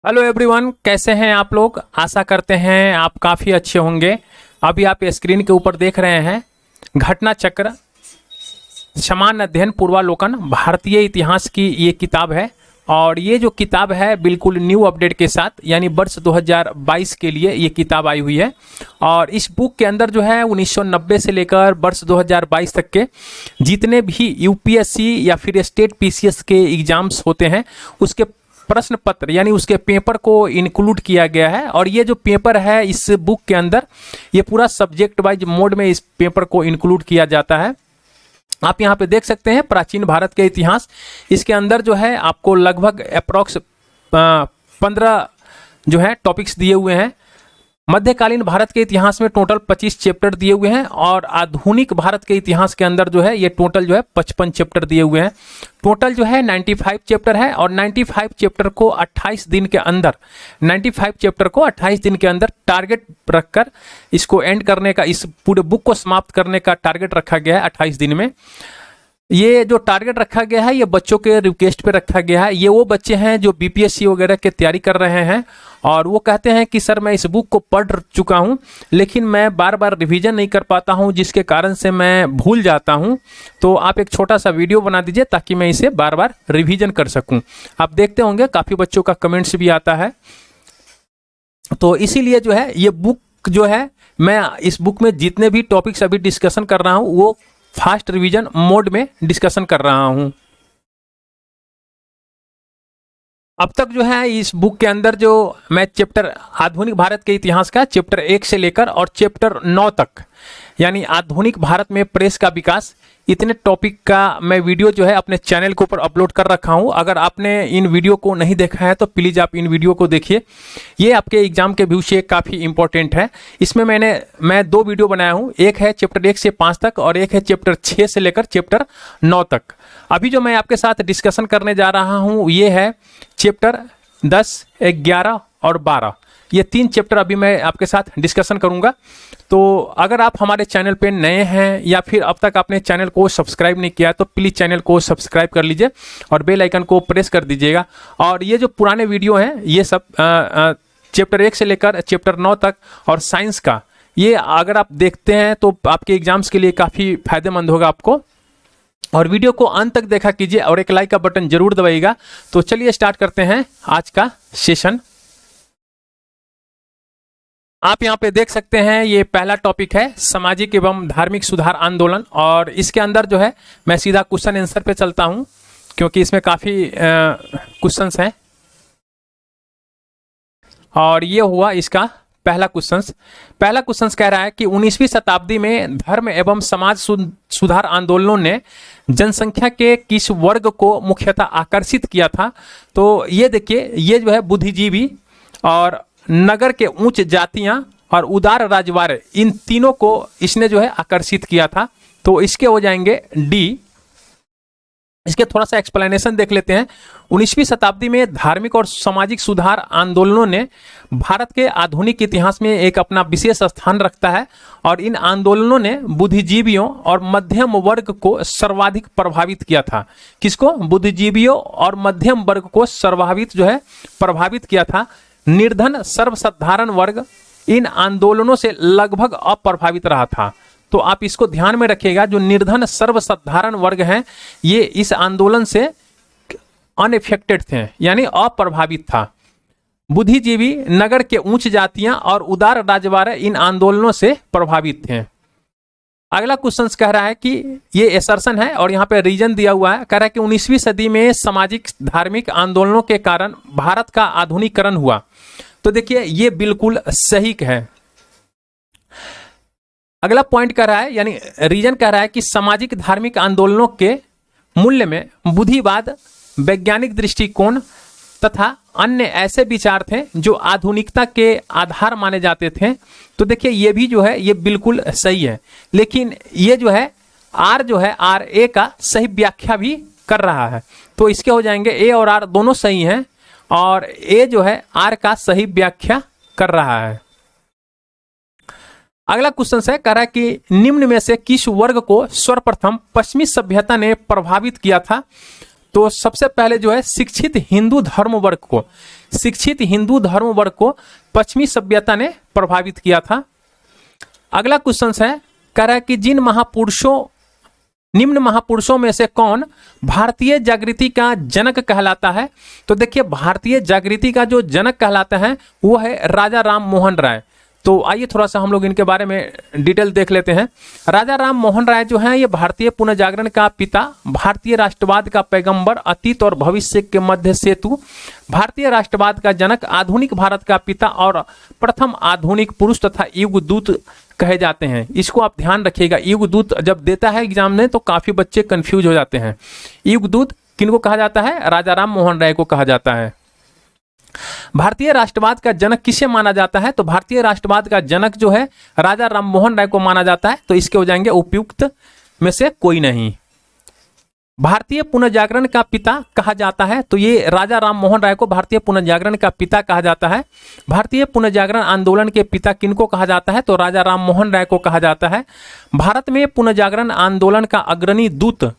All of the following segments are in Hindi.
हेलो एवरीवन, कैसे हैं आप लोग। आशा करते हैं आप काफ़ी अच्छे होंगे। अभी आप स्क्रीन के ऊपर देख रहे हैं घटना चक्र सामान्य अध्ययन पूर्वालोकन भारतीय इतिहास की ये किताब है। और ये जो किताब है बिल्कुल न्यू अपडेट के साथ, यानी वर्ष 2022 के लिए ये किताब आई हुई है। और इस बुक के अंदर जो है 1990 से लेकर वर्ष 2022 तक के जितने भी यूपीएससी या फिर स्टेट पीसीएस के एग्जाम्स होते हैं उसके प्रश्न पत्र यानी उसके पेपर को इंक्लूड किया गया है। और ये जो पेपर है इस बुक के अंदर ये पूरा सब्जेक्ट वाइज मोड में इस पेपर को इंक्लूड किया जाता है। आप यहाँ पे देख सकते हैं प्राचीन भारत के इतिहास। इसके अंदर जो है आपको लगभग अप्रॉक्स 15 जो है टॉपिक्स दिए हुए हैं। मध्यकालीन भारत के इतिहास में टोटल 25 चैप्टर दिए हुए हैं और आधुनिक भारत के इतिहास के अंदर जो है ये टोटल जो है 55 चैप्टर दिए हुए हैं। टोटल जो है 95 चैप्टर है और 95 चैप्टर को 28 दिन के अंदर 95 चैप्टर को 28 दिन के अंदर टारगेट रखकर इसको एंड करने का, इस पूरे बुक को समाप्त करने का टारगेट रखा गया है 28 दिन में। ये जो टारगेट रखा गया है ये बच्चों के रिक्वेस्ट पे रखा गया है। ये वो बच्चे हैं जो बीपीएससी वगैरह की तैयारी कर रहे हैं और वो कहते हैं कि सर मैं इस बुक को पढ़ चुका हूँ लेकिन मैं बार बार रिवीजन नहीं कर पाता हूँ जिसके कारण से मैं भूल जाता हूँ। तो आप एक छोटा सा वीडियो बना दीजिए ताकि मैं इसे बार बार रिवीजन कर सकूँ। आप देखते होंगे काफ़ी बच्चों का कमेंट्स भी आता है। तो इसीलिए जो है ये बुक जो है मैं इस बुक में जितने भी टॉपिक्स अभी डिस्कशन कर रहा हूँ वो फास्ट रिवीजन मोड में डिस्कशन कर रहा हूं। अब तक जो है इस बुक के अंदर जो मैं चैप्टर आधुनिक भारत के इतिहास का चैप्टर 1 से लेकर और चैप्टर 9 तक यानी आधुनिक भारत में प्रेस का विकास, इतने टॉपिक का मैं वीडियो जो है अपने चैनल के ऊपर अपलोड कर रखा हूं। अगर आपने इन वीडियो को नहीं देखा है तो प्लीज़ आप इन वीडियो को देखिए। ये आपके एग्जाम के व्यू से काफ़ी इंपॉर्टेंट है। इसमें मैं 2 वीडियो बनाया हूं, एक है चैप्टर 1 से 5 तक और एक है चैप्टर 6 से लेकर चैप्टर 9 तक। अभी जो मैं आपके साथ डिस्कशन करने जा रहा हूँ ये है चैप्टर 10, 11 और 12। ये 3 चैप्टर अभी मैं आपके साथ डिस्कशन करूंगा। तो अगर आप हमारे चैनल पे नए हैं या फिर अब तक आपने चैनल को सब्सक्राइब नहीं किया तो प्लीज़ चैनल को सब्सक्राइब कर लीजिए और बेल आइकन को प्रेस कर दीजिएगा। और ये जो पुराने वीडियो हैं ये सब चैप्टर 1 से लेकर चैप्टर 9 तक और साइंस का, ये अगर आप देखते हैं तो आपके एग्जाम्स के लिए काफ़ी फायदेमंद होगा आपको। और वीडियो को अंत तक देखा कीजिए और एक लाइक का बटन जरूर दबाइएगा। तो चलिए स्टार्ट करते हैं आज का सेशन। आप यहाँ पे देख सकते हैं ये पहला टॉपिक है सामाजिक एवं धार्मिक सुधार आंदोलन। और इसके अंदर जो है मैं सीधा क्वेश्चन आंसर पे चलता हूँ क्योंकि इसमें काफ़ी क्वेश्चंस हैं। और ये हुआ इसका पहला क्वेश्चन कह रहा है कि 19वीं शताब्दी में धर्म एवं समाज सुधार आंदोलनों ने जनसंख्या के किस वर्ग को मुख्यतः आकर्षित किया था। तो ये देखिए ये जो है बुद्धिजीवी और नगर के उच्च जातियां और उदार राजवाड़े, इन तीनों को इसने जो है आकर्षित किया था। तो इसके हो जाएंगे डी। इसके थोड़ा सा एक्सप्लेनेशन देख लेते हैं। 19वीं शताब्दी में धार्मिक और सामाजिक सुधार आंदोलनों ने भारत के आधुनिक इतिहास में एक अपना विशेष स्थान रखता है और इन आंदोलनों ने बुद्धिजीवियों और मध्यम वर्ग को सर्वाधिक प्रभावित किया था। किसको? बुद्धिजीवियों और मध्यम वर्ग को सर्वाधिक जो है प्रभावित किया था। निर्धन सर्वसाधारण वर्ग इन आंदोलनों से लगभग अप्रभावित रहा था। तो आप इसको ध्यान में रखिएगा, जो निर्धन सर्वसाधारण वर्ग हैं ये इस आंदोलन से अनइफेक्टेड थे यानी अप्रभावित था। बुद्धिजीवी, नगर के उच्च जातियां और उदार राजवाड़े इन आंदोलनों से प्रभावित थे। अगला क्वेश्चन कह रहा है कि ये एसर्शन है और यहाँ पे रीजन दिया हुआ है। कह रहा है कि 19वीं सदी में सामाजिक धार्मिक आंदोलनों के कारण भारत का आधुनिकीकरण हुआ। तो देखिए ये बिल्कुल सही है। अगला पॉइंट कह रहा है यानी रीजन कह रहा है कि सामाजिक धार्मिक आंदोलनों के मूल्य में बुद्धिवाद, वैज्ञानिक दृष्टिकोण तथा अन्य ऐसे विचार थे जो आधुनिकता के आधार माने जाते थे। तो देखिए ये भी जो है ये बिल्कुल सही है, लेकिन ये जो है आर जो है आर ए का सही व्याख्या भी कर रहा है। तो इसके हो जाएंगे ए और आर दोनों सही हैं और ए जो है आर का सही व्याख्या कर रहा है। अगला क्वेश्चन है, कह रहा है कि निम्न में से किस वर्ग को सर्वप्रथम पश्चिमी सभ्यता ने प्रभावित किया था। तो सबसे पहले जो है शिक्षित हिंदू धर्म वर्ग को पश्चिमी सभ्यता ने प्रभावित किया था। अगला क्वेश्चन है, कह रहा है कि निम्न महापुरुषों में से कौन भारतीय जागृति का जनक कहलाता है? तो देखिए, भारतीय जागृति का जो जनक कहलाता है वो है राजा राम मोहन राय। तो आइए थोड़ा सा हम लोग इनके बारे में डिटेल देख लेते हैं। राजा राम मोहन राय जो हैं ये भारतीय पुनर्जागरण का पिता, भारतीय राष्ट्रवाद का पैगंबर, अतीत और भविष्य के मध्य सेतु, भारतीय राष्ट्रवाद का जनक, आधुनिक भारत का पिता और प्रथम आधुनिक पुरुष तथा युगदूत कहे जाते हैं। इसको आप ध्यान रखिएगा, युगदूत जब देता है एग्जाम में तो काफी बच्चे कंफ्यूज हो जाते हैं। युगदूत किनको कहा जाता है? राजा राम मोहन राय को कहा जाता है। भारतीय राष्ट्रवाद का जनक किसे माना जाता है? तो भारतीय राष्ट्रवाद का जनक जो है राजा राम मोहन राय को माना जाता है। तो इसके हो जाएंगे उपयुक्त में से कोई नहीं। भारतीय पुनर्जागरण का पिता कहा जाता है, तो ये राजा राम मोहन राय को भारतीय पुनर्जागरण का पिता कहा जाता है। भारतीय पुनर्जागरण आंदोलन के पिता किनको कहा जाता है? तो राजा राम मोहन राय को कहा जाता है। भारत में पुनर्जागरण आंदोलन का अग्रणी दूत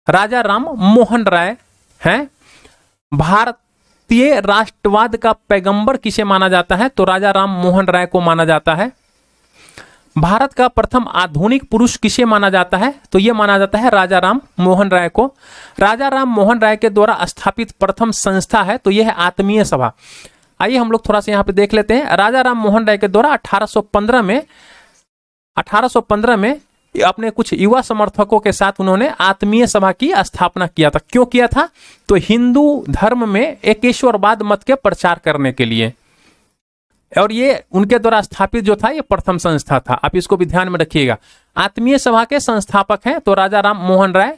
राजा राम मोहन राय हैं। भारतीय राष्ट्रवाद का पैगंबर किसे माना जाता है? तो राजा राम मोहन राय को माना जाता है। भारत का प्रथम आधुनिक पुरुष किसे माना जाता है? तो यह माना जाता है राजा राम मोहन राय को। राजा राम मोहन राय के द्वारा स्थापित प्रथम संस्था है तो यह है आत्मीय सभा। आइए हम लोग थोड़ा सा यहाँ पे देख लेते हैं। राजा राम मोहन राय के द्वारा 1815 में अपने कुछ युवा समर्थकों के साथ उन्होंने आत्मीय सभा की स्थापना किया था। क्यों किया था? तो हिंदू धर्म में एकेश्वरवाद मत के प्रचार करने के लिए, और ये उनके द्वारा स्थापित जो था ये प्रथम संस्था था। आप इसको भी ध्यान में रखिएगा। आत्मीय सभा के संस्थापक हैं तो राजा राम मोहन राय।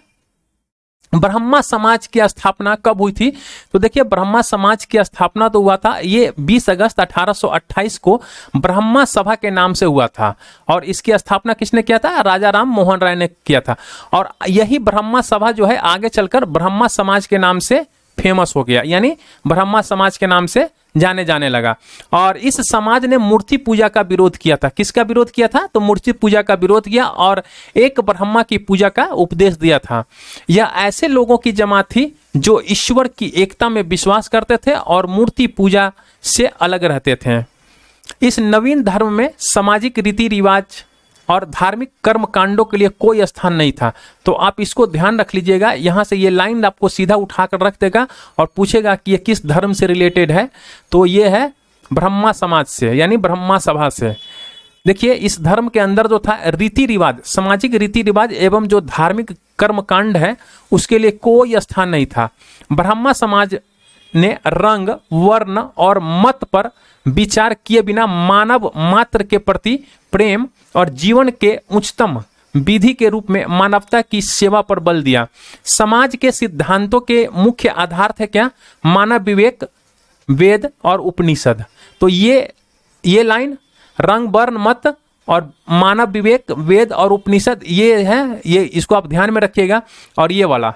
ब्रह्मा समाज की स्थापना कब हुई थी? तो देखिए, ब्रह्मा समाज की स्थापना तो हुआ था ये 20 अगस्त 1828 को ब्रह्मा सभा के नाम से हुआ था, और इसकी स्थापना किसने किया था? राजा राम मोहन राय ने किया था। और यही ब्रह्मा सभा जो है आगे चलकर ब्रह्मा समाज के नाम से फेमस हो गया, यानी ब्रह्मा समाज के नाम से जाने लगा। और इस समाज ने मूर्ति पूजा का विरोध किया था। किसका विरोध किया था? तो मूर्ति पूजा का विरोध किया और एक ब्रह्मा की पूजा का उपदेश दिया था। यह ऐसे लोगों की जमात थी जो ईश्वर की एकता में विश्वास करते थे और मूर्ति पूजा से अलग रहते थे। इस नवीन धर्म में सामाजिक रीति रिवाज और धार्मिक कर्म कांडों के लिए कोई स्थान नहीं था। तो आप इसको ध्यान रख लीजिएगा। यहाँ से ये लाइन आपको सीधा उठाकर रख देगा और पूछेगा कि ये किस धर्म से रिलेटेड है। तो ये है ब्रह्मा समाज से, यानी ब्रह्मा सभा से। देखिए, इस धर्म के अंदर जो था रीति रिवाज, सामाजिक रीति रिवाज एवं जो धार्मिक कर्म कांड है उसके लिए कोई स्थान नहीं था। ब्रह्मा समाज ने रंग, वर्ण और मत पर विचार किए बिना मानव मात्र के प्रति प्रेम और जीवन के उच्चतम विधि के रूप में मानवता की सेवा पर बल दिया। समाज के सिद्धांतों के मुख्य आधार थे क्या? मानव विवेक, वेद और उपनिषद। तो ये लाइन रंग, वर्ण, मत और मानव विवेक, वेद और उपनिषद ये है, ये इसको आप ध्यान में रखिएगा। और ये वाला,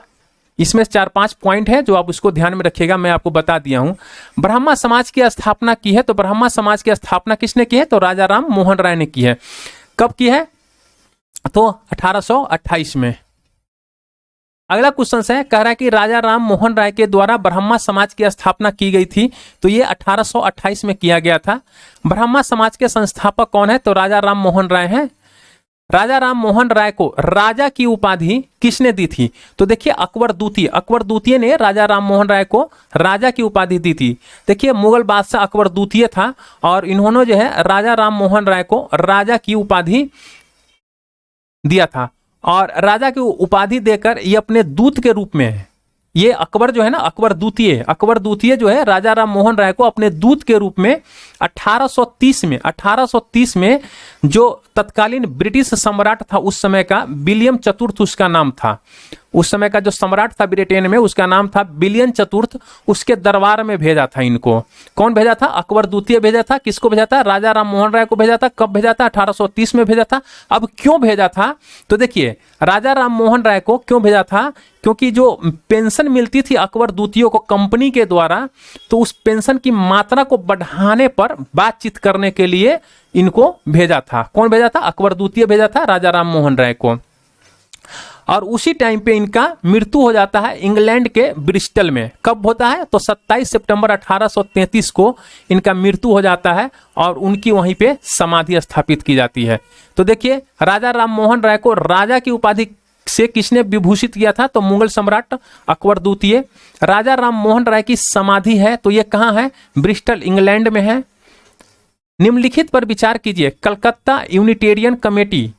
इसमें 4-5 पॉइंट है जो आप उसको ध्यान में रखिएगा, मैं आपको बता दिया हूं। ब्रह्मा समाज की स्थापना की है, तो ब्रह्मा समाज की स्थापना किसने की है? तो राजा राम मोहन राय ने की है। कब की है? तो 1828 में। अगला क्वेश्चन है, कह रहा है कि राजा राम मोहन राय के द्वारा ब्रह्मा समाज की स्थापना की गई थी, तो ये 1828 में किया गया था। ब्रह्मा समाज के संस्थापक कौन है? तो राजा राम मोहन राय हैं। राजा राम मोहन राय को राजा की उपाधि किसने दी थी? तो देखिए, अकबर द्वितीय ने राजा राम मोहन राय को राजा की उपाधि दी थी। देखिए, मुगल बादशाह अकबर द्वितीय था और इन्होंने जो है राजा राम मोहन राय को राजा की उपाधि दिया था, और राजा की उपाधि देकर ये अपने दूत के रूप में, ये अकबर जो है ना, अकबर द्वितीय जो है राजा राम मोहन राय को अपने दूत के रूप में 1830 में जो तत्कालीन ब्रिटिश सम्राट था उस समय का, विलियम चतुर्थ उसका नाम था। उस समय का जो सम्राट था ब्रिटेन में उसका नाम था विलियम चतुर्थ, उसके दरबार में भेजा था इनको। कौन भेजा था? अकबर द्वितीय भेजा था। किसको भेजा था? राजा राम मोहन राय को भेजा था। कब भेजा था? 1830 में भेजा था। अब क्यों भेजा था? तो देखिए, राजा राम मोहन राय को क्यों भेजा था? क्योंकि जो पेंशन मिलती थी अकबर द्वितीय को कंपनी के द्वारा, तो उस पेंशन की मात्रा को बढ़ाने पर बातचीत करने के लिए इनको भेजा था। कौन भेजा था? अकबर द्वितीय भेजा था राजा राम मोहन राय को। और उसी टाइम पे इनका मृत्यु हो जाता है इंग्लैंड के ब्रिस्टल में। कब होता है? तो 27 सितंबर 1833 को इनका मृत्यु हो जाता है और उनकी वहीं पे समाधि स्थापित की जाती है। तो देखिए, राजा राम मोहन राय को राजा की उपाधि से किसने विभूषित किया था? तो मुगल सम्राट अकबर द्वितीय। राजा राम मोहन राय की समाधि है तो ये कहाँ है? ब्रिस्टल इंग्लैंड में है। निम्नलिखित पर विचार कीजिए। कलकत्ता यूनिटेरियन कमेटी,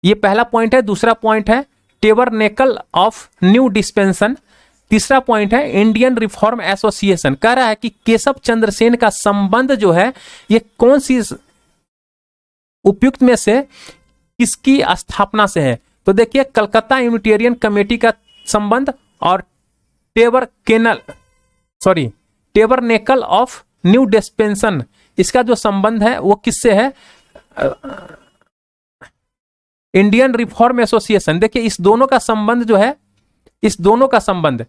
ये पहला पॉइंट है। दूसरा पॉइंट है टेबरनेकल ऑफ न्यू डिस्पेंसन। तीसरा पॉइंट है इंडियन रिफॉर्म एसोसिएशन। कह रहा है कि केशव चंद्र सेन का संबंध जो है ये कौन सी उपयुक्त में से किसकी स्थापना से है? तो देखिए, कलकत्ता यूनिटेरियन कमेटी का संबंध और टेबरनेकल ऑफ न्यू डिस्पेंसन, इसका जो संबंध है वो किससे है? Indian reform association. देखिए, इस दोनों का संबंध जो है, इस दोनों का संबंध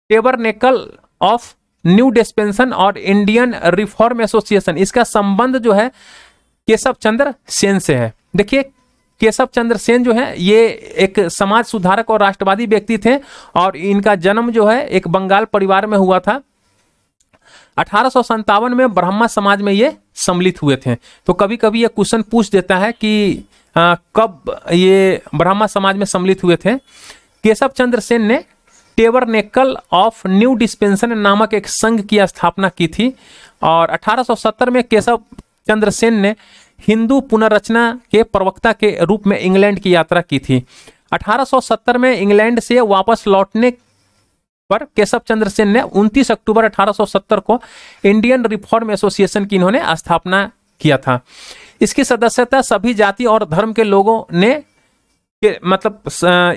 टेबरनेकल ऑफ न्यू डिस्पेंसन और इंडियन रिफॉर्म एसोसिएशन, इसका संबंध जो है केशव चंद्र सेन से है। देखिए, केशव चंद्र सेन जो है ये एक समाज सुधारक और राष्ट्रवादी व्यक्ति थे और इनका जन्म जो है एक बंगाल परिवार में हुआ था। 1857 में ब्रह्मा समाज में ये सम्मिलित हुए थे। तो कभी कभी ये क्वेश्चन पूछ देता है कि कब ये ब्रह्मा समाज में सम्मिलित हुए थे। केशव चंद्र सेन ने टेबरनेकल ऑफ न्यू डिस्पेंसन नामक एक संघ की स्थापना की थी और 1870 में केशव चंद्र सेन ने हिंदू पुनर्रचना के प्रवक्ता के रूप में इंग्लैंड की यात्रा की थी। 1870 में इंग्लैंड से वापस लौटने पर केशव चंद्र सेन ने 29 अक्टूबर 1870 को इंडियन रिफॉर्म एसोसिएशन की इन्होंने स्थापना किया था। इसकी सदस्यता सभी जाति और धर्म के लोगों ने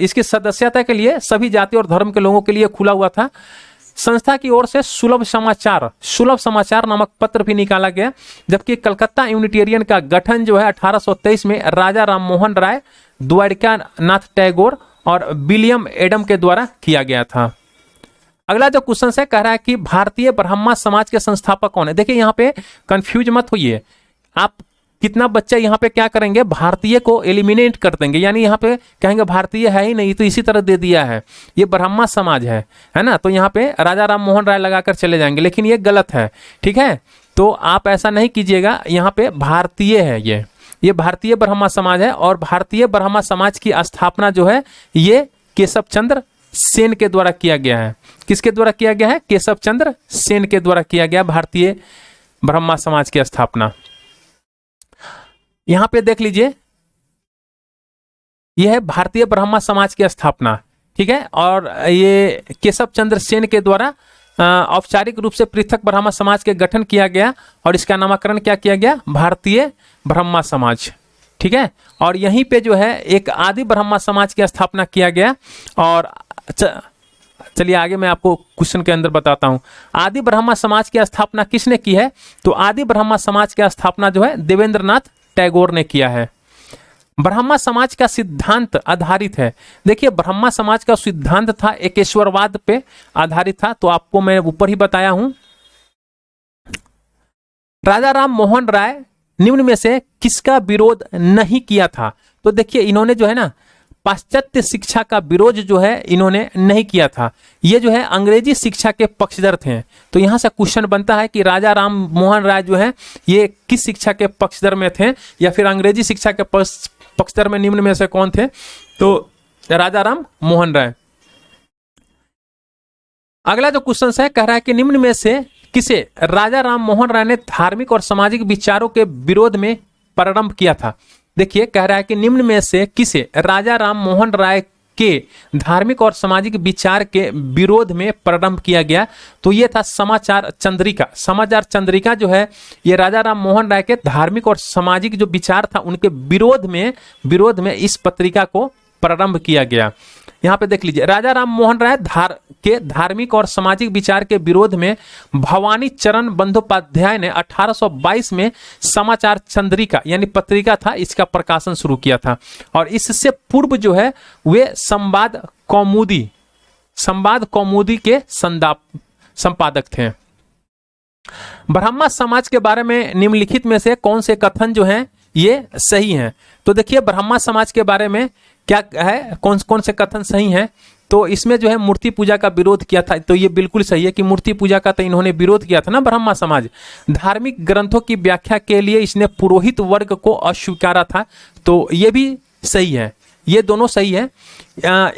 इसकी सदस्यता के लिए सभी जाति और धर्म के लोगों के लिए खुला हुआ था। संस्था की ओर से सुलभ समाचार नामक पत्र भी निकाला गया। जबकि कलकत्ता यूनिटेरियन का गठन जो है 1823 में राजा राम मोहन राय, द्वारकानाथ टैगोर और विलियम एडम के द्वारा किया गया था। अगला जो क्वेश्चन है कह रहा है कि भारतीय ब्रह्मा समाज के संस्थापक कौन है? देखिए, यहाँ पे कंफ्यूज मत होइए। आप कितना बच्चा यहाँ पे क्या करेंगे, भारतीय को एलिमिनेट कर देंगे, यानी यहाँ पे कहेंगे भारतीय है ही नहीं, तो इसी तरह दे दिया है, ये ब्रह्मा समाज है ना। तो यहाँ पे राजा राम मोहन राय लगाकर चले जाएंगे, लेकिन ये गलत है। ठीक है, तो आप ऐसा नहीं कीजिएगा। यहाँ पे भारतीय है, ये भारतीय ब्रह्मा समाज है और भारतीय ब्रह्मा समाज की स्थापना जो है ये केशव चंद्र सेन के द्वारा किया गया है। किसके द्वारा किया गया है? केशव चंद्र सेन के द्वारा किया गया भारतीय ब्रह्मा समाज की स्थापना। यहां पे देख लीजिए, यह है भारतीय ब्रह्मा समाज की स्थापना। ठीक है, और ये केशव चंद्र सेन के द्वारा औपचारिक रूप से पृथक ब्रह्मा समाज के गठन किया गया और इसका नामकरण क्या किया गया? भारतीय ब्रह्मा समाज। ठीक है, और यहीं पे जो है एक आदि ब्रह्मा समाज की स्थापना किया गया। और चलिए आगे मैं आपको क्वेश्चन के अंदर बताता हूं। आदि ब्रह्मा समाज की स्थापना किसने की है? तो आदि ब्रह्मा समाज की स्थापना जो है देवेंद्रनाथ टैगोर ने किया है। ब्रह्मा समाज का सिद्धांत आधारित है। देखिए, ब्रह्मा समाज का सिद्धांत था एकेश्वरवाद पे आधारित था, तो आपको मैं ऊपर ही बताया हूं। राजा राम मोहन राय निम्न में से किसका विरोध नहीं किया था? तो देखिए, इन्होंने जो है ना पाश्चात्य शिक्षा का विरोध जो है इन्होंने नहीं किया था। ये जो है अंग्रेजी शिक्षा के पक्षधर थे। तो यहां से क्वेश्चन बनता है कि राजा राम मोहन राय जो है ये किस शिक्षा के पक्षधर में थे, या फिर अंग्रेजी शिक्षा के पक्षधर में निम्न में से कौन थे? तो राजा राम मोहन राय। अगला जो क्वेश्चन है कह रहा है कि निम्न में से किसे राजा राम मोहन राय ने धार्मिक और सामाजिक विचारों के विरोध में प्रारंभ किया था? देखिए, कह रहा है कि निम्न में से किसे राजा राम मोहन राय के धार्मिक और सामाजिक विचार के विरोध में प्रारंभ किया गया? तो ये था समाचार चंद्रिका। समाचार चंद्रिका जो है ये राजा राम मोहन राय के धार्मिक और सामाजिक जो विचार था उनके विरोध में इस पत्रिका को प्रारंभ किया गया। यहाँ पे देख लीजिए, राजा राम मोहन राय के धार्मिक और सामाजिक विचार के विरोध में भवानी चरण बंदोपाध्याय ने 1822 में समाचार चंद्रिका यानी पत्रिका था इसका प्रकाशन शुरू किया था। और इससे पूर्व जो है वे संवाद कौमुदी के संपादक थे। ब्रह्मा समाज के बारे में निम्नलिखित में से कौन से कथन जो हैं ये सही हैं? तो देखिए, ब्रह्मा समाज के बारे में क्या है, कौन कौन से कथन सही हैं? तो इसमें जो है मूर्ति पूजा का विरोध किया था, तो ये बिल्कुल सही है कि मूर्ति पूजा का तो इन्होंने विरोध किया था ना ब्रह्मा समाज। धार्मिक ग्रंथों की व्याख्या के लिए इसने पुरोहित वर्ग को अस्वीकारा था, तो ये भी सही है, ये दोनों सही है।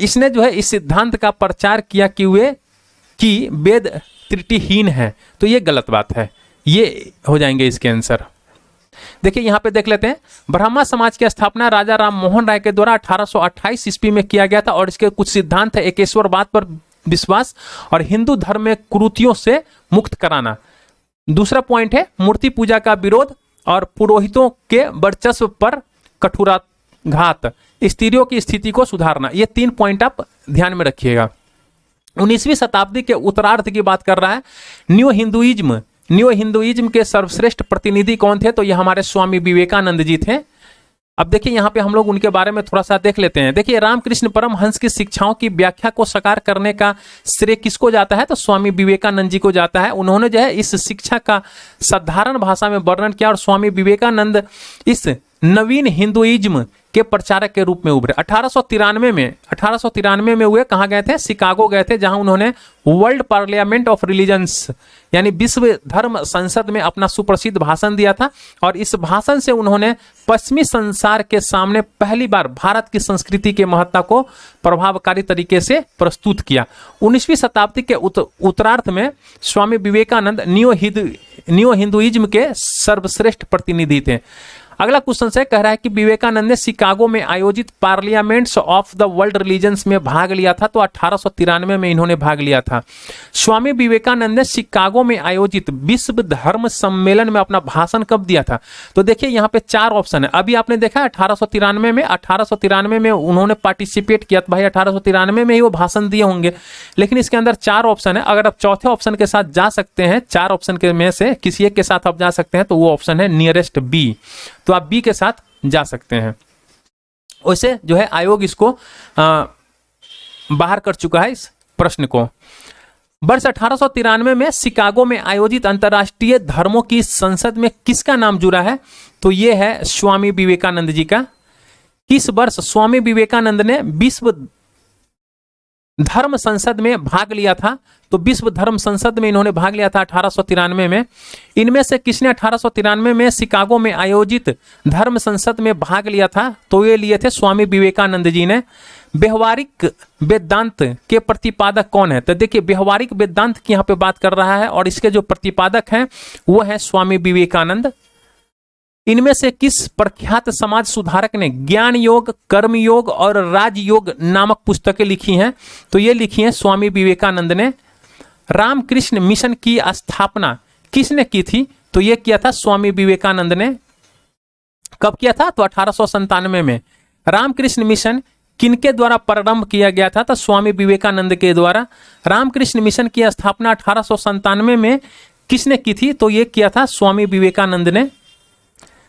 इसने जो है इस सिद्धांत का प्रचार किया कि वेद त्रुटिहीन है, तो ये गलत बात है, ये हो जाएंगे इसके आंसर। देखिए यहाँ पे देख लेते हैं, ब्रह्मा समाज की स्थापना राजा राम मोहन राय के द्वारा 1828 ईस्वी में किया गया था और इसके कुछ सिद्धांत है, एकेश्वरवाद पर विश्वास और हिंदू धर्म में कुरीतियों से मुक्त कराना। दूसरा पॉइंट है मूर्ति पूजा का विरोध और पुरोहितों के वर्चस्व पर कठोराघात, स्त्रियों की स्थिति को सुधारना। ये 3 पॉइंट आप ध्यान में रखिएगा। 19वीं शताब्दी के उत्तरार्ध की बात कर रहा है। न्यू हिंदुइज्म के सर्वश्रेष्ठ प्रतिनिधि कौन थे? तो ये हमारे स्वामी विवेकानंद जी थे। अब देखिए यहाँ पे हम लोग उनके बारे में थोड़ा सा देख लेते हैं। देखिए रामकृष्ण परमहंस की शिक्षाओं की व्याख्या को साकार करने का श्रेय किसको जाता है? तो स्वामी विवेकानंद जी को जाता है। उन्होंने जो है इस शिक्षा का साधारण भाषा में वर्णन किया और स्वामी विवेकानंद इस नवीन हिंदुइज्म के प्रचारक के रूप में उभरे। 1893 में हुए, कहाँ गए थे? शिकागो गए थे, जहां उन्होंने वर्ल्ड पार्लियामेंट ऑफ रिलीजन्स यानी विश्व धर्म संसद में अपना सुप्रसिद्ध भाषण दिया था और इस भाषण से उन्होंने पश्चिमी संसार के सामने पहली बार भारत की संस्कृति के महत्ता को प्रभावकारी तरीके से प्रस्तुत किया। 19वीं शताब्दी के उत्तरार्ध में स्वामी विवेकानंद न्यू हिंदुइज्म के सर्वश्रेष्ठ प्रतिनिधि थे। अगला क्वेश्चन से कह रहा है कि विवेकानंद ने शिकागो में आयोजित parliaments of the world religions में भाग लिया था, तो 1893 में इन्होंने भाग लिया था। स्वामी विवेकानंद ने शिकागो में आयोजित विश्व धर्म सम्मेलन में अपना भाषण कब दिया था? तो देखिए यहाँ पे 4 ऑप्शन है। अभी आपने देखा 1893 में उन्होंने पार्टिसिपेट किया, भाई 1893 में ही वो भाषण दिए होंगे, लेकिन इसके अंदर 4 ऑप्शन है। अगर आप चौथे ऑप्शन के साथ जा सकते हैं, 4 ऑप्शन के में से किसी एक के साथ आप जा सकते हैं, तो वो ऑप्शन है नियरेस्ट बी, तो आप बी के साथ जा सकते हैं। वैसे जो है आयोग इसको बाहर कर चुका है इस प्रश्न को। वर्ष 1893 में शिकागो में आयोजित अंतर्राष्ट्रीय धर्मों की संसद में किसका नाम जुड़ा है? तो ये है स्वामी विवेकानंद जी का। किस वर्ष स्वामी विवेकानंद ने विश्व धर्म संसद में भाग लिया था? तो विश्व धर्म संसद में इन्होंने भाग लिया था 1893 में। इनमें से किसने 1893 में शिकागो में आयोजित धर्म संसद में भाग लिया था? तो ये लिए थे स्वामी विवेकानंद जी ने। व्यवहारिक वेदांत के प्रतिपादक कौन है? तो देखिए व्यवहारिक वेदांत की यहाँ पे बात कर रहा है और इसके जो प्रतिपादक हैं वो है स्वामी विवेकानंद। इनमें से किस प्रख्यात समाज सुधारक ने ज्ञान योग, कर्म योग और राजयोग नामक पुस्तकें लिखी हैं? तो ये लिखी हैं स्वामी विवेकानंद ने। रामकृष्ण मिशन की स्थापना किसने की थी? तो ये किया था स्वामी विवेकानंद ने। कब किया था? तो 1897 में। रामकृष्ण मिशन किनके द्वारा प्रारंभ किया गया था? तो स्वामी विवेकानंद के द्वारा। रामकृष्ण मिशन की स्थापना 1897 में किसने की थी? तो ये किया था स्वामी विवेकानंद ने।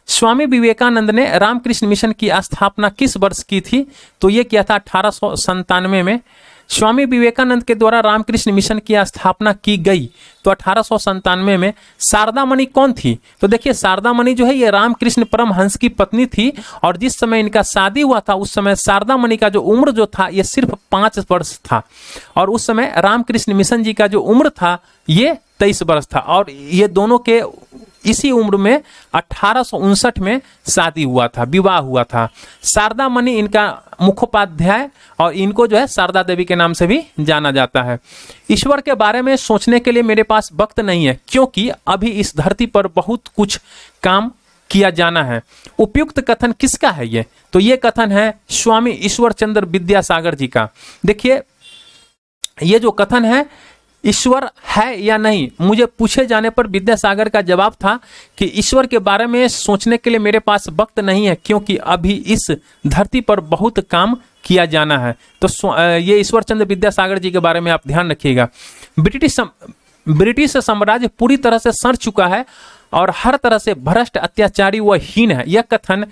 स्वामी विवेकानंद ने रामकृष्ण मिशन की स्थापना किस वर्ष की थी? तो ये किया था 1897 में। स्वामी विवेकानंद के द्वारा रामकृष्ण मिशन की स्थापना की गई तो 1897 में। शारदा मणि कौन थी? तो देखिए शारदा मणि जो है ये रामकृष्ण परमहंस की पत्नी थी और जिस समय इनका शादी हुआ था उस समय शारदा मणि का जो उम्र जो था ये सिर्फ 5 वर्ष था और उस समय रामकृष्ण मिशन जी का जो उम्र था ये 23 वर्ष था और ये दोनों के इसी उम्र में 1859 में शादी हुआ था, विवाह हुआ था। शारदा मणि इनका मुखोपाध्याय और इनको जो है शारदा देवी के नाम से भी जाना जाता है। ईश्वर के बारे में सोचने के लिए मेरे पास वक्त नहीं है क्योंकि अभी इस धरती पर बहुत कुछ काम किया जाना है। उपयुक्त कथन किसका है ये? तो ये कथन है स्वामी ईश्वर चंद्र विद्यासागर जी का। देखिए ये जो कथन है ईश्वर है या नहीं, मुझे पूछे जाने पर विद्यासागर का जवाब था कि ईश्वर के बारे में सोचने के लिए मेरे पास वक्त नहीं है क्योंकि अभी इस धरती पर बहुत काम किया जाना है। तो ये ईश्वर चंद्र विद्यासागर जी के बारे में आप ध्यान रखिएगा। ब्रिटिश साम्राज्य पूरी तरह से सड़ चुका है और हर तरह से भ्रष्ट, अत्याचारी व हीन है। यह कथन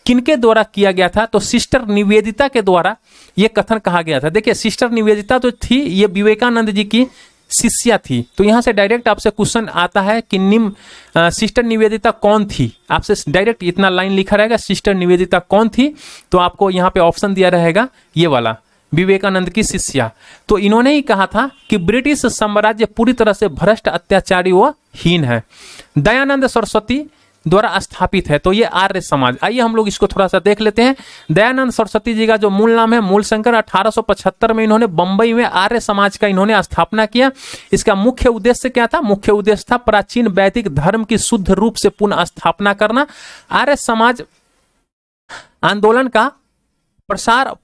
किनके द्वारा किया गया था? तो सिस्टर निवेदिता के द्वारा यह कथन कहा गया था। देखिए सिस्टर निवेदिता तो थी ये विवेकानंद जी की शिष्या थी। तो यहां से डायरेक्ट आपसे क्वेश्चन आता है कि सिस्टर निवेदिता कौन थी, आपसे डायरेक्ट इतना लाइन लिखा रहेगा सिस्टर निवेदिता कौन थी, तो आपको यहाँ पे ऑप्शन दिया रहेगा ये वाला, विवेकानंद की शिष्या। तो इन्होंने ही कहा था कि ब्रिटिश साम्राज्य पूरी तरह से भ्रष्ट, अत्याचारी व हीन है, दयानंद सरस्वती द्वारा स्थापित है। तो ये आर्य समाज, आइए हम लोग इसको थोड़ा सा देख लेते हैं। दयानंद सरस्वती जी का जो मूल नाम है मूलशंकर, 1875 में इन्होंने बंबई में आर्य समाज का इन्होंने स्थापना किया। इसका मुख्य उद्देश्य क्या था? मुख्य उद्देश्य था प्राचीन वैदिक धर्म की शुद्ध रूप से पुनः स्थापना करना। आर्य समाज आंदोलन का प्रसार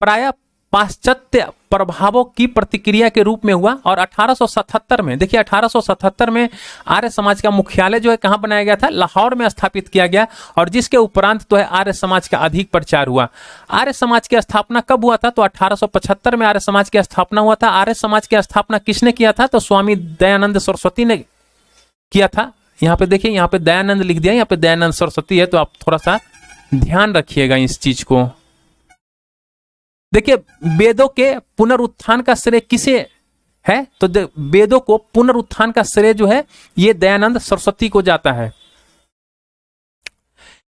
प्राय पाश्चात्य प्रभावों की प्रतिक्रिया के रूप में हुआ और 1877 में, देखिए 1877 में आर्य समाज का मुख्यालय जो है कहां बनाया गया था? लाहौर में स्थापित किया गया, और जिसके उपरांत तो है आर्य समाज का अधिक प्रचार हुआ। आर्य समाज की स्थापना कब हुआ था? तो 1875 में आर्य समाज की स्थापना हुआ था। आर्य समाज की स्थापना किसने किया था? तो स्वामी दयानंद सरस्वती ने किया था। यहाँ पे देखिए, यहाँ पे दयानंद लिख दिया, यहाँ पे दयानंद सरस्वती है, तो आप थोड़ा सा ध्यान रखिएगा इस चीज को। देखिए, वेदों के पुनरुत्थान का श्रेय किसे है? तो वेदों को पुनरुत्थान का श्रेय जो है ये दयानंद सरस्वती को जाता है।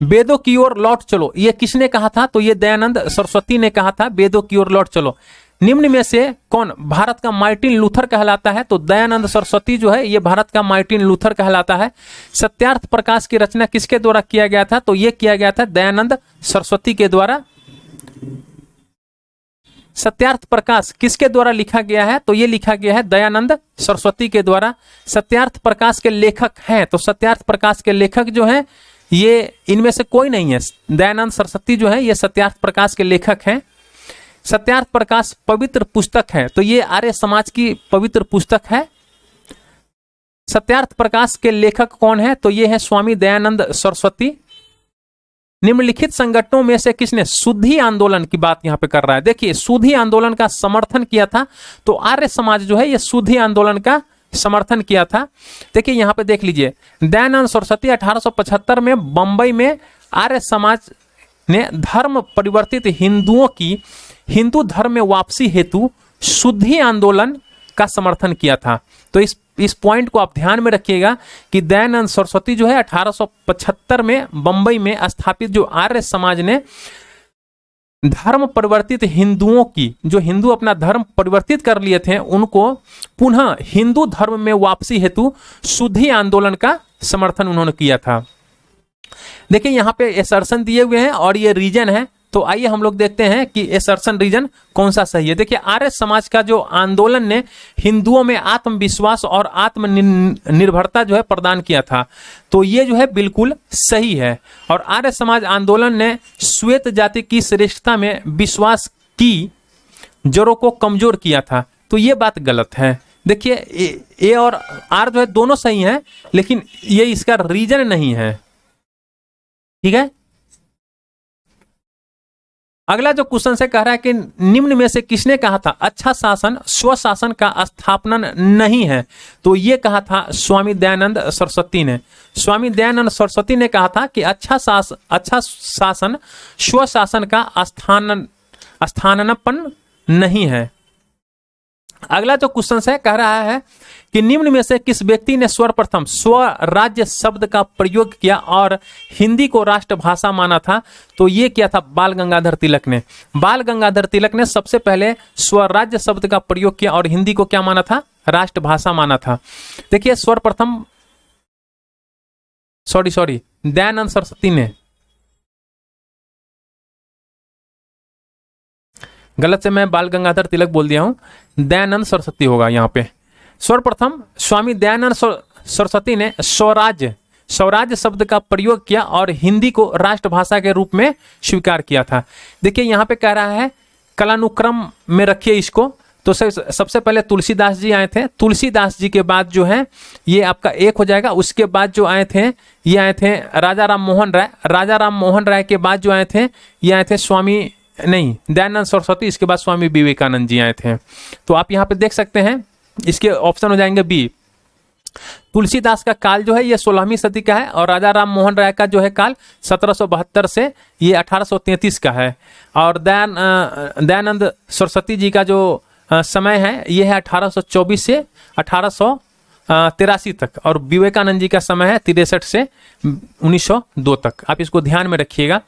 वेदों की ओर लौट चलो, ये किसने कहा था? तो ये दयानंद सरस्वती ने कहा था, वेदों की ओर लौट चलो। निम्न में से कौन भारत का मार्टिन लूथर कहलाता है? तो दयानंद सरस्वती जो है ये भारत का मार्टिन लूथर कहलाता है। सत्यार्थ प्रकाश की रचना किसके द्वारा किया गया था? तो ये किया गया था दयानंद सरस्वती के द्वारा। सत्यार्थ प्रकाश किसके द्वारा लिखा गया है? तो ये लिखा गया है दयानंद सरस्वती के द्वारा। सत्यार्थ प्रकाश के लेखक हैं, तो सत्यार्थ प्रकाश के लेखक जो हैं ये इनमें से कोई नहीं है, दयानंद सरस्वती जो है ये सत्यार्थ प्रकाश के लेखक हैं। सत्यार्थ प्रकाश पवित्र पुस्तक है, तो ये आर्य समाज की पवित्र पुस्तक है। सत्यार्थ प्रकाश के लेखक कौन है? तो ये है स्वामी दयानंद सरस्वती। निम्नलिखित संगठनों में से किसने शुद्धि आंदोलन की बात यहां पे कर रहा है? देखिए, शुद्धि आंदोलन का समर्थन किया था, तो आर्य समाज जो है ये शुद्धि आंदोलन का समर्थन किया था। देखिए यहां पे देख लीजिए, दयानंद सरस्वती 1875 में बंबई में आर्य समाज ने धर्म परिवर्तित हिंदुओं की हिंदू धर्म में वापसी हेतु शुद्धि आंदोलन का समर्थन किया था। तो इस पॉइंट को आप ध्यान में रखिएगा कि दयानंद सरस्वती जो है 1875 में बंबई में स्थापित जो आर्य समाज ने धर्म परिवर्तित हिंदुओं की, जो हिंदू अपना धर्म परिवर्तित कर लिए थे, उनको पुनः हिंदू धर्म में वापसी हेतु शुद्धि आंदोलन का समर्थन उन्होंने किया था। देखिए यहां पे एसर्शन दिए हुए हैं और ये रीजन है, तो आइए हम लोग देखते हैं कि एसर्शन रीजन कौन सा सही है। देखिए, आर्य समाज का जो आंदोलन ने हिंदुओं में आत्मविश्वास और आत्मनिर्भरता जो है प्रदान किया था, तो ये जो है बिल्कुल सही है। और आर्य समाज आंदोलन ने श्वेत जाति की श्रेष्ठता में विश्वास की जड़ों को कमजोर किया था, तो ये बात गलत है। देखिए, ए और आर जो है दोनों सही हैं, लेकिन ये इसका रीजन नहीं है। ठीक है, अगला जो क्वेश्चन से कह रहा है कि निम्न में से किसने कहा था अच्छा शासन स्वशासन का स्थापना नहीं है? तो ये कहा था स्वामी दयानंद सरस्वती ने। स्वामी दयानंद सरस्वती ने कहा था कि अच्छा शासन स्वशासन का स्थानापन्न नहीं है। अगला जो क्वेश्चन है कह रहा है कि निम्न में से किस व्यक्ति ने सर्वप्रथम स्वराज्य शब्द का प्रयोग किया और हिंदी को राष्ट्रभाषा माना था? तो ये किया था बाल गंगाधर तिलक ने। बाल गंगाधर तिलक ने सबसे पहले स्वराज्य शब्द का प्रयोग किया और हिंदी को क्या माना था? राष्ट्रभाषा माना था। देखिए, सर्वप्रथम सॉरी दयानंद सरस्वती ने, गलत से मैं बाल गंगाधर तिलक बोल दिया हूं, दयानंद सरस्वती होगा यहां पे। सर्वप्रथम स्वामी दयानंद सरस्वती ने स्वराज्य शब्द का प्रयोग किया और हिंदी को राष्ट्रभाषा के रूप में स्वीकार किया था। देखिए यहां पे कह रहा है कालानुक्रम में रखिए इसको, तो सबसे पहले तुलसीदास जी आए थे, तुलसीदास जी के बाद जो है ये आपका एक हो जाएगा। उसके बाद जो आए थे ये आए थे राजा राम मोहन राय, राजा राम मोहन राय के बाद जो आए थे ये आए थे दयानंद सरस्वती, इसके बाद स्वामी विवेकानंद जी आए थे। तो आप यहाँ पे देख सकते हैं इसके ऑप्शन हो जाएंगे बी। तुलसीदास का काल जो है ये 16वीं सदी का है और राजा राम मोहन राय का जो है काल 1772 से ये 1833 का है। और दयानंद सरस्वती जी का जो समय है ये है 1824 से 1883 तक, और विवेकानंद जी का समय है 63 से 1902 तक। आप इसको ध्यान में रखिएगा।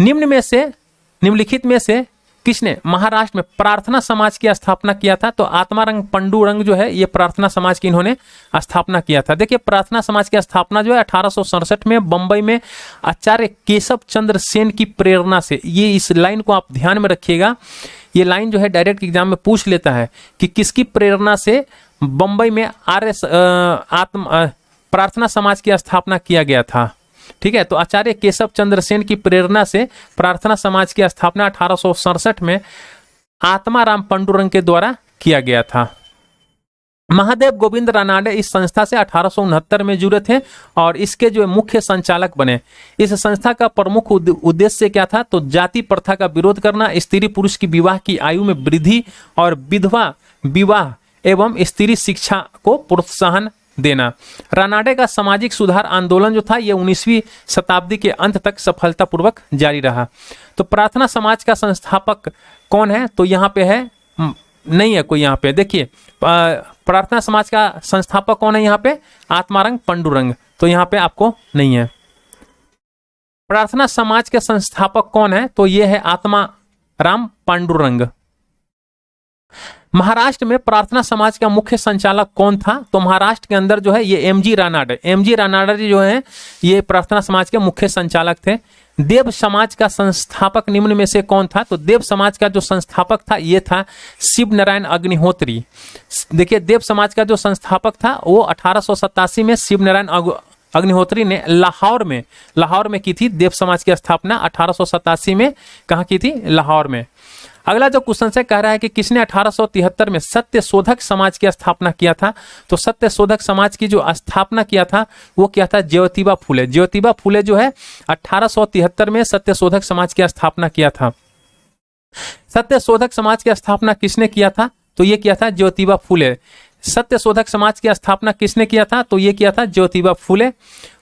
निम्नलिखित में से किसने महाराष्ट्र में प्रार्थना समाज की स्थापना किया था? तो आत्मारंग पंडुरंग जो है ये प्रार्थना समाज की इन्होंने स्थापना किया था। देखिए प्रार्थना समाज की स्थापना जो है 1867 में बंबई में आचार्य केशव चंद्र सेन की प्रेरणा से। ये इस लाइन को आप ध्यान में रखिएगा, ये लाइन जो है डायरेक्ट एग्जाम में पूछ लेता है कि किसकी प्रेरणा से बंबई में प्रार्थना समाज की स्थापना किया गया था। ठीक है, तो आचार्य केशव चंद्र सेन की प्रेरणा से प्रार्थना समाज की स्थापना 1867 में आत्माराम पंडुरंग के द्वारा किया गया था। महादेव गोविंद रानाडे इस संस्था से 1869 में जुड़े थे और इसके जो मुख्य संचालक बने। इस संस्था का प्रमुख उद्देश्य क्या था? तो जाति प्रथा का विरोध करना, स्त्री पुरुष की विवाह की आयु में वृद्धि और विधवा विवाह एवं स्त्री शिक्षा को प्रोत्साहन देना। रानाडे का सामाजिक सुधार आंदोलन जो था ये 19वीं शताब्दी के अंत तक सफलतापूर्वक जारी रहा। तो प्रार्थना समाज का संस्थापक कौन है? तो यहाँ पे है, नहीं है कोई यहाँ पे। देखिए प्रार्थना समाज का संस्थापक कौन है? यहाँ पे आत्मारंग पंडुरंग, तो यहाँ पे आपको नहीं है। प्रार्थना समाज के संस्थापक कौन है? तो ये है आत्माराम पांडुरंग। महाराष्ट्र में प्रार्थना समाज का मुख्य संचालक कौन था? तो महाराष्ट्र के अंदर जो है ये एमजी रानाडे जी जो है ये प्रार्थना समाज के मुख्य संचालक थे। देव समाज का संस्थापक निम्न में से कौन था? तो देव समाज का जो संस्थापक था ये था शिव नारायण अग्निहोत्री। देखिए देव समाज का जो संस्थापक था वो 1887 में शिव नारायण अग्निहोत्री ने लाहौर में की थी। देव समाज की स्थापना 1887 में कहाँ की थी? लाहौर में। अगला जो क्वेश्चन से कह रहा है कि किसने 1873 में सत्य शोधक समाज की स्थापना किया था? तो सत्य शोधक समाज की जो स्थापना किया था वो क्या था? ज्योतिबा फुले। ज्योतिबा फुले जो है 1873 में सत्य शोधक समाज की स्थापना किया था। सत्य शोधक समाज की स्थापना किसने किया था? तो ये किया था ज्योतिबा फुले। सत्य शोधक समाज की स्थापना किसने किया था? तो ये किया था ज्योतिबा फुले।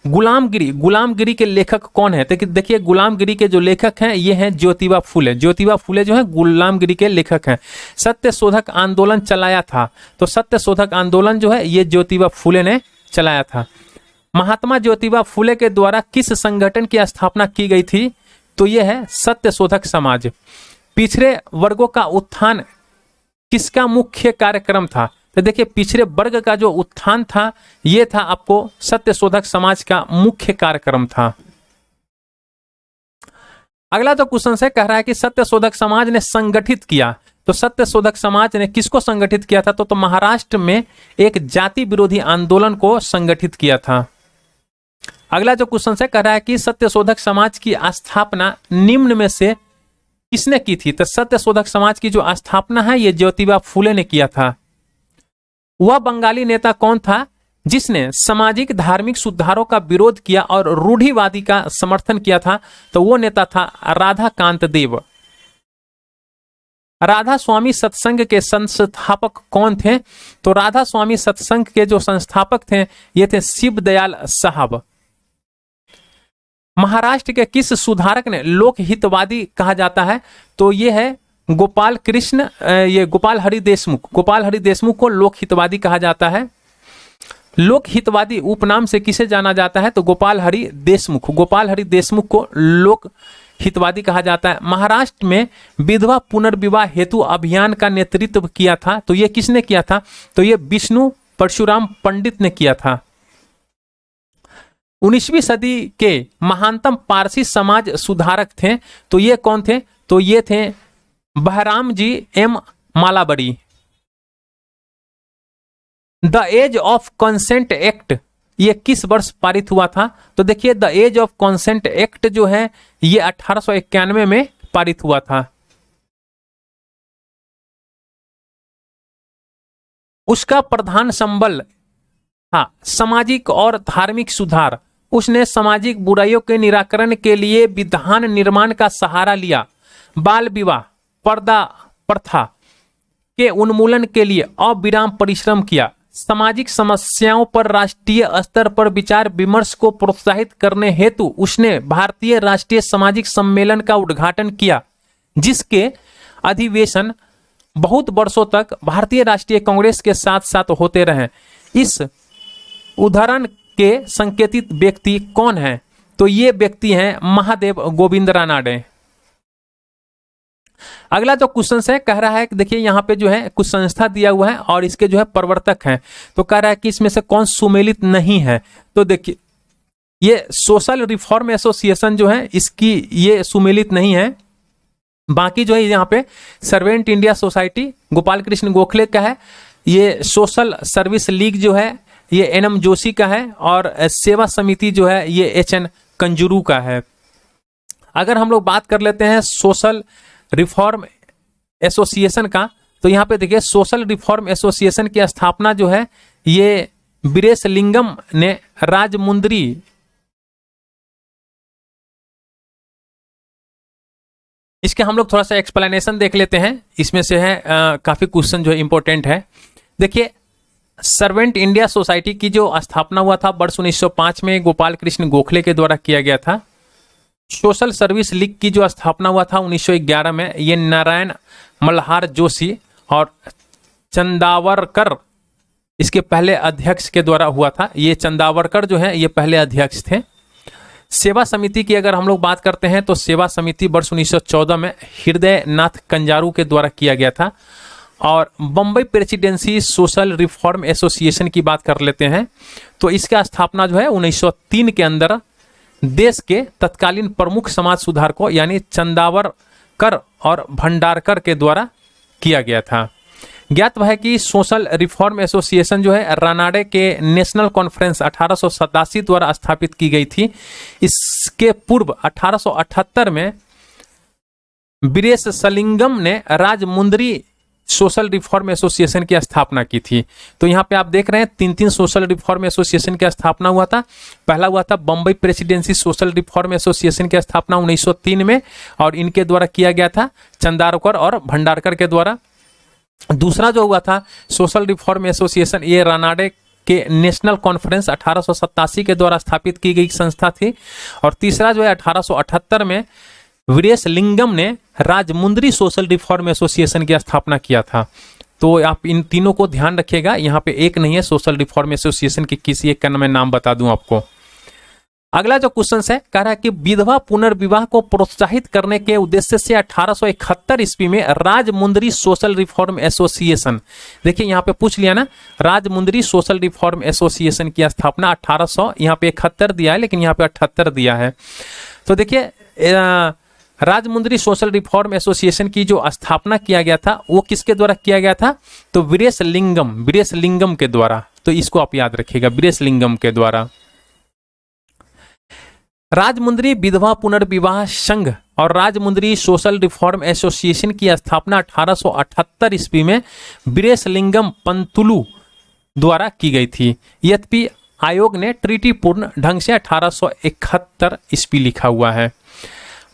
गुलामगिरी के लेखक कौन है? देखिए गुलामगिरी के जो लेखक हैं ये हैं ज्योतिबा फुले। ज्योतिबा फुले जो है गुलामगिरी के लेखक हैं। सत्य शोधक आंदोलन चलाया था, तो सत्य शोधक आंदोलन जो है ये ज्योतिबा फुले ने चलाया था। महात्मा ज्योतिबा फुले के द्वारा किस संगठन की स्थापना की गई थी? तो ये है सत्य शोधक समाज। पिछड़े वर्गों का उत्थान किसका मुख्य कार्यक्रम था? तो देखिए पिछड़े वर्ग का जो उत्थान था ये था आपको सत्य शोधक समाज का मुख्य कार्यक्रम था। अगला तो क्वेश्चन से कह रहा है कि सत्य शोधक समाज ने संगठित किया, तो सत्य शोधक समाज ने किसको संगठित किया था? तो महाराष्ट्र में एक जाति विरोधी आंदोलन को संगठित किया था। अगला जो क्वेश्चन से कह रहा है कि सत्य शोधक समाज की स्थापना निम्न में से किसने की थी? तो सत्य शोधक समाज की जो स्थापना है ये ज्योतिबा फुले ने किया था। वह बंगाली नेता कौन था जिसने सामाजिक धार्मिक सुधारों का विरोध किया और रूढ़िवादी का समर्थन किया था? तो वो नेता था राधा कांत देव। राधा स्वामी सत्संग के संस्थापक कौन थे? तो राधा स्वामी सत्संग के जो संस्थापक थे ये थे शिव दयाल साहब। महाराष्ट्र के किस सुधारक ने लोक हितवादी कहा जाता है? तो ये है गोपाल हरि देशमुख को लोक हितवादी कहा जाता है। लोक हितवादी उपनाम से किसे जाना जाता है? तो गोपाल हरि देशमुख को लोक हितवादी कहा जाता है। महाराष्ट्र में विधवा पुनर्विवाह हेतु अभियान का नेतृत्व किया था, तो ये किसने किया था? तो ये विष्णु परशुराम पंडित ने किया था। 19वीं सदी के महानतम पारसी समाज सुधारक थे, तो ये कौन थे? तो ये थे Behramji M Malabari. The age of consent act ये किस वर्ष पारित हुआ था? तो देखिए the age of consent act जो है ये 1891 में पारित हुआ था। उसका प्रधान संबल सामाजिक और धार्मिक सुधार। उसने सामाजिक बुराइयों के निराकरण के लिए विधान निर्माण का सहारा लिया। बाल विवाह पर्दा प्रथा के उन्मूलन के लिए अविराम परिश्रम किया। सामाजिक समस्याओं पर राष्ट्रीय स्तर पर विचार विमर्श को प्रोत्साहित करने हेतु उसने भारतीय राष्ट्रीय सामाजिक सम्मेलन का उद्घाटन किया, जिसके अधिवेशन बहुत वर्षों तक भारतीय राष्ट्रीय कांग्रेस के साथ साथ होते रहे। इस उदाहरण के संकेतित व्यक्ति कौन है? तो ये व्यक्ति हैं महादेव गोविंद रानाडे। अगला जो क्वेश्चन है कह रहा है कि देखिए यहाँ पे जो है कुछ संस्था दिया हुआ है और इसके जो है प्रवर्तक हैं, तो कह रहा है कि इसमें से कौन सुमेलित नहीं है? तो देखिए ये सोशल रिफॉर्म एसोसिएशन जो है इसकी ये सुमेलित नहीं है। बाकी जो है यहाँ पे servant India society Gopal Krishna Gokhale का है, ये सोशल सर्विस लीग जो है ये एनएम जोशी का है, और सेवा समिति जो है ये एचएन कंजूरू का है। अगर हम लोग बात कर लेते हैं सोशल रिफॉर्म एसोसिएशन का, तो यहाँ पे देखिए सोशल रिफॉर्म एसोसिएशन की स्थापना जो है ये वीरेशलिंगम ने राजमुंद्री इसके हम लोग थोड़ा सा एक्सप्लेनेशन देख लेते हैं, इसमें से है काफी क्वेश्चन जो है इंपॉर्टेंट है। देखिए सर्वेंट इंडिया सोसाइटी की जो स्थापना हुआ था वर्ष 1905 में गोपाल कृष्ण गोखले के द्वारा किया गया था। सोशल सर्विस लीग की जो स्थापना हुआ था 1911 में, ये नारायण मल्हार जोशी और चंदावरकर इसके पहले अध्यक्ष के द्वारा हुआ था। ये चंदावरकर जो है ये पहले अध्यक्ष थे। सेवा समिति की अगर हम लोग बात करते हैं तो सेवा समिति वर्ष 1914 में हृदय नाथ कंजारू के द्वारा किया गया था। और Bombay presidency social reform association की बात कर लेते हैं तो इसका स्थापना जो है 1903 के अंदर देश के तत्कालीन प्रमुख समाज सुधारकों यानी चंदावरकर और भंडारकर के द्वारा किया गया था। ज्ञात है कि सोशल रिफॉर्म एसोसिएशन जो है रानाडे के नेशनल कॉन्फ्रेंस 1887 द्वारा स्थापित की गई थी। इसके पूर्व 1878 में वीरेशलिंगम ने राजमुंद्री सोशल रिफॉर्म एसोसिएशन की स्थापना की थी। तो यहाँ पे आप देख रहे हैं तीन सोशल रिफॉर्म एसोसिएशन की स्थापना हुआ था। पहला हुआ था Bombay presidency social reform association की स्थापना 1903 में, और इनके द्वारा किया गया था चंदावरकर और भंडारकर के द्वारा। दूसरा जो हुआ था सोशल रिफॉर्म एसोसिएशन, ये रानाडे के नेशनल कॉन्फ्रेंस 1887 के द्वारा स्थापित की गई संस्था थी। और तीसरा जो है 1878 में वीरेशलिंगम ने राजमुंद्री सोशल रिफॉर्म एसोसिएशन की स्थापना किया था। तो आप इन तीनों को ध्यान रखिएगा, यहाँ पे एक नहीं है सोशल रिफॉर्म एसोसिएशन की, किसी एक का मैं नाम बता दूं आपको। अगला जो क्वेश्चन है कह रहा है कि विधवा पुनर्विवाह को प्रोत्साहित करने के उद्देश्य से 1871 ईस्वी में राजमुंद्री सोशल रिफॉर्म एसोसिएशन, देखिए यहाँ पे पूछ लिया ना, राजमुंद्री सोशल रिफॉर्म एसोसिएशन की स्थापना 1800, यहाँ पे 71 दिया है लेकिन यहाँ पे 78 दिया है। तो देखिए राजमुंद्री सोशल रिफॉर्म एसोसिएशन की जो स्थापना किया गया था वो किसके द्वारा किया गया था? तो वीरेशलिंगम के द्वारा। तो इसको आप याद रखिएगा, वीरेशलिंगम के द्वारा। राजमुंद्री विधवा पुनर्विवाह संघ और राजमुंद्री सोशल रिफॉर्म एसोसिएशन की स्थापना 1878 ईस्वी में वीरेशलिंगम पंतुलु द्वारा की गई थी। यद्यपि आयोग ने ट्रीटी पूर्ण ढंग से 1871 ईस्वी लिखा हुआ है।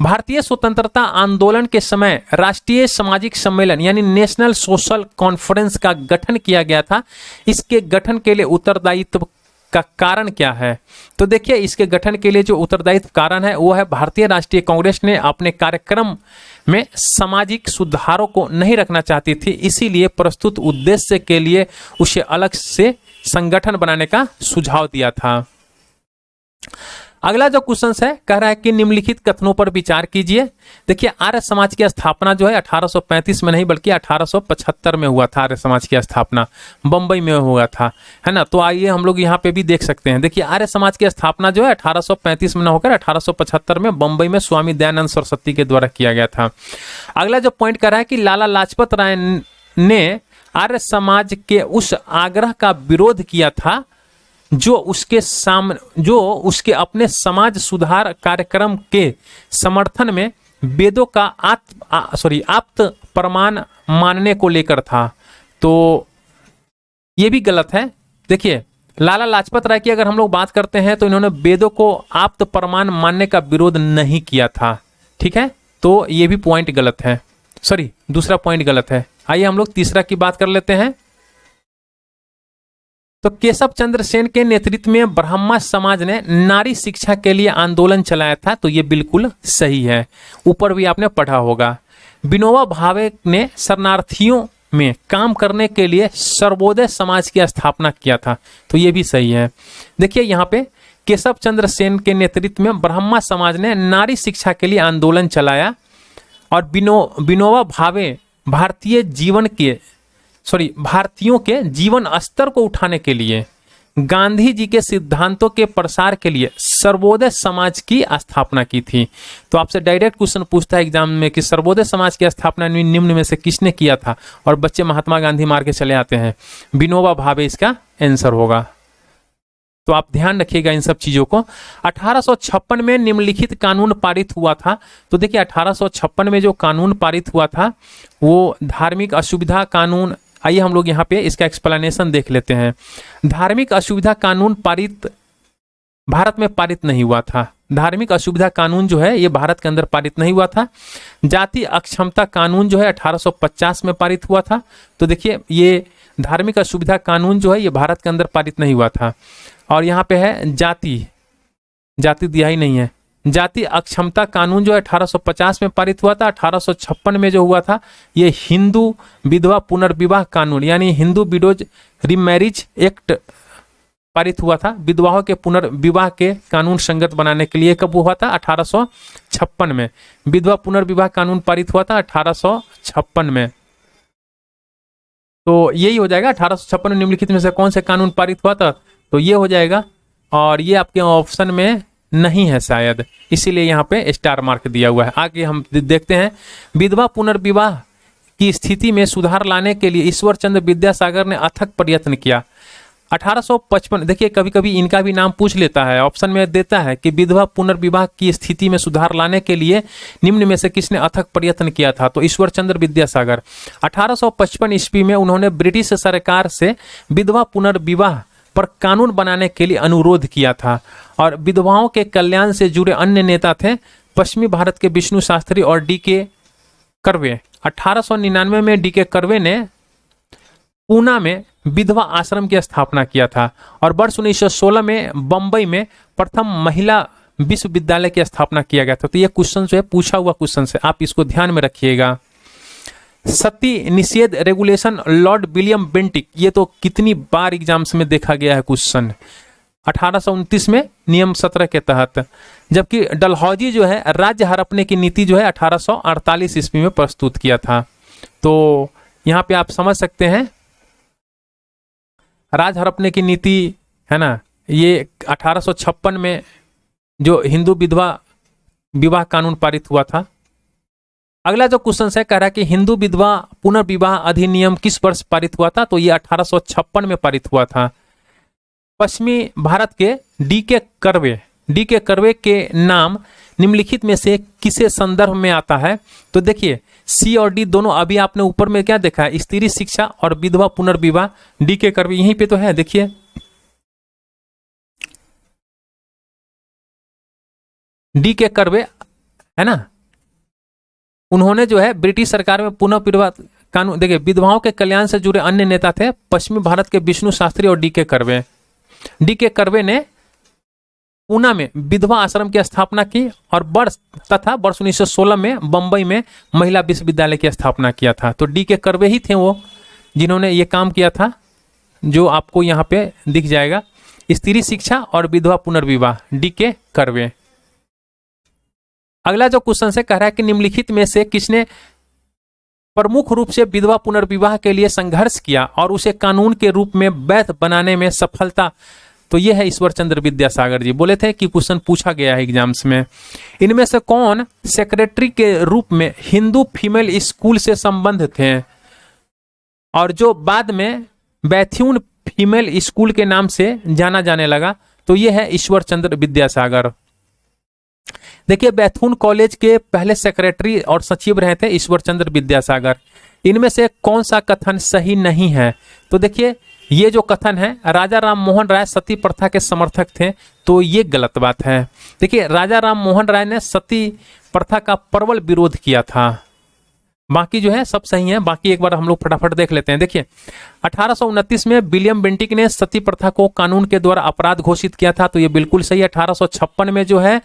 भारतीय स्वतंत्रता आंदोलन के समय राष्ट्रीय सामाजिक सम्मेलन यानी नेशनल सोशल कॉन्फ्रेंस का गठन किया गया था। इसके गठन के लिए उत्तरदायित्व का कारण क्या है? तो देखिए इसके गठन के लिए जो उत्तरदायित्व कारण है वो है भारतीय राष्ट्रीय कांग्रेस ने अपने कार्यक्रम में सामाजिक सुधारों को नहीं रखना चाहती थी, इसीलिए प्रस्तुत उद्देश्य के लिए उसे अलग से संगठन बनाने का सुझाव दिया था। अगला जो क्वेश्चन है कह रहा है कि निम्नलिखित कथनों पर विचार कीजिए। देखिए आर्य समाज की स्थापना जो है 1835 में नहीं बल्कि 1875 में हुआ था। आर्य समाज की स्थापना बंबई में हुआ था, है ना। तो आइए हम लोग यहाँ पे भी देख सकते हैं। देखिए आर्य समाज की स्थापना जो है 1835 में न होकर 1875 में बंबई में स्वामी दयानंद सरस्वती के द्वारा किया गया था। अगला जो पॉइंट कह रहा है कि लाला लाजपत राय ने आर्य समाज के उस आग्रह का विरोध किया था जो उसके अपने समाज सुधार कार्यक्रम के समर्थन में वेदों का आप्त प्रमाण मानने को लेकर था। तो ये भी गलत है। देखिए लाला लाजपत राय की अगर हम लोग बात करते हैं तो इन्होंने वेदों को आप्त प्रमाण मानने का विरोध नहीं किया था, ठीक है। तो ये भी पॉइंट गलत है, दूसरा पॉइंट गलत है। आइए हम लोग तीसरा की बात कर लेते हैं। तो केशव चंद्र सेन के नेतृत्व में ब्राह्मण समाज ने नारी शिक्षा के लिए आंदोलन चलाया था। तो ये बिल्कुल सही है, ऊपर भी आपने पढ़ा होगा। विनोबा भावे ने शरणार्थियों में काम करने के लिए सर्वोदय समाज की स्थापना किया था। तो ये भी सही है। देखिए यहाँ पे केशव चंद्र सेन के नेतृत्व में ब्राह्मण समाज ने नारी शिक्षा के लिए आंदोलन चलाया और विनोबा भावे भारतीयों के जीवन स्तर को उठाने के लिए गांधी जी के सिद्धांतों के प्रसार के लिए सर्वोदय समाज की स्थापना की थी। तो आपसे डायरेक्ट क्वेश्चन पूछता है एग्जाम में कि सर्वोदय समाज की स्थापना निम्न में से किसने किया था, और बच्चे महात्मा गांधी मार के चले आते हैं। विनोबा भावे इसका आंसर होगा। तो आप ध्यान रखिएगा इन सब चीजों को। 1856 में निम्नलिखित कानून पारित हुआ था। तो देखिए 1856 में जो कानून पारित हुआ था वो धार्मिक असुविधा कानून। आइए हम लोग यहाँ पे इसका एक्सप्लेनेशन देख लेते हैं। धार्मिक असुविधा कानून भारत में पारित नहीं हुआ था। धार्मिक असुविधा कानून जो है ये भारत के अंदर पारित नहीं हुआ था। जाति अक्षमता कानून जो है 1850 में पारित हुआ था। तो देखिए ये धार्मिक असुविधा कानून जो है ये भारत के अंदर पारित नहीं हुआ था। और यहाँ पे है जाति दिया ही नहीं है। जाति अक्षमता कानून जो है 1850 में पारित हुआ था। 1856 में जो हुआ था ये हिंदू विधवा पुनर्विवाह कानून यानी हिंदू विडोज रीमैरिज एक्ट पारित हुआ था। विधवाओं के पुनर्विवाह के कानून संगत बनाने के लिए कब हुआ था? 1856 में। विधवा पुनर्विवाह कानून पारित हुआ था 1856 में। तो यही हो जाएगा। 1856 में निम्नलिखित में से कौन से कानून पारित हुआ था? तो ये हो जाएगा। और ये आपके ऑप्शन में नहीं है शायद, इसीलिए यहाँ पे स्टार मार्क दिया हुआ है। आगे हम देखते हैं। विधवा पुनर्विवाह की स्थिति में सुधार लाने के लिए ईश्वर चंद्र विद्यासागर ने अथक प्रयत्न किया। 1855 देखिए कभी कभी इनका भी नाम पूछ लेता है, ऑप्शन में देता है कि विधवा पुनर्विवाह की स्थिति में सुधार लाने के लिए निम्न में से किसने अथक प्रयत्न किया था? तो ईश्वर चंद्र विद्यासागर। 1855 ईस्वी में उन्होंने ब्रिटिश सरकार से विधवा पुनर्विवाह पर कानून बनाने के लिए अनुरोध किया था। और विधवाओं के कल्याण से जुड़े अन्य नेता थे पश्चिमी भारत के विष्णु शास्त्री और डी.के. कर्वे। 1899 में डी.के. कर्वे ने पूना में विधवा आश्रम की स्थापना किया था। और वर्ष 1916 में बंबई में प्रथम महिला विश्वविद्यालय की स्थापना किया गया था। तो ये क्वेश्चन जो है पूछा हुआ क्वेश्चन है, आप इसको ध्यान में रखिएगा। सती निषेध रेगुलेशन लॉर्ड विलियम बेंटिक, ये तो कितनी बार एग्जाम्स में देखा गया है क्वेश्चन। 1829 में नियम 17 के तहत। जबकि डलहौजी जो है राज्य हड़पने की नीति जो है 1848 ईस्वी में प्रस्तुत किया था। तो यहाँ पे आप समझ सकते हैं राज हड़पने की नीति है ना, ये 1856 में जो हिंदू विधवा विवाह कानून पारित हुआ था। अगला जो क्वेश्चन है कह रहा है कि हिंदू विधवा पुनर्विवाह अधिनियम किस वर्ष पारित हुआ था? तो ये 1856 में पारित हुआ था। पश्चिमी भारत के डी.के. कर्वे के नाम निम्नलिखित में से किसे संदर्भ में आता है? तो देखिए सी और डी दोनों अभी आपने ऊपर में क्या देखा है, स्त्री शिक्षा और विधवा पुनर्विवाह। डी.के. कर्वे यहीं पे तो है, देखिए डी.के. कर्वे है ना, उन्होंने जो है ब्रिटिश सरकार में पुनर्विवाह कानून, देखिए विधवाओं के कल्याण से जुड़े अन्य नेता थे पश्चिमी भारत के विष्णु शास्त्री और डी.के. कर्वे। डी.के. कर्वे ने पूना में विधवा आश्रम की स्थापना की और वर्ष 1916 में बंबई में महिला विश्वविद्यालय की स्थापना किया था। तो डी.के. कर्वे ही थे वो जिन्होंने ये काम किया था, जो आपको यहाँ पे दिख जाएगा। स्त्री शिक्षा और विधवा पुनर्विवाह, डी.के. कर्वे। अगला जो क्वेश्चन से कह रहा है कि निम्नलिखित में से किसने प्रमुख रूप से विधवा पुनर्विवाह के लिए संघर्ष किया और उसे कानून के रूप में वैध बनाने में सफलता? तो ये है ईश्वर चंद्र विद्यासागर जी। बोले थे कि क्वेश्चन पूछा गया है एग्जाम्स में। इनमें से कौन सेक्रेटरी के रूप में हिंदू फीमेल स्कूल से संबंध थे और जो बाद में बैथ्यून फीमेल स्कूल के नाम से जाना जाने लगा? तो ये है ईश्वर चंद्र विद्यासागर। देखिए बैथून कॉलेज के पहले सेक्रेटरी और सचिव रहे थे ईश्वर चंद्र विद्यासागर। इनमें से कौन सा कथन सही नहीं है? तो देखिए ये जो कथन है, राजा राम मोहन राय सती प्रथा के समर्थक थे, तो ये गलत बात है। देखिए राजा राम मोहन राय ने सती प्रथा का प्रबल विरोध किया था। बाकी जो है सब सही है। बाकी एक बार हम लोग फटाफट देख लेते हैं। देखिए 1829 में विलियम बेंटिक ने सती प्रथा को कानून के द्वारा अपराध घोषित किया था, तो ये बिल्कुल सही है। 1856 में जो है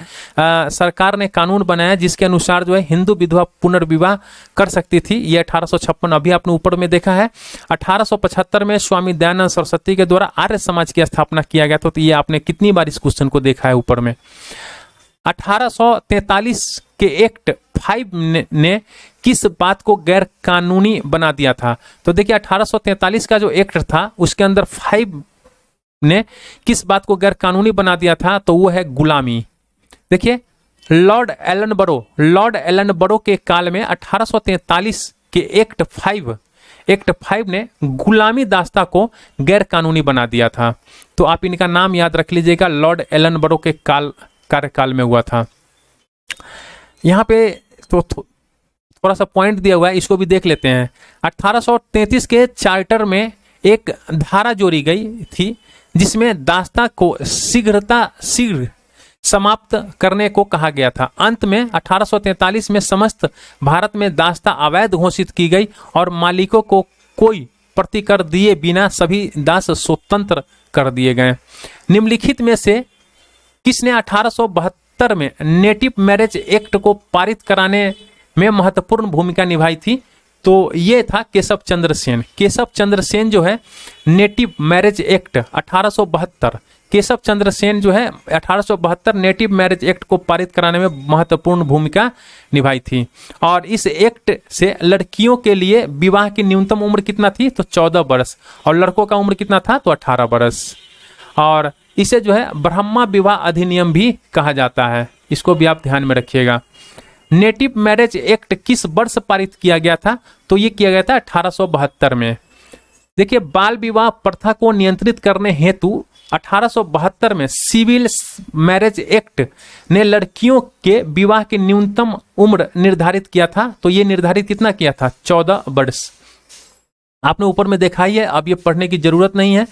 सरकार ने कानून बनाया जिसके अनुसार जो है हिंदू विधवा पुनर्विवाह कर सकती थी, ये 1856 अभी आपने ऊपर में देखा है। 1875 में स्वामी दयानंद सरस्वती के द्वारा आर्य समाज की स्थापना किया गया था, तो ये आपने कितनी बार इस क्वेश्चन को देखा है ऊपर में। 1843 के एक्ट 5 ने किस बात को गैर कानूनी बना दिया था? तो देखिए 1843 का जो एक्ट था उसके अंदर 5 ने किस बात को गैर कानूनी बना दिया था? तो वो है गुलामी। देखिए लॉर्ड एलन बरो के काल में 1843 के एक्ट 5 ने गुलामी दास्ता को गैर कानूनी बना दिया था। तो आप इनका नाम याद रख लीजिएगा, लॉर्ड एलन बरो के कार्यकाल में हुआ था। यहाँ पे तो थोड़ा सा पॉइंट दिया हुआ है, इसको भी देख लेते हैं। 1833 के चार्टर में एक धारा जोड़ी गई थी जिसमें दास्ता को शीघ्र समाप्त करने को कहा गया था। अंत में 1843 में समस्त भारत में दास्ता अवैध घोषित की गई और मालिकों को कोई प्रतिकर दिए बिना सभी दास स्वतंत्र कर दिए गए। निम्नलिखित में से किसने 1872 में नेटिव मैरिज एक्ट को पारित कराने में महत्वपूर्ण भूमिका निभाई थी? तो ये था केशव चंद्र सेन जो है native marriage act 1872, Keshav Chandra Sen जो है 1872 नेटिव मैरिज एक्ट को पारित कराने में महत्वपूर्ण भूमिका निभाई थी। और इस एक्ट से लड़कियों के लिए विवाह की न्यूनतम उम्र कितना थी? तो 14 वर्ष, और लड़कों का उम्र कितना था? तो 18 वर्ष। और इसे जो है ब्रह्मा विवाह अधिनियम भी कहा जाता है, इसको भी आप ध्यान में रखिएगा। नेटिव मैरिज एक्ट किस वर्ष पारित किया गया था? तो ये किया गया था 1872 में। देखिए बाल विवाह प्रथा को नियंत्रित करने हेतु 1872 में सिविल मैरिज एक्ट ने लड़कियों के विवाह की न्यूनतम उम्र निर्धारित किया था। तो ये निर्धारित कितना किया था? 14 वर्ष। आपने ऊपर में देखा ही है, अब ये पढ़ने की जरूरत नहीं है।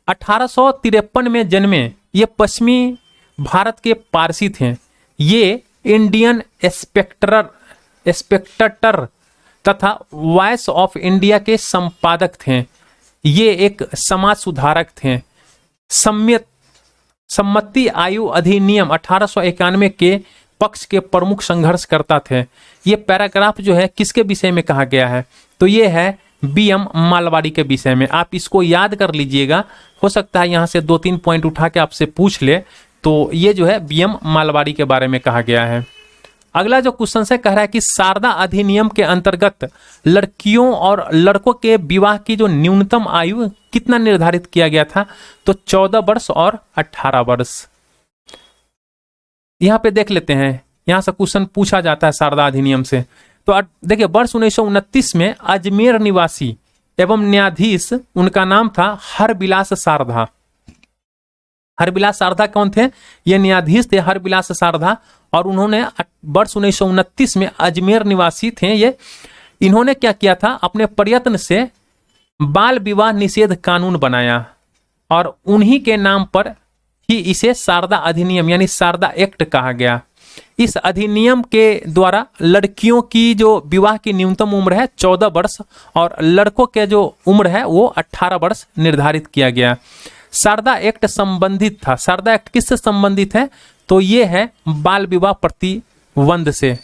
1853 में जन्मे ये पश्चिमी भारत के पारसी थे। ये इंडियन स्पेक्टेटर तथा वॉइस ऑफ इंडिया के संपादक थे। ये एक समाज सुधारक थे। सम्मति आयु अधिनियम 1891 के पक्ष के प्रमुख संघर्षकर्ता थे। ये पैराग्राफ जो है किसके विषय में कहा गया है? तो ये है BM मालवाड़ी के विषय में। आप इसको याद कर लीजिएगा, हो सकता है यहाँ से 2-3 पॉइंट उठा के आपसे पूछ ले। तो ये जो है BM मालवाड़ी के बारे में कहा गया है। अगला जो क्वेश्चन से कह रहा है कि शारदा अधिनियम के अंतर्गत लड़कियों और लड़कों के विवाह की जो न्यूनतम आयु कितना निर्धारित किया गया था? तो 14 वर्ष और 18 वर्ष। यहाँ पे देख लेते हैं, यहाँ से क्वेश्चन पूछा जाता है शारदा अधिनियम से। तो देखिए वर्ष 1929 में अजमेर निवासी एवं न्यायाधीश, उनका नाम था हरबिलास सारदा। हरबिलास सारदा कौन थे? ये न्यायाधीश थे हरबिलास सारदा, और उन्होंने वर्ष 1929 में अजमेर निवासी थे ये। इन्होंने क्या किया था? अपने प्रयत्न से बाल विवाह निषेध कानून बनाया और उन्हीं के नाम पर ही इसे शारदा अधिनियम यानी शारदा एक्ट कहा गया। इस अधिनियम के द्वारा लड़कियों की जो विवाह की न्यूनतम उम्र है 14 वर्ष और लड़कों के जो उम्र है वो 18 वर्ष निर्धारित किया गया। शारदा एक्ट संबंधित था। शारदा एक्ट किससे संबंधित है? तो ये है बाल विवाह प्रतिबंध से।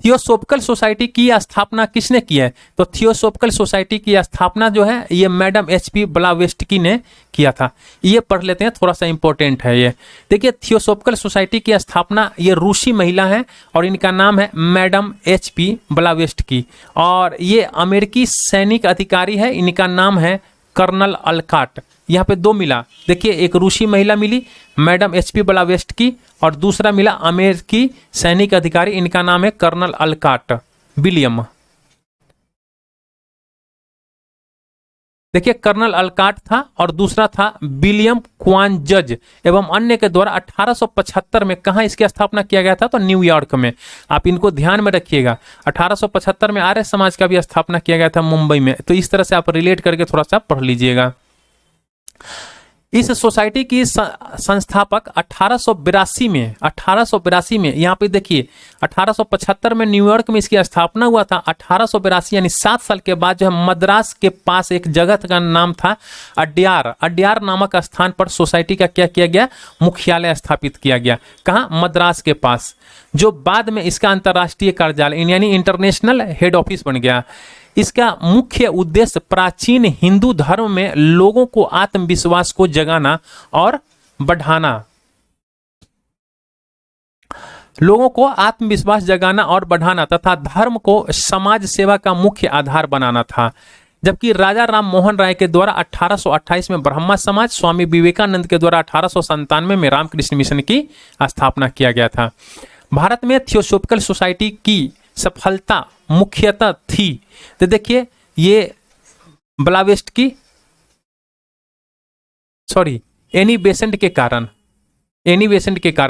थियोसोफिकल सोसाइटी की स्थापना किसने की है? तो थियोसोफिकल सोसाइटी की स्थापना जो है ये मैडम HP ब्लावेस्टकी ने किया था। ये पढ़ लेते हैं, थोड़ा सा इंपॉर्टेंट है ये। देखिए थियोसोफिकल सोसाइटी की स्थापना ये रूसी महिला है और इनका नाम है मैडम HP ब्लावेस्टकी, और ये अमेरिकी सैनिक अधिकारी है, इनका नाम है कर्नल अलकाट। यहाँ पे 2 मिला, देखिए एक रूसी महिला मिली मैडम HP ब्लावेस्टकी और दूसरा मिला अमेरिकी सैनिक अधिकारी, इनका नाम है कर्नल अलकाट विलियम। देखिए कर्नल अलकाट था और दूसरा था विलियम क्वान जज एवं अन्य के द्वारा 1875 में कहाँ इसकी स्थापना किया गया था? तो न्यूयॉर्क में। आप इनको ध्यान में रखिएगा। 1875 में आर्य समाज का भी स्थापना किया गया था मुंबई में। तो इस तरह से आप रिलेट करके थोड़ा सा पढ़ लीजिएगा। इस सोसाइटी की संस्थापक 1882 में यहाँ पे देखिए 1875 में न्यूयॉर्क में इसकी स्थापना हुआ था। 1882 यानी 7 साल के बाद जो है मद्रास के पास एक जगह का नाम था अड्यार नामक स्थान पर सोसाइटी का क्या किया गया, मुख्यालय स्थापित किया गया। कहाँ? मद्रास के पास, जो बाद में इसका अंतर्राष्ट्रीय कार्यालय यानी इंटरनेशनल हेड ऑफिस बन गया। इसका मुख्य उद्देश्य प्राचीन हिंदू धर्म में लोगों को आत्मविश्वास को जगाना और बढ़ाना, लोगों को आत्मविश्वास जगाना और बढ़ाना तथा धर्म को समाज सेवा का मुख्य आधार बनाना था। जबकि राजा राम मोहन राय के द्वारा 1828 में ब्रह्मा समाज, स्वामी विवेकानंद के द्वारा 1897 में रामकृष्ण मिशन की स्थापना किया गया था। भारत में थियोसॉफिकल सोसाइटी की सफलता मुख्यतः थी, तो देखिए ये एनी बेसेंट के कारण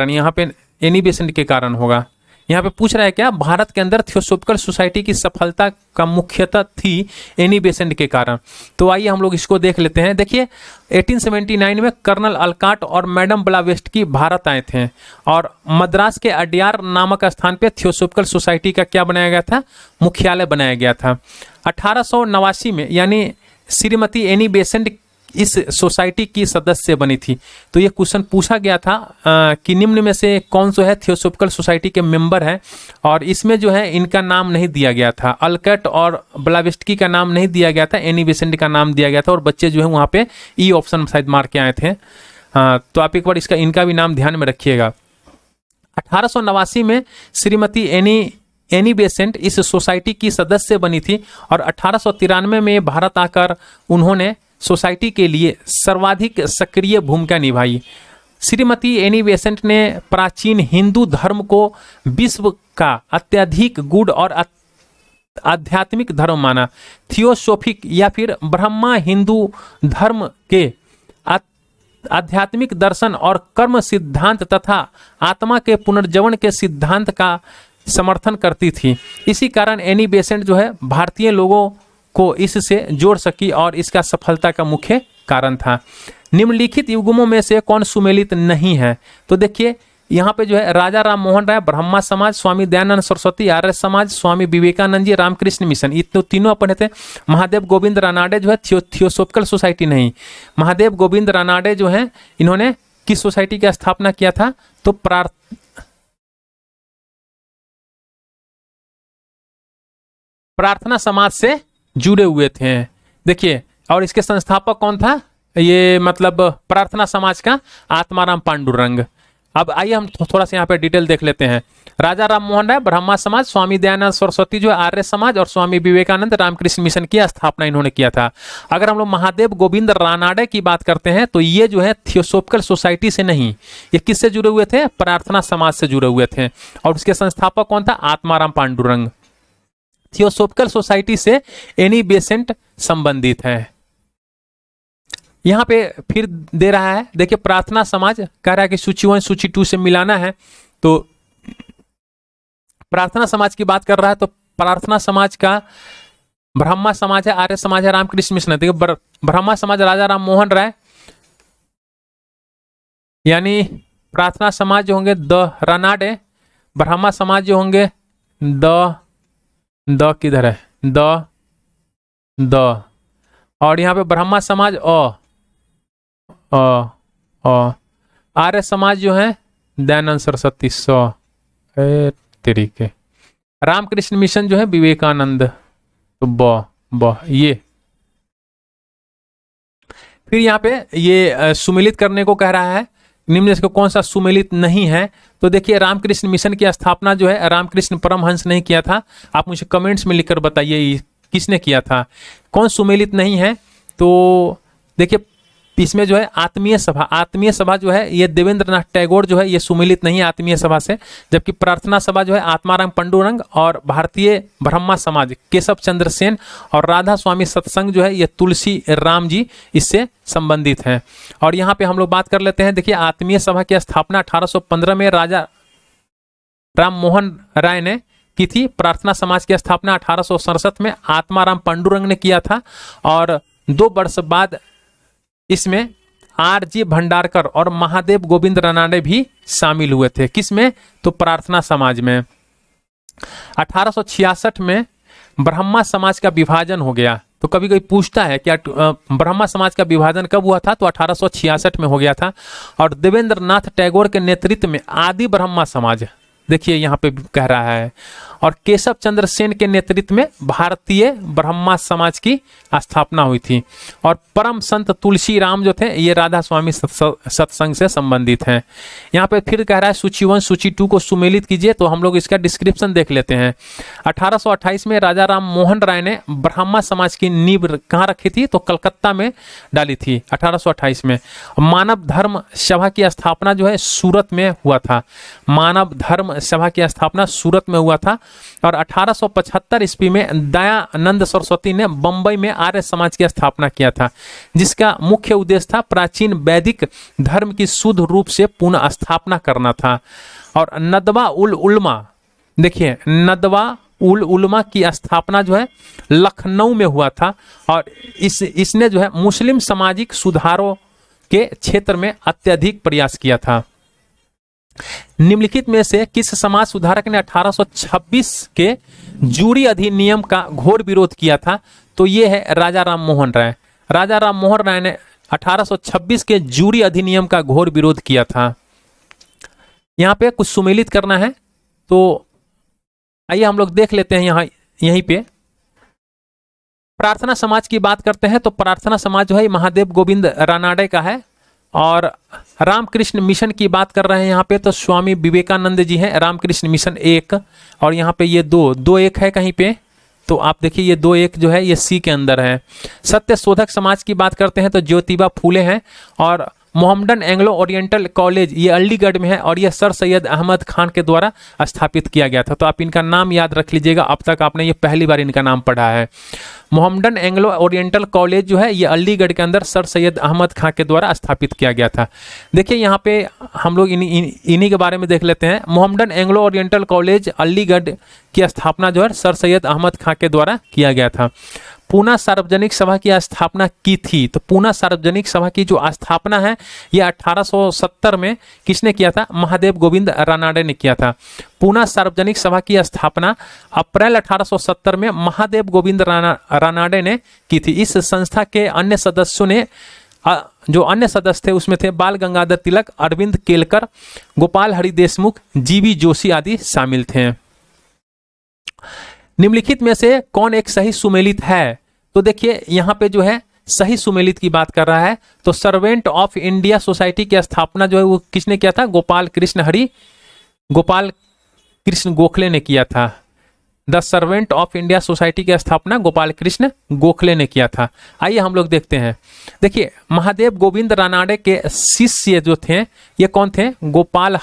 यहाँ पे एनी बेसेंट के कारण होगा। यहाँ पे पूछ रहा है क्या, भारत के अंदर थियोसॉफिकल सोसाइटी की सफलता का मुख्यतः थी एनी बेसेंट के कारण। तो आइए हम लोग इसको देख लेते हैं। देखिए 1879 में कर्नल अल्काट और मैडम ब्लावेस्टकी भारत आए थे और मद्रास के अड्यार नामक स्थान पे थियोसॉफिकल सोसाइटी का क्या बनाया गया था, मुख्यालय बनाया गया था। 1889 में यानी श्रीमती एनी बेसेंट इस सोसाइटी की सदस्य बनी थी। तो ये क्वेश्चन पूछा गया था कि निम्न में से कौन सा है थियोसॉफिकल सोसाइटी के मेंबर है, और इसमें जो है इनका नाम नहीं दिया गया था, अल्कट और ब्लावेस्टकी का नाम नहीं दिया गया था, एनी बेसेंट का नाम दिया गया था। और बच्चे जो है वहाँ पे ई ऑप्शन शायद मार के आए थे। तो आप एक बार इनका भी नाम ध्यान में रखिएगा। 1889 में श्रीमती एनी बेसेंट इस सोसाइटी की सदस्य बनी थी और 1893 में भारत आकर उन्होंने सोसाइटी के लिए सर्वाधिक सक्रिय भूमिका निभाई। श्रीमती एनी बेसेंट ने प्राचीन हिंदू धर्म को विश्व का अत्यधिक गूढ़ और आध्यात्मिक धर्म माना। थियोसॉफिक या फिर ब्रह्मा हिंदू धर्म के आध्यात्मिक दर्शन और कर्म सिद्धांत तथा आत्मा के पुनर्जीवन के सिद्धांत का समर्थन करती थी। इसी कारण एनी बेसेंट जो है भारतीय लोगों को इससे जोड़ सकी और इसका सफलता का मुख्य कारण था। निम्नलिखित युग्मों में से कौन सुमेलित नहीं है? तो देखिए यहाँ पे जो है राजा राम मोहन राय, ब्रह्मा समाज, स्वामी दयानंद सरस्वती, आर्य समाज, स्वामी विवेकानंद जी, रामकृष्ण मिशन, ये तो तीनों अपन थे। महादेव गोविंद रानाडे जो है थियोसॉफिकल सोसाइटी नहीं। महादेव गोविंद रानाडे जो है इन्होंने किस सोसाइटी की स्थापना किया था? तो प्रार्थना समाज से जुड़े हुए थे। देखिए, और इसके संस्थापक कौन था? ये मतलब प्रार्थना समाज का आत्माराम पांडुरंग। अब आइए हम थोड़ा सा यहाँ पे डिटेल देख लेते हैं। राजा राम मोहन राय, ब्रह्मा समाज, स्वामी दयानंद सरस्वती जो आर्य समाज और स्वामी विवेकानंद रामकृष्ण मिशन की स्थापना इन्होंने किया था। अगर हम लोग महादेव गोविंद रानाडे की बात करते हैं तो ये जो है थियोसॉफिकल सोसाइटी से नहीं, ये किससे जुड़े हुए थे? प्रार्थना समाज से जुड़े हुए थे। और उसके संस्थापक कौन था? आत्माराम पांडुरंग। थियोसॉफिकल सोसाइटी से एनी बेसेंट संबंधित है। यहां पे फिर दे रहा है, देखिए प्रार्थना समाज कह रहा है कि सूची 1 सूची 2 से मिलाना है। तो प्रार्थना समाज की बात कर रहा है तो प्रार्थना समाज का ब्रह्मा समाज है, आर्य समाज है, रामकृष्ण मिशन है। देखिए ब्रह्मा समाज राजा राम मोहन राय, यानी प्रार्थना समाज जो होंगे द रानाडे, ब्रह्मा समाज जो होंगे द किधर है? द और यहाँ पे ब्रह्मा समाज आर्य समाज जो है दयानंद सरस्वती तरीके, रामकृष्ण मिशन जो है विवेकानंद, तो ब ये। फिर यहाँ पे ये सुमेलित करने को कह रहा है, निम्न से कौन सा सुमेलित नहीं है? तो देखिए रामकृष्ण मिशन की स्थापना जो है रामकृष्ण परमहंस ने किया था। आप मुझे कमेंट्स में लिखकर बताइए किसने किया था, कौन सुमेलित नहीं है? तो देखिए इसमें जो है आत्मीय सभा जो है ये देवेंद्रनाथ टैगोर जो है ये सुमेलित नहीं है आत्मीय सभा से। जबकि प्रार्थना सभा जो है आत्माराम पांडुरंग और भारतीय ब्रह्मा समाज केशव चंद्र सेन और राधा स्वामी सत्संग जो है ये तुलसी राम जी इससे संबंधित हैं। और यहाँ पे हम लोग बात कर लेते हैं। देखिए आत्मीय सभा की स्थापना 1815 में राजा राम मोहन राय ने की थी। प्रार्थना समाज की स्थापना 1867 में आत्माराम पांडुरंग ने किया था और 2 वर्ष बाद इसमें आरजी भंडारकर और महादेव गोविंद रानाडे भी शामिल हुए थे। किसमें? तो प्रार्थना समाज में। 1866 में ब्रह्मा समाज का विभाजन हो गया। तो कभी कोई पूछता है कि ब्रह्मा समाज का विभाजन कब हुआ था? तो 1866 में हो गया था। और देवेंद्र नाथ टैगोर के नेतृत्व में आदि ब्रह्मा समाज, देखिए यहाँ पे कह रहा है, और केशव चंद्र सेन के नेतृत्व में भारतीय ब्रह्मा समाज की स्थापना हुई थी। और परम संत तुलसी राम जो थे ये राधा स्वामी सत्संग से संबंधित हैं। यहाँ पे फिर कह रहा है सूची 1 सूची 2 को सुमेलित कीजिए, तो हम लोग इसका डिस्क्रिप्शन देख लेते हैं। 1828 में राजा राम मोहन राय ने ब्रह्मा समाज की नींव कहाँ रखी थी? तो कलकत्ता में डाली थी 1828 में। मानव धर्म सभा की स्थापना जो है सूरत में हुआ था। मानव धर्म सभा की स्थापना सूरत में हुआ था। और 1875 ईस्वी में दयानंद सरस्वती ने बंबई में आर्य समाज की स्थापना किया था, जिसका मुख्य उद्देश्य था प्राचीन वैदिक धर्म की शुद्ध रूप से पुनः स्थापना करना था। और नदवा उल उलमा, देखिए नदवा उल उलमा की स्थापना जो है लखनऊ में हुआ था। और इसने जो है मुस्लिम सामाजिक सुधारों के क्षेत्र में अत्यधिक प्रयास किया था। निम्नलिखित में से किस समाज सुधारक ने 1826 के जूरी अधिनियम का घोर विरोध किया था? तो ये है राजा राम मोहन राय। राजा राम मोहन राय ने 1826 के जूरी अधिनियम का घोर विरोध किया था। यहाँ पे कुछ सुमेलित करना है, तो आइए हम लोग देख लेते हैं। यहीं पे प्रार्थना समाज की बात करते हैं, तो प्रार्थना समाज जो है महादेव गोविंद रानाडे का है। और रामकृष्ण मिशन की बात कर रहे हैं यहाँ पे, तो स्वामी विवेकानंद जी हैं। रामकृष्ण मिशन 1, और यहाँ पे ये 2 1 है कहीं पे, तो आप देखिए ये 2 1 जो है ये सी के अंदर है। सत्य शोधक समाज की बात करते हैं तो ज्योतिबा फूले हैं। और मोहम्मडन एंग्लो ओरिएंटल कॉलेज ये अलीगढ़ में है, और यह सर सैयद अहमद खान के द्वारा स्थापित किया गया था। तो आप इनका नाम याद रख लीजिएगा, अब तक आपने ये पहली बार इनका नाम पढ़ा है। मोहम्मडन एंग्लो ओरिएंटल कॉलेज जो है ये अलीगढ़ के अंदर सर सैयद अहमद खान के द्वारा स्थापित किया गया था। देखिए यहाँ पे हम लोग इन्हीं के बारे में देख लेते हैं। Mohammedan Anglo oriental college Aligarh की स्थापना जो है सर सैयद अहमद खान के द्वारा किया गया था। पूना सार्वजनिक सभा की स्थापना की थी, तो पूना सार्वजनिक सभा की जो स्थापना है ये 1870 में किसने किया था? महादेव गोविंद रानाडे ने किया था। पूना सार्वजनिक सभा की स्थापना अप्रैल 1870 में महादेव गोविंद रानाडे ने की थी। इस संस्था के अन्य सदस्यों ने जो अन्य सदस्य थे उसमें थे बाल गंगाधर तिलक, अरविंद केलकर, गोपाल हरि देशमुख, जीवी जोशी आदि शामिल थे। निम्नलिखित में से कौन एक सही सुमेलित है? तो देखिए यहाँ पे जो है सही सुमेलित की बात कर रहा है, तो सर्वेंट ऑफ इंडिया सोसाइटी की स्थापना जो है वो किसने किया था? गोपाल कृष्ण गोखले ने किया था। The servant of India society की स्थापना गोपाल कृष्ण गोखले ने किया था। आइए हम लोग देखते हैं। देखिए महादेव गोविंद रानाडे के शिष्य जो थे ये कौन थे? गोपाल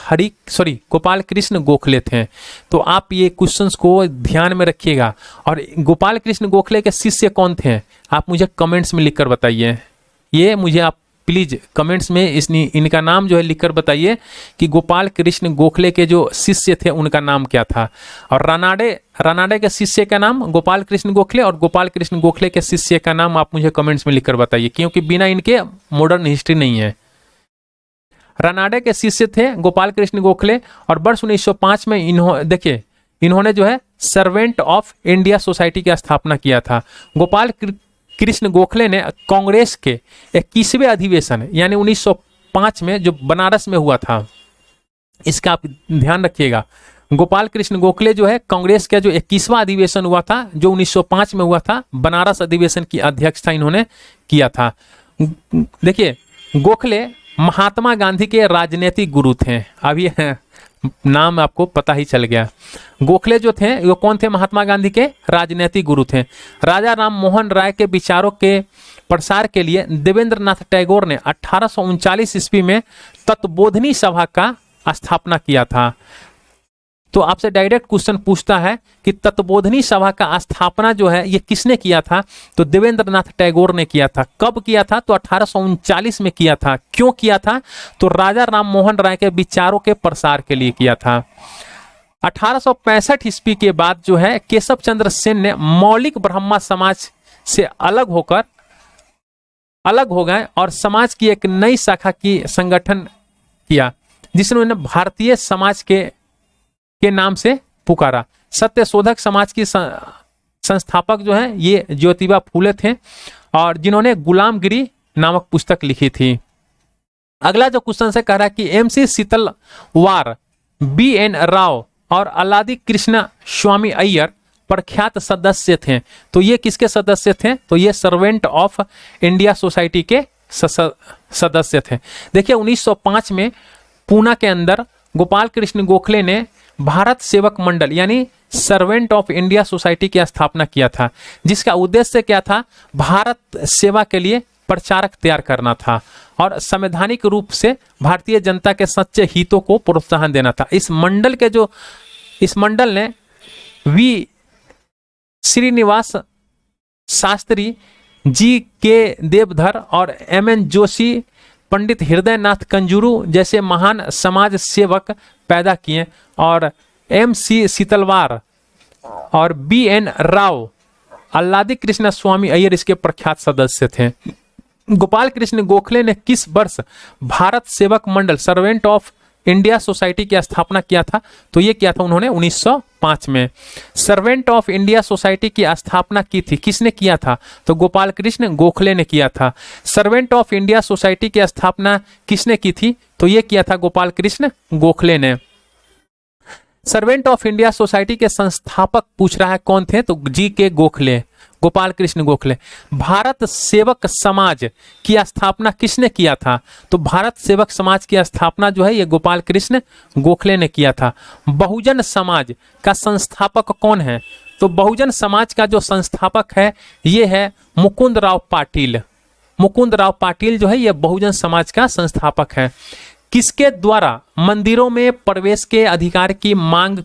कृष्ण गोखले थे। तो आप ये क्वेश्चंस को ध्यान में रखिएगा। और गोपाल कृष्ण गोखले के शिष्य कौन थे? आप मुझे कमेंट्स में लिखकर बताइए। ये मुझे आप प्लीज कमेंट्स में इनका नाम जो है लिखकर बताइए कि गोपाल कृष्ण गोखले के जो शिष्य थे उनका नाम क्या था। और रानाडे के शिष्य का नाम गोपाल कृष्ण गोखले, और गोपाल कृष्ण गोखले के शिष्य का नाम आप मुझे कमेंट्स में लिखकर बताइए, क्योंकि बिना इनके मॉडर्न हिस्ट्री नहीं है। रानाडे के शिष्य थे गोपाल कृष्ण गोखले, और वर्ष 1905 में इन्होंने जो है सर्वेंट ऑफ इंडिया सोसाइटी की स्थापना किया था। गोपाल कृष्ण गोखले ने कांग्रेस के 21वें अधिवेशन यानी 1905 में जो बनारस में हुआ था, इसका आप ध्यान रखिएगा। गोपाल कृष्ण गोखले जो है कांग्रेस का जो 21वां अधिवेशन हुआ था जो 1905 में हुआ था, बनारस अधिवेशन की अध्यक्षता इन्होंने किया था। देखिए गोखले महात्मा गांधी के राजनीतिक गुरु थे। अब ये नाम आपको पता ही चल गया। गोखले जो थे वो कौन थे? महात्मा गांधी के राजनीतिक गुरु थे। राजा राम मोहन राय के विचारों के प्रसार के लिए देवेंद्र नाथ टैगोर ने 1839 ईस्वी में तत्बोधनी सभा का स्थापना किया था। तो आपसे डायरेक्ट क्वेश्चन पूछता है कि तत्बोधनी सभा का स्थापना जो है ये किसने किया था? तो देवेंद्र नाथ टैगोर ने किया था। कब किया था? तो 1839 में किया था। क्यों किया था? तो राजा राम मोहन राय के विचारों के प्रसार के लिए किया था। 1865 ईस्वी के बाद जो है केशव चंद्र सेन ने मौलिक ब्रह्मा समाज से अलग होकर अलग हो गए और समाज की एक नई शाखा की संगठन किया, जिसने उन्हें भारतीय समाज के नाम से पुकारा। सत्यशोधक समाज की संस्थापक जो है ये ज्योतिबा फूले थे, और जिन्होंने गुलामगिरी नामक पुस्तक लिखी थी। अगला जो क्वेश्चन से कह रहा है कि एमसी सीतलवार, बीएन राव और अल्लादी कृष्ण स्वामी अय्यर प्रख्यात सदस्य थे। तो ये किसके सदस्य थे? तो ये सर्वेंट ऑफ इंडिया सोसाइटी के सदस्य थे। देखिए 1905 में पूना के अंदर गोपाल कृष्ण गोखले ने भारत सेवक मंडल यानी सर्वेंट ऑफ इंडिया सोसाइटी की स्थापना किया था, जिसका उद्देश्य क्या था? भारत सेवा के लिए प्रचारक तैयार करना था और संवैधानिक रूप से भारतीय जनता के सच्चे हितों को प्रोत्साहन देना था। इस मंडल ने वी श्रीनिवास शास्त्री, जी के देवधर और एमएन जोशी, पंडित हृदयनाथ कंजूरू जैसे महान समाज सेवक पैदा किए, और एमसी सीतलवार और बीएन राव, अल्लादी कृष्ण स्वामी अय्यर इसके प्रख्यात सदस्य थे। गोपाल कृष्ण गोखले ने किस वर्ष भारत सेवक मंडल सर्वेंट ऑफ इंडिया सोसाइटी की स्थापना किया था? तो ये किया था उन्होंने 1905 में। सर्वेंट ऑफ इंडिया सोसाइटी की स्थापना की थी, किसने किया था? तो गोपाल कृष्ण गोखले ने किया था। सर्वेंट ऑफ इंडिया सोसाइटी की स्थापना किसने की थी? तो ये किया था गोपाल कृष्ण गोखले ने। सर्वेंट ऑफ इंडिया सोसाइटी के संस्थापक पूछ रहा है कौन थे? तो जी के गोखले, गोपाल कृष्ण गोखले। भारत सेवक समाज की स्थापना किसने किया था? तो भारत सेवक समाज की स्थापना जो है ये गोपाल कृष्ण गोखले ने किया था। बहुजन समाज का संस्थापक कौन है? तो बहुजन समाज का जो संस्थापक है ये है मुकुंद राव पाटिल। मुकुंद राव पाटिल जो है ये बहुजन समाज का संस्थापक है। किसके द्वारा मंदिरों में प्रवेश के अधिकार की मांग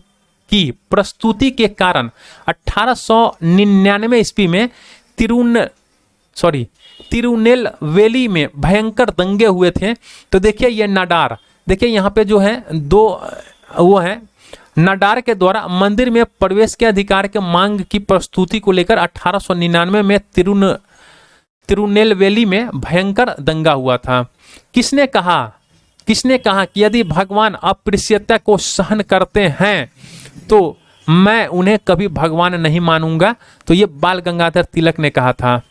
की प्रस्तुति के कारण 1899 ईस्वी में तिरुनेलवेली में भयंकर दंगे हुए थे? तो देखिए ये नाडार, देखिए यहाँ पे जो है दो वो है, नाडार के द्वारा मंदिर में प्रवेश के अधिकार के मांग की प्रस्तुति को लेकर 1899 में तिरुनेलवेली में भयंकर दंगा हुआ था। किसने कहा कि यदि भगवान अस्पृश्यता को सहन करते हैं तो मैं उन्हें कभी भगवान नहीं मानूंगा? तो ये बाल गंगाधर तिलक ने कहा था।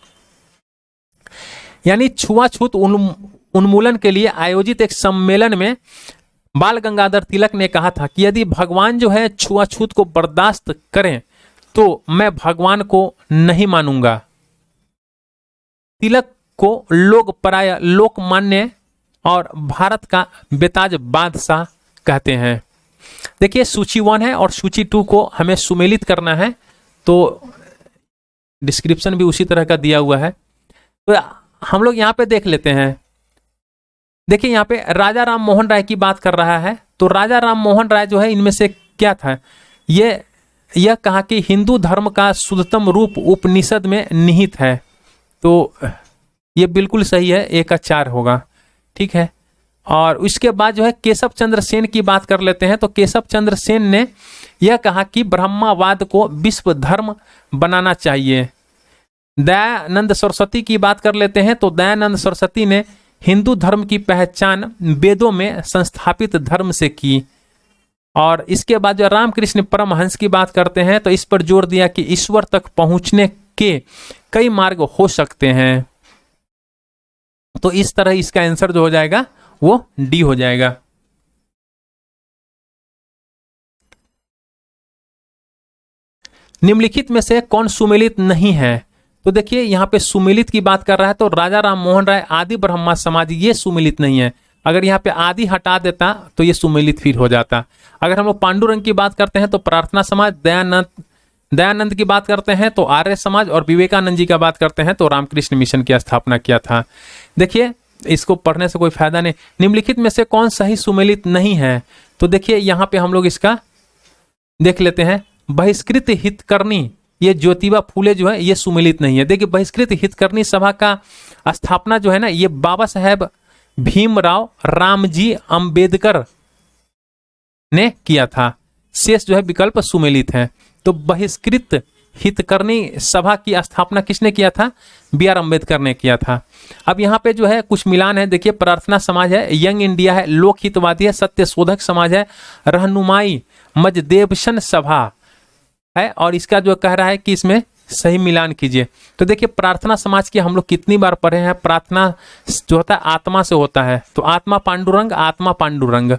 यानी छुआछूत उन्मूलन के लिए आयोजित एक सम्मेलन में बाल गंगाधर तिलक ने कहा था कि यदि भगवान जो है छुआछूत को बर्दाश्त करें तो मैं भगवान को नहीं मानूंगा। तिलक को लोकमान्य और भारत का बेताज बादशाह कहते हैं। देखिए सूची 1 है और सूची 2 को हमें सुमेलित करना है, तो डिस्क्रिप्शन भी उसी तरह का दिया हुआ है। तो हम लोग यहाँ पे देख लेते हैं। देखिए यहाँ पे राजा राम मोहन राय की बात कर रहा है। तो राजा राम मोहन राय जो है इनमें से क्या था? यह कहा कि हिंदू धर्म का शुद्धतम रूप उपनिषद में निहित है। तो ये बिल्कुल सही है, 1 का 4 होगा, ठीक है। और उसके बाद जो है केशव चंद्र सेन की बात कर लेते हैं। तो केशव चंद्र सेन ने यह कहा कि ब्रह्मवाद को विश्व धर्म बनाना चाहिए। दयानंद सरस्वती की बात कर लेते हैं। तो दयानंद सरस्वती ने हिंदू धर्म की पहचान वेदों में संस्थापित धर्म से की। और इसके बाद जो रामकृष्ण परमहंस की बात करते हैं तो इस पर जोर दिया कि ईश्वर तक पहुंचने के कई मार्ग हो सकते हैं। तो इस तरह इसका आंसर जो हो जाएगा वो डी हो जाएगा। निम्नलिखित में से कौन सुमेलित नहीं है? तो देखिए यहाँ पे सुमेलित की बात कर रहा है तो राजा राम मोहन राय आदि ब्रह्मा समाज ये सुमेलित नहीं है। अगर यहाँ पे आदि हटा देता तो ये सुमेलित फिर हो जाता। अगर हम लोग पांडुरंग की बात करते हैं तो प्रार्थना समाज, दयानंद की बात करते हैं तो आर्य समाज, और विवेकानंद जी का बात करते हैं तो रामकृष्ण मिशन की स्थापना किया था। देखिए इसको पढ़ने से कोई फायदा नहीं। निम्नलिखित में से कौन सही सुमेलित नहीं है? तो देखिए यहाँ पे हम लोग इसका देख लेते हैं। बहिष्कृत हितकर्णी ये ज्योतिबा फूले जो है ये सुमेलित नहीं है। देखिए बहिष्कृत हितकर्णी सभा का स्थापना जो है ना ये बाबा साहेब भीमराव रामजी अंबेडकर ने किया था। शेष जो है विकल्प सुमेलित है। तो बहिष्कृत हितकर्णी सभा की स्थापना किसने किया था? बी आर अम्बेडकर ने किया था। अब यहाँ पे जो है कुछ मिलान है, देखिए प्रार्थना समाज है, यंग इंडिया है, लोक हितवादी है, सत्यशोधक समाज है, रहनुमाई मजदेवशन सभा है, और इसका जो कह रहा है कि इसमें सही मिलान कीजिए। तो देखिए प्रार्थना समाज की हम लोग कितनी बार पढ़े हैं, प्रार्थना जो होता है आत्मा से होता है, तो आत्मा पांडुरंग।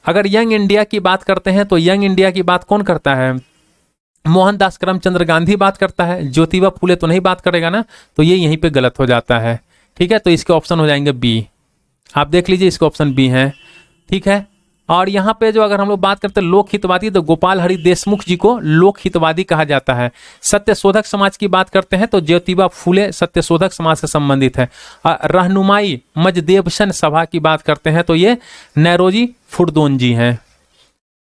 अगर यंग इंडिया की बात करते हैं तो यंग इंडिया की बात कौन करता है? मोहनदास करमचंद गांधी बात करता है, ज्योतिबा फुले तो नहीं बात करेगा ना, तो ये यहीं पे गलत हो जाता है। ठीक है, तो इसके ऑप्शन हो जाएंगे बी। आप देख लीजिए, इसके ऑप्शन बी है। ठीक है, और यहाँ पे जो अगर हम लोग बात करते हैं लोक हितवादी, तो गोपाल हरि देशमुख जी को लोक हितवादी कहा जाता है। सत्यशोधक समाज की बात करते हैं तो ज्योतिबा फुले सत्यशोधक समाज से संबंधित है। रहनुमाई मजदेवशन सभा की बात करते हैं तो ये नौरोजी फुरदोन जी हैं।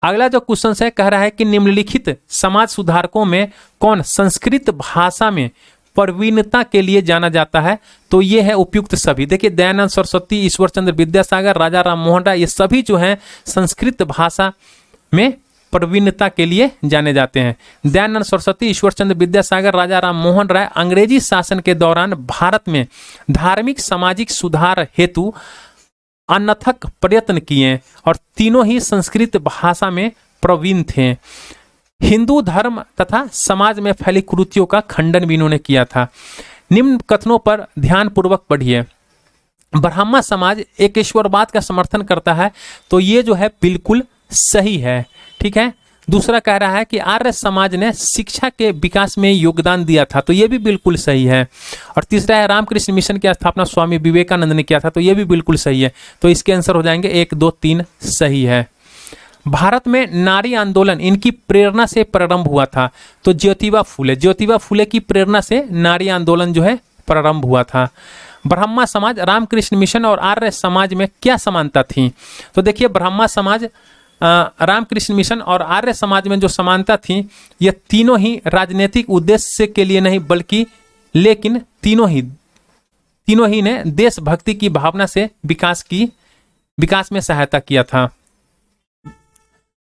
अगला जो क्वेश्चन है कह रहा है कि निम्नलिखित समाज सुधारकों में कौन संस्कृत भाषा में प्रवीणता के लिए जाना जाता है? तो ये है उपयुक्त सभी। देखिए दयानंद सरस्वती, ईश्वर चंद्र विद्यासागर, राजा राम मोहन राय, ये सभी जो हैं संस्कृत भाषा में प्रवीणता के लिए जाने जाते हैं। दयानंद सरस्वती, ईश्वर चंद्र विद्यासागर, राजा राम मोहन राय अंग्रेजी शासन के दौरान भारत में धार्मिक सामाजिक सुधार हेतु अनथक प्रयत्न किए और तीनों ही संस्कृत भाषा में प्रवीण थे। हिंदू धर्म तथा समाज में फैली कुरीतियों का खंडन भी इन्होंने किया था। निम्न कथनों पर ध्यानपूर्वक पढ़िए। ब्राह्मण समाज एकेश्वरवाद का समर्थन करता है, तो ये जो है बिल्कुल सही है। ठीक है, दूसरा कह रहा है कि आर्य समाज ने शिक्षा के विकास में योगदान दिया था, तो ये भी बिल्कुल सही है। और तीसरा है रामकृष्ण मिशन की स्थापना स्वामी विवेकानंद ने किया था, तो ये भी बिल्कुल सही है। तो इसके आंसर हो जाएंगे 1, 2, 3 सही है। भारत में नारी आंदोलन इनकी प्रेरणा से प्रारंभ हुआ था, तो ज्योतिबा फुले की प्रेरणा से नारी आंदोलन जो है प्रारंभ हुआ था। ब्रह्मा समाज, रामकृष्ण मिशन और आर्य समाज में क्या समानता थी? तो देखिए ब्रह्मा समाज, रामकृष्ण मिशन और आर्य समाज में जो समानता थी, ये तीनों ही राजनीतिक उद्देश्य के लिए नहीं बल्कि लेकिन तीनों ही ने देशभक्ति की भावना से विकास में सहायता किया था।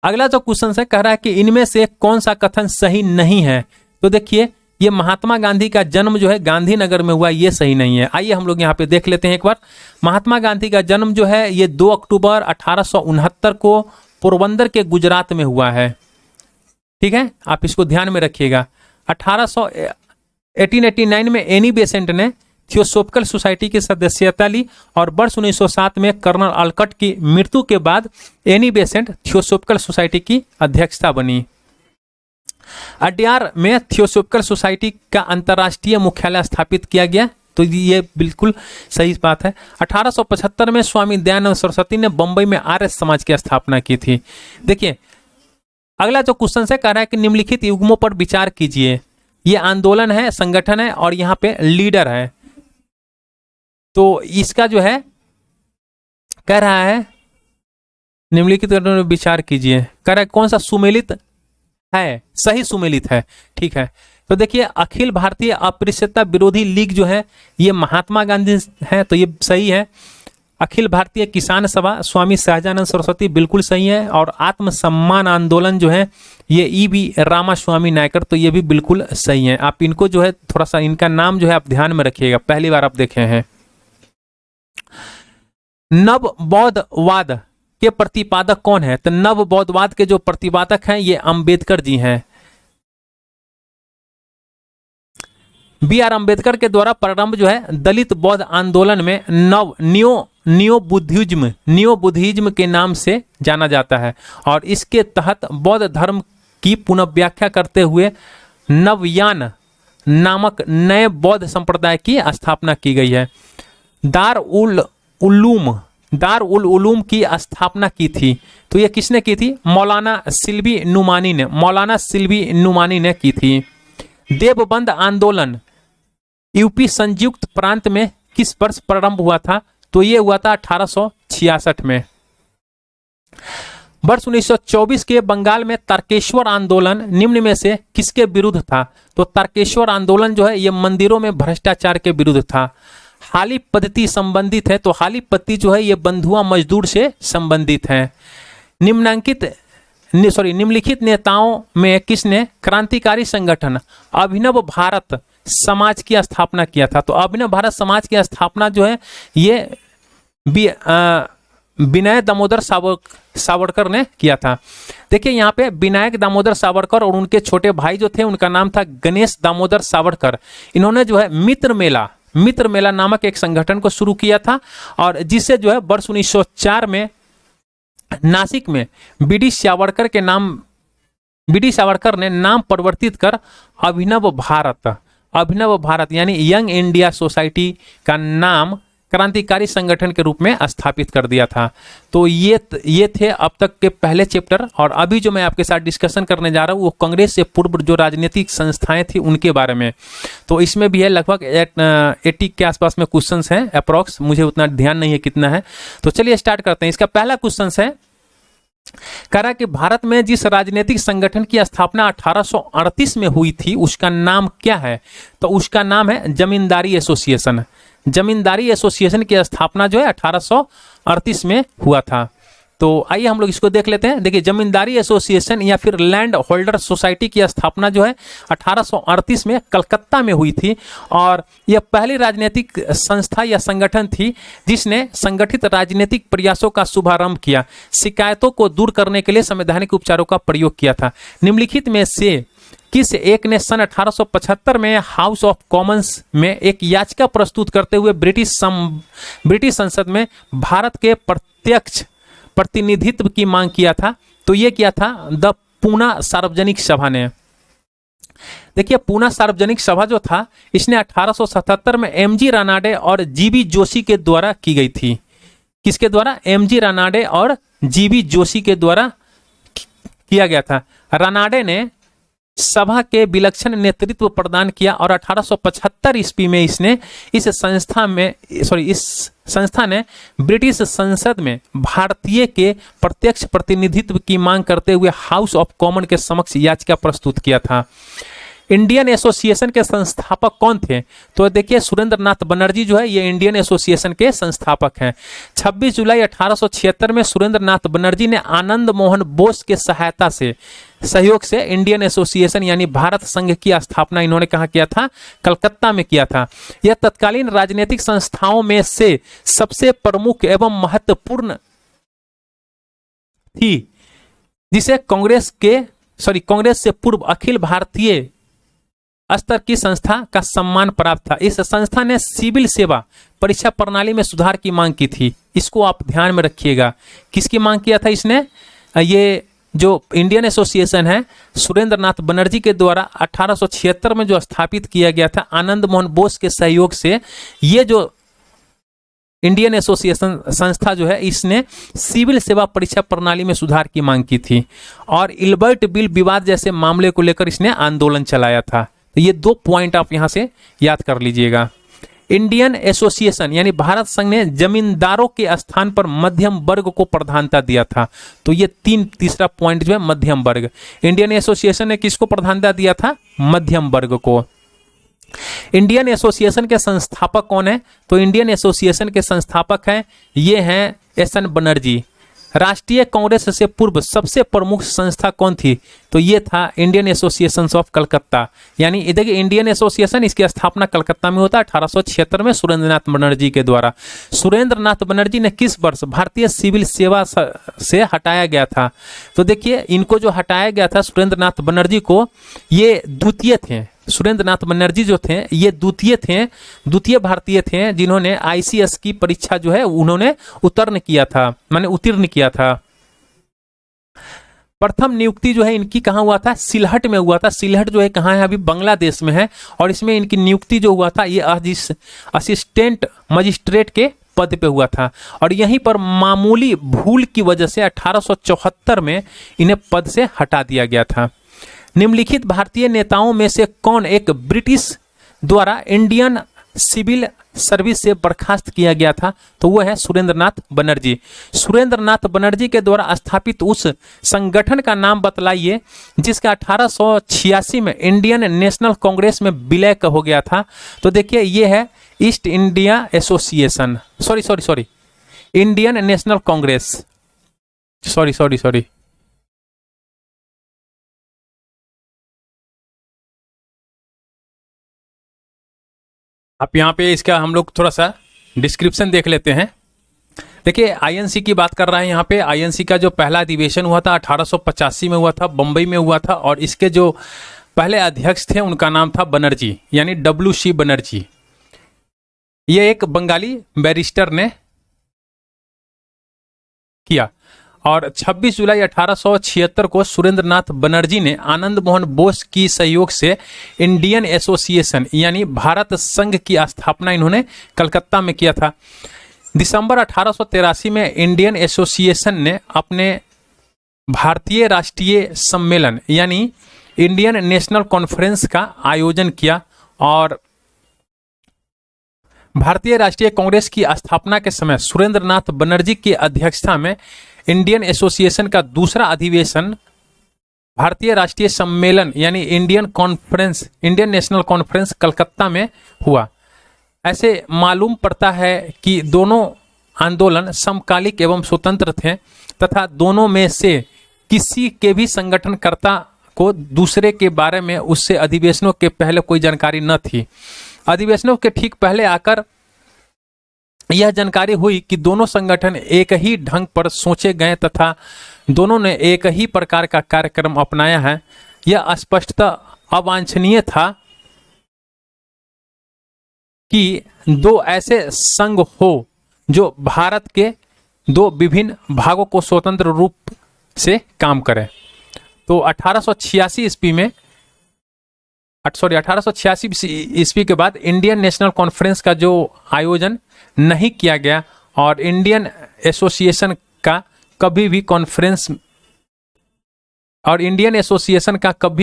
अगला जो क्वेश्चन है कह रहा है कि इनमें से कौन सा कथन सही नहीं है? तो देखिए ये महात्मा गांधी का जन्म जो है गांधीनगर में हुआ, ये सही नहीं है। आइए हम लोग यहाँ पे देख लेते हैं एक बार। महात्मा गांधी का जन्म जो है ये 2 अक्टूबर 1869 को पोरबंदर के गुजरात में हुआ है। ठीक है, आप इसको ध्यान में रखिएगा। 1889 में एनी बेसेंट ने थियोसोफिकल सोसाइटी की सदस्यता ली और वर्ष 1907 में कर्नल अल्कट की मृत्यु के बाद एनी बेसेंट थियोसोफिकल सोसाइटी की अध्यक्षता बनी। अड्यार में थियोसोफिकल सोसाइटी का अंतर्राष्ट्रीय मुख्यालय स्थापित किया गया, तो ये बिल्कुल सही बात है। 1875 में स्वामी दयानंद सरस्वती ने बंबई में आर्य समाज की स्थापना की थी। देखिए अगला जो क्वेश्चन है कह रहा है कि निम्नलिखित युग्मों पर विचार कीजिए। ये आंदोलन है, संगठन है और यहाँ पे लीडर है। तो इसका जो है कह रहा है निम्नलिखित विचार कीजिए, कह रहा है कौन सा सुमेलित है? सही सुमेलित है। ठीक है, तो देखिए अखिल भारतीय अस्पृश्यता विरोधी लीग जो है ये महात्मा गांधी है, तो ये सही है। अखिल भारतीय किसान सभा स्वामी सहजानंद सरस्वती बिल्कुल सही है। और आत्मसम्मान आंदोलन जो है ये ई.वी. रामास्वामी नायकर, तो ये भी बिल्कुल सही है। आप इनको जो है थोड़ा सा इनका नाम जो है आप ध्यान में रखिएगा, पहली बार आप देखे हैं। नव बौद्धवाद के प्रतिपादक कौन है? तो नव बौद्धवाद के जो प्रतिपादक हैं ये अंबेडकर जी हैं। बी आर अंबेडकर के द्वारा प्रारंभ जो है दलित बौद्ध आंदोलन में नियो बुद्धिज्म के नाम से जाना जाता है और इसके तहत बौद्ध धर्म की पुनर्व्याख्या करते हुए नवयान नामक नए बौद्ध संप्रदाय की स्थापना की गई है। दार उल उलूम की स्थापना की थी, तो ये किसने की थी? मौलाना सिल्वी नुमानी ने की थी। देवबंद आंदोलन यूपी संयुक्त प्रांत में किस वर्ष प्रारंभ हुआ था? तो ये हुआ था 1866 में। वर्ष 1924 के बंगाल में तारकेश्वर आंदोलन निम्न में से किसके विरुद्ध था? तो तारकेश्वर आंदोलन जो है ये मंदिरों में भ्रष्टाचार के विरुद्ध था। हाली पद्धति संबंधित है, तो हाली पद्धति जो है ये बंधुआ मजदूर से संबंधित है। निम्नांकित निम्नलिखित नेताओं में किसने क्रांतिकारी संगठन अभिनव भारत समाज की स्थापना किया था? तो अभिनव भारत समाज की स्थापना जो है ये विनायक दामोदर सावरकर ने किया था। देखिए यहाँ पे विनायक दामोदर सावरकर और उनके छोटे भाई जो थे उनका नाम था गणेश दामोदर सावरकर। इन्होंने जो है मित्र मेला नामक एक संगठन को शुरू किया था और जिसे जो है वर्ष 1904 में नासिक में बीडी सावरकर ने नाम परिवर्तित कर अभिनव भारत यानी यंग इंडिया सोसाइटी का नाम क्रांतिकारी संगठन के रूप में स्थापित कर दिया था। तो ये थे अब तक के पहले चैप्टर। और अभी जो मैं आपके साथ डिस्कशन करने जा रहा हूँ वो कांग्रेस से पूर्व जो राजनीतिक संस्थाएं थी उनके बारे में। तो इसमें भी है लगभग 80 के आसपास में क्वेश्चंस हैं अप्रॉक्स, मुझे उतना ध्यान नहीं है कितना है। तो चलिए स्टार्ट करते हैं। इसका पहला क्वेश्चन है, कह रहा कि भारत में जिस राजनीतिक संगठन की स्थापना 1838 में हुई थी उसका नाम क्या है? तो उसका नाम है जमींदारी एसोसिएशन। जमींदारी एसोसिएशन की स्थापना जो है 1838 में हुआ था। तो आइए हम लोग इसको देख लेते हैं। देखिए जमींदारी एसोसिएशन या फिर लैंड होल्डर सोसाइटी की स्थापना जो है 1838 में कलकत्ता में हुई थी और यह पहली राजनीतिक संस्था या संगठन थी जिसने संगठित राजनीतिक प्रयासों का शुभारंभ किया, शिकायतों को दूर करने के लिए संवैधानिक उपचारों का प्रयोग किया था। निम्नलिखित में से किस एक ने सन 1875 में हाउस ऑफ कॉमन्स में एक याचिका प्रस्तुत करते हुए ब्रिटिश संसद में भारत के प्रत्यक्ष प्रतिनिधित्व की मांग किया था? तो ये किया था द पूना सार्वजनिक सभा ने। देखिए पूना सार्वजनिक सभा जो था इसने 1877 में एमजी रानाडे और जीबी जोशी के द्वारा की गई थी। किसके द्वारा? एमजी रानाडे और जीबी जोशी के द्वारा किया गया था। रानाडे ने सभा के विलक्षण नेतृत्व प्रदान किया और 1875 ईस्वी में इस संस्था ने ब्रिटिश संसद में भारतीय के प्रत्यक्ष प्रतिनिधित्व की मांग करते हुए हाउस ऑफ कॉमन के समक्ष याचिका प्रस्तुत किया था। इंडियन एसोसिएशन के संस्थापक कौन थे? तो देखिए सुरेंद्र नाथ बनर्जी जो है ये इंडियन एसोसिएशन के संस्थापक हैं। 26 जुलाई 1876 में सुरेंद्र नाथ बनर्जी ने आनंद मोहन बोस के सहयोग से इंडियन एसोसिएशन यानी भारत संघ की स्थापना इन्होंने कहाँ किया था? कलकत्ता में किया था। यह तत्कालीन राजनीतिक संस्थाओं में से सबसे प्रमुख एवं महत्वपूर्ण थी जिसे कांग्रेस से पूर्व अखिल भारतीय स्तर की संस्था का सम्मान प्राप्त था। इस संस्था ने सिविल सेवा परीक्षा प्रणाली में सुधार की मांग की थी। इसको आप ध्यान में रखिएगा। किसकी मांग किया था इसने? ये जो इंडियन एसोसिएशन है सुरेंद्र नाथ बनर्जी के द्वारा 1876 में जो स्थापित किया गया था आनंद मोहन बोस के सहयोग से, ये जो इंडियन एसोसिएशन संस्था जो है इसने सिविल सेवा परीक्षा प्रणाली में सुधार की मांग की थी और इल्बर्ट बिल विवाद जैसे मामले को लेकर इसने आंदोलन चलाया था। तो ये 2 पॉइंट आप यहां से याद कर लीजिएगा। इंडियन एसोसिएशन यानी भारत संघ ने जमींदारों के स्थान पर मध्यम वर्ग को प्रधानता दिया था। तो ये तीसरा पॉइंट जो है मध्यम वर्ग। इंडियन एसोसिएशन ने किसको प्रधानता दिया था? मध्यम वर्ग को। इंडियन एसोसिएशन के संस्थापक कौन है? तो इंडियन एसोसिएशन के संस्थापक हैं ये हैं एस.एन. बनर्जी। राष्ट्रीय कांग्रेस से पूर्व सबसे प्रमुख संस्था कौन थी? तो ये था इंडियन एसोसिएशन ऑफ कलकत्ता। यानी देखिए इंडियन एसोसिएशन इसकी स्थापना कलकत्ता में होता है 1876 में सुरेंद्र नाथ बनर्जी के द्वारा। सुरेंद्र नाथ बनर्जी ने किस वर्ष भारतीय सिविल सेवा से हटाया गया था? तो देखिए इनको जो हटाया गया था सुरेंद्र नाथ बनर्जी को, ये द्वितीय थे। सुरेंद्र नाथ बनर्जी जो थे ये द्वितीय भारतीय थे जिन्होंने आईसीएस की परीक्षा जो है उन्होंने उत्तीर्ण किया था। प्रथम नियुक्ति जो है इनकी कहाँ हुआ था? सिलहट में हुआ था। सिलहट जो है कहाँ है? अभी बांग्लादेश में है। और इसमें इनकी नियुक्ति जो हुआ था ये असिस्टेंट मजिस्ट्रेट के पद पे हुआ था और यहीं पर मामूली भूल की वजह से 1874 में इन्हें पद से हटा दिया गया था। निम्नलिखित भारतीय नेताओं में से कौन एक ब्रिटिश द्वारा इंडियन सिविल सर्विस से बर्खास्त किया गया था? तो वह है सुरेंद्र नाथ बनर्जी। सुरेंद्र नाथ बनर्जी के द्वारा स्थापित उस संगठन का नाम बतलाइए जिसका 1886 में इंडियन नेशनल कांग्रेस में विलय हो गया था। तो देखिए ये है east India association, Indian national Congress, आप यहाँ पे इसका हम लोग थोड़ा सा डिस्क्रिप्शन देख लेते हैं। देखिए आईएनसी की बात कर रहे हैं यहाँ पे। आईएनसी का जो पहला अधिवेशन हुआ था 1885 में हुआ था, बम्बई में हुआ था, और इसके जो पहले अध्यक्ष थे उनका नाम था बनर्जी, यानी WC बनर्जी। ये एक बंगाली बैरिस्टर ने किया। और 26 जुलाई 1876 को सुरेंद्रनाथ बनर्जी ने आनंद मोहन बोस की सहयोग से इंडियन एसोसिएशन यानी भारत संघ की स्थापना इन्होंने कलकत्ता में किया था। दिसंबर 1883 में इंडियन एसोसिएशन ने अपने भारतीय राष्ट्रीय सम्मेलन यानी इंडियन नेशनल कॉन्फ्रेंस का आयोजन किया, और भारतीय राष्ट्रीय कांग्रेस की स्थापना के समय सुरेंद्रनाथ बनर्जी की अध्यक्षता में इंडियन एसोसिएशन का दूसरा अधिवेशन भारतीय राष्ट्रीय सम्मेलन यानी इंडियन नेशनल कॉन्फ्रेंस कलकत्ता में हुआ। ऐसे मालूम पड़ता है कि दोनों आंदोलन समकालिक एवं स्वतंत्र थे तथा दोनों में से किसी के भी संगठनकर्ता को दूसरे के बारे में उससे अधिवेशनों के पहले कोई जानकारी न थी। अधिवेशनों के ठीक पहले आकर यह जानकारी हुई कि दोनों संगठन एक ही ढंग पर सोचे गए तथा दोनों ने एक ही प्रकार का कार्यक्रम अपनाया है। यह स्पष्टतः अवांछनीय था कि दो ऐसे संघ हो जो भारत के दो विभिन्न भागों को स्वतंत्र रूप से काम करें। तो 1886 ईस्वी के बाद इंडियन नेशनल कॉन्फ्रेंस का जो आयोजन नहीं किया गया और इंडियन एसोसिएशन का कभी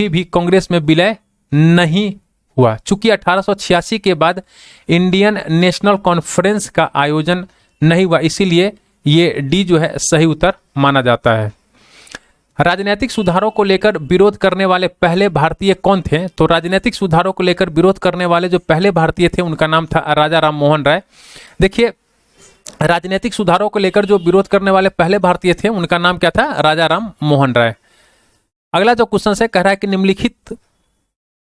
भी कांग्रेस में विलय नहीं हुआ। चूंकि 1886 के बाद इंडियन नेशनल कॉन्फ्रेंस का आयोजन नहीं हुआ, इसीलिए ये डी जो है सही उत्तर माना जाता है। राजनीतिक सुधारों को लेकर विरोध करने वाले पहले भारतीय कौन थे? तो राजनीतिक सुधारों को लेकर विरोध करने वाले जो पहले भारतीय थे उनका नाम था राजा राम मोहन राय। देखिए राजनीतिक सुधारों को लेकर जो विरोध करने वाले पहले भारतीय थे उनका नाम क्या था? राजा राम मोहन राय। अगला जो क्वेश्चन से कह रहा है कि निम्नलिखित